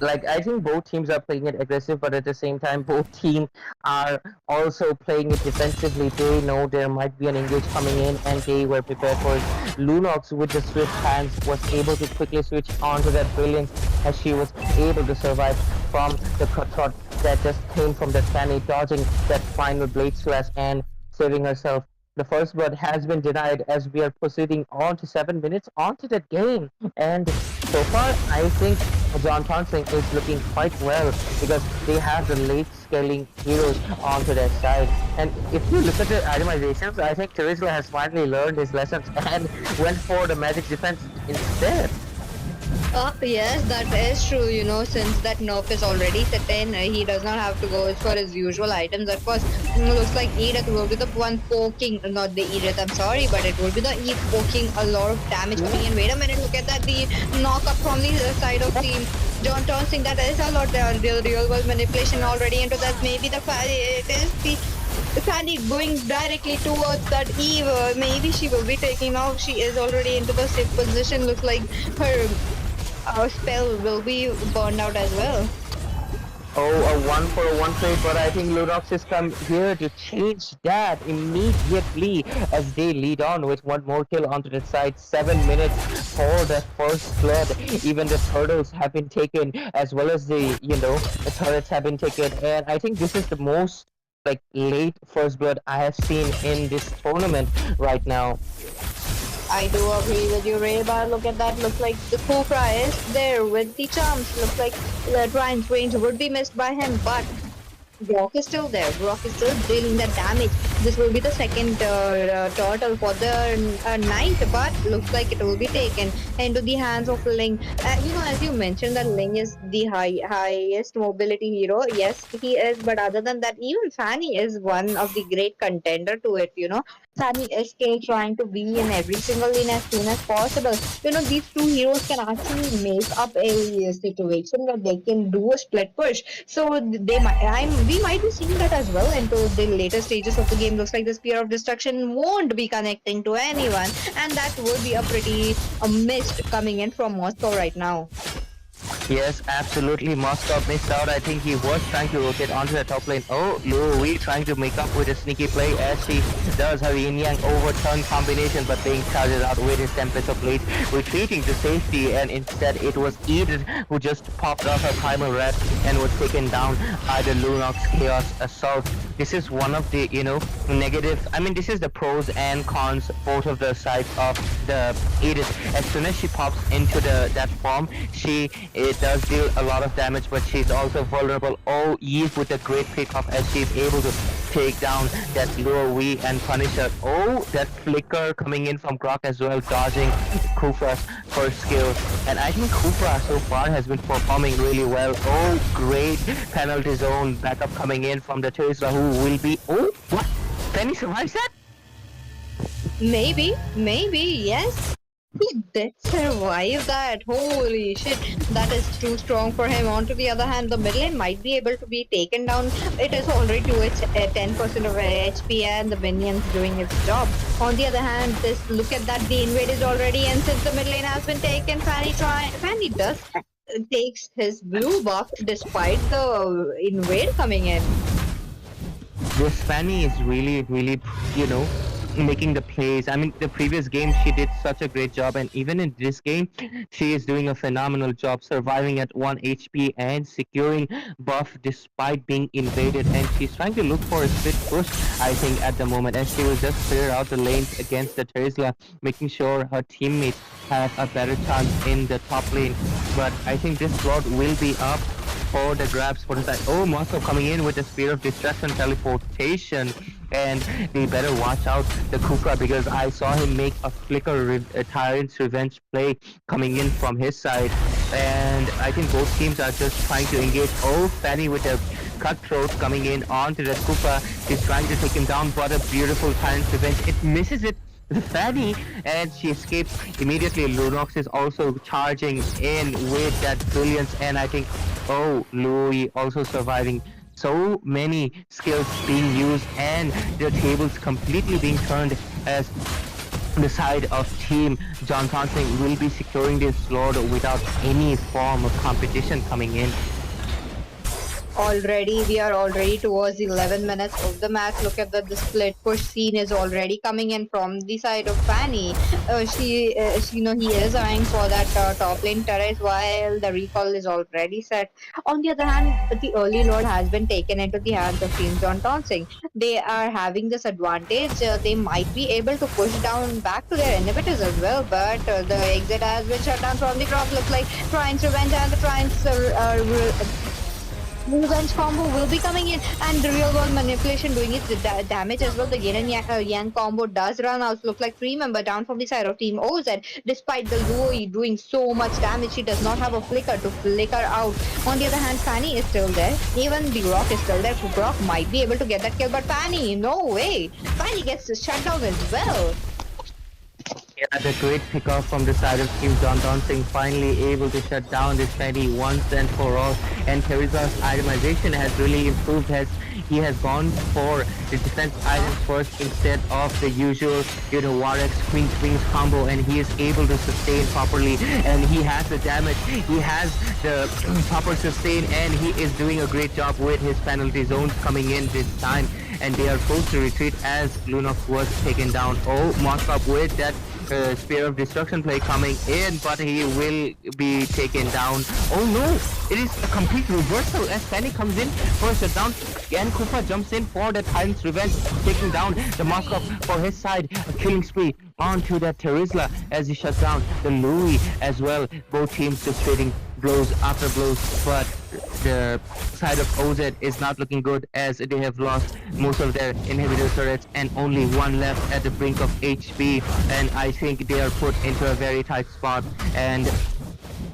Like, I think both teams are playing it aggressive, but at the same time, both teams are also playing it defensively. They know there might be an engage coming in, and they were prepared for it. Lunox, with the swift hands, was able to quickly switch onto that Brilliance, as she was able to survive from the cutthroat that just came from that Fanny, dodging that final blade slash and saving herself. The first blood has been denied as we are proceeding on to 7 minutes onto that game. And so far, I think John Thompson is looking quite well because they have the late scaling heroes onto their side. And if you look at the itemizations, I think Terizla has finally learned his lessons and went for the magic defense instead. Yes, that is true, since that nerf is already set in, he does not have to go for his usual items. At first, looks like Edith will be the one poking, not the Edith, I'm sorry, but it will be the Eve poking a lot of damage coming in. Wait a minute, look at that, the knock up from the side of team. John Townsend, that is a lot, the real world manipulation already into that. Maybe it is the Fanny going directly towards that Eve. Maybe she will be taking off. She is already into the safe position. Looks like her spell will be burned out as well. Oh, a 1-for-1 trade, but I think Lunox has come here to change that immediately as they lead on with one more kill onto the side. 7 minutes for the first blood. Even the turtles have been taken, as well as the turrets have been taken. And I think this is the most like late first blood I have seen in this tournament right now. I do agree with you, Ray, but look at that. Looks like the Cobra is there with the charms. Looks like the Ryan's range would be missed by him, but Brock is still there. Brock is still dealing the damage. This will be the second turtle for the ninth, but looks like it will be taken into the hands of Ling. As you mentioned, that Ling is the highest mobility hero. Yes, he is, but other than that, even Fanny is one of the great contender to it. Fanny is still trying to be in every single lane as soon as possible. These two heroes can actually make up a situation where they can do a split push. So we might be seeing that as well into the later stages of the game. Looks like the Spear of Destruction won't be connecting to anyone, and that would be a pretty mist coming in from Moscow right now. Yes, absolutely. Moscow missed out. I think he was trying to rotate onto the top lane. Oh, Louis trying to make up with a sneaky play as he does have Yin Yang overturn combination, but being charged out with his Tempest of Blades, retreating to safety, and instead it was Edith who just popped off her primal red and was taken down by the Lunox Chaos Assault. This is one of the, negative, this is the pros and cons, both of the sides of the Edith. As soon as she pops into that form, it does deal a lot of damage, but she's also vulnerable. Oh, Eve with a great pickoff as she's able to take down that Lure Wii and punish her. Oh, that flicker coming in from Grok as well, dodging Kufra's first skill. And I think Kufra so far has been performing really well. Oh, great penalty zone backup coming in from the Tesla, who will be... Oh, what? Penny survives that? Maybe, yes. He did survive that. Holy shit, that is too strong for him. On to the other hand, the mid lane might be able to be taken down. It is already to its 10% of HP and the minions doing its job. On the other hand, look at that, the invade is already in. Since the mid lane has been taken, Fanny does takes his blue buff despite the invade coming in. This Fanny is really, making the plays. The previous game she did such a great job, and even in this game she is doing a phenomenal job, surviving at 1 HP and securing buff despite being invaded. And she's trying to look for a split push, I think, at the moment, and she will just clear out the lanes against the Tesla, making sure her teammates have a better chance in the top lane. But I think this slot will be up for the grabs for the side. Oh, Moscow coming in with the Spear of Destruction teleportation, and they better watch out the Kufra, because I saw him make a flicker Tyrant's Revenge play coming in from his side, and I think both teams are just trying to engage. Oh, Fanny with a Cutthroat coming in onto the Kufra. She's trying to take him down, but a beautiful Tyrant's Revenge. It misses it. The Fanny, and she escapes immediately. Lunox is also charging in with that brilliance, and I think, oh, Louis also surviving. So many skills being used, and the tables completely being turned as the side of Team John Thompson will be securing this slot without any form of competition coming in. We are already towards 11 minutes of the match. Look at the split push scene is already coming in from the side of Fanny. He is eyeing for that top lane turret while the recall is already set. On the other hand, the early load has been taken into the hands of Team John Tonsing. They are having this advantage. They might be able to push down back to their inhibitors as well, but the exit has been shut down from the drop. Looks like Trine's Revenge and the Trine's Revenge combo will be coming in, and the real world manipulation doing its damage as well. The Yin and Yang combo does run out. Look like 3 member down from the side of Team OZ. Despite the Luo doing so much damage, she does not have a flicker to flicker out. On the other hand, Fanny is still there. Even the Grok is still there. Grok might be able to get that kill, but Fanny, no way. Fanny gets shut down as well. Yeah, the great pickoff from the side of Team John Dancing, finally able to shut down this Fanny once and for all. And Teresa's itemization has really improved, has he has gone for the defense items first instead of the usual, Warex Queen Swings combo, and he is able to sustain properly, and he has the damage, he has the proper sustain, and he is doing a great job with his penalty zones coming in this time, and they are forced to retreat as Lunox was taken down. Oh, Moskov with that Spear of Destruction play coming in, but he will be taken down. Oh no! It is a complete reversal as Fanny comes in for a shutdown, and Kufa jumps in for the Tyrant's Revenge, taking down the Moskov for his side. A killing spree onto that Terizla as he shuts down the Louis as well. Both teams just trading blows after blows, but the side of OZ is not looking good as they have lost most of their inhibitor turrets and only one left at the brink of HP, and I think they are put into a very tight spot, and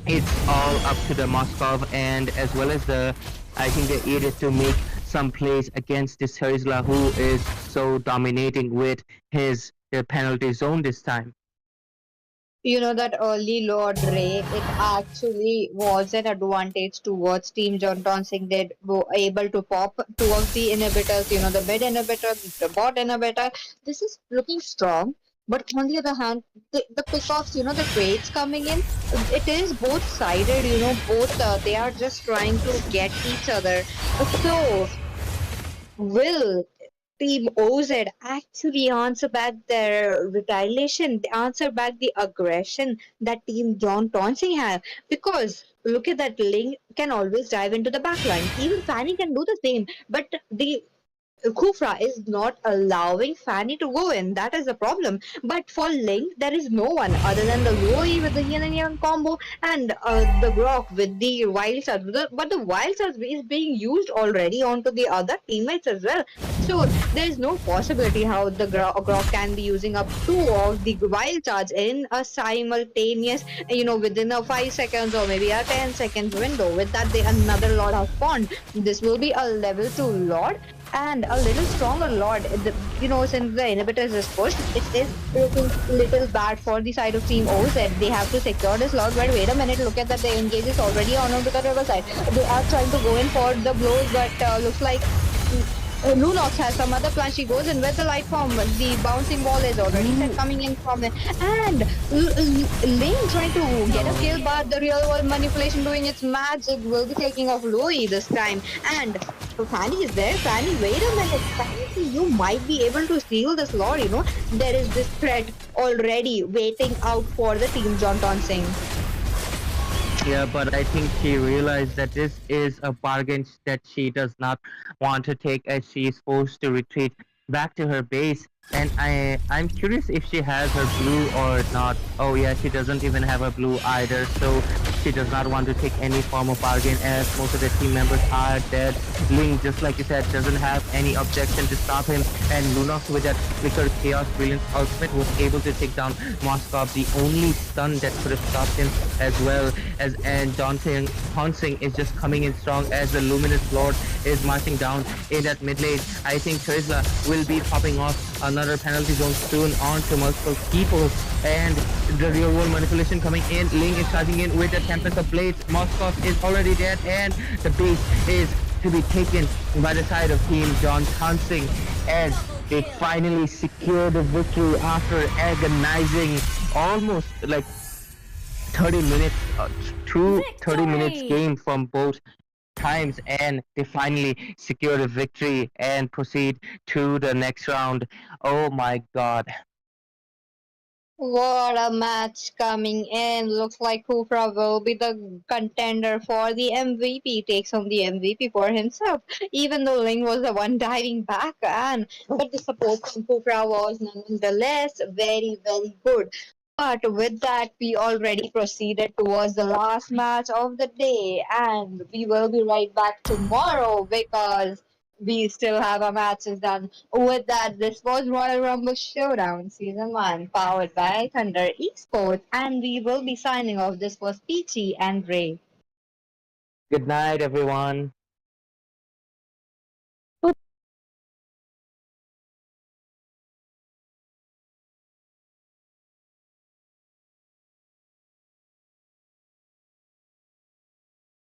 it's all up to the Moskov and as well as the, I think they needed to make some plays against this Terizla who is so dominating with his penalty zone this time. That early Lord Ray, it actually was an advantage towards Team John Tonsing. They were able to pop two of the inhibitors, the mid inhibitor, the bot inhibitor. This is looking strong. But on the other hand, the pickoffs, the trades coming in, it is both sided, both they are just trying to get each other. So, will Team OZ actually answer back their retaliation, they answer back the aggression that Team John Tonsing have? Because look at that, Ling can always dive into the backline. Even Fanny can do the same, but the Kufra is not allowing Fanny to go in. That is the problem. But for Link, there is no one other than the Loi with the Yin and Yang combo and the Grok with the Wild Stars. But the Wild Stars is being used already onto the other teammates as well. So there is no possibility how the Grok can be using up two of the Wild Stars in a simultaneous, within a 5 seconds or maybe a 10 seconds window. With that, another Lord has spawned. This will be a level 2 Lord and a little stronger Lord. Since the inhibitors is pushed, it is looking little bad for the side of Team OZ. They have to secure this Lord, but wait a minute, look at that, the engage is already on to the river side. They are trying to go in for the blows, but looks like Lunox has some other plan. She goes in with the light form. The bouncing ball is already set coming in from there. And Lane trying to get a kill, but the real world manipulation doing its magic will be taking off Louis this time. And Fanny is there. Fanny, wait a minute. Fanny, you might be able to steal this Lord, There is this threat already waiting out for the Team John Tonsing. Yeah, but I think she realized that this is a bargain that she does not want to take as she is forced to retreat back to her base. And I'm curious if she has her blue or not. Oh yeah, she doesn't even have a blue either, so she does not want to take any form of bargain as most of the team members are dead. Ling, just like you said, doesn't have any objection to stop him, and Lunox with that Flicker Chaos Brilliance ultimate was able to take down Moskov, the only stun that could have stopped him as well as, and Tonsing is just coming in strong as the Luminous Lord is marching down in that mid lane. I think Terizla will be popping off another penalty zone soon onto multiple people, and the real world manipulation coming in. Ling is charging in with the Tempest of Blades. Moskov is already dead, and the base is to be taken by the side of Team John Tonsing as they finally secure the victory after agonizing almost like 30 minutes, through 30 minutes game from both times, and they finally secure the victory and proceed to the next round. Oh my god. What a match coming in. Looks like Kufra will be the contender for the MVP. Takes home the MVP for himself. Even though Ling was the one diving back, but the support from Kufra was nonetheless very, very good. But with that, we already proceeded towards the last match of the day, and we will be right back tomorrow because we still have our matches done. With that, this was Royal Rumble Showdown Season 1, powered by Thunder Esports, and we will be signing off. This was Peachy and Ray. Good night, everyone.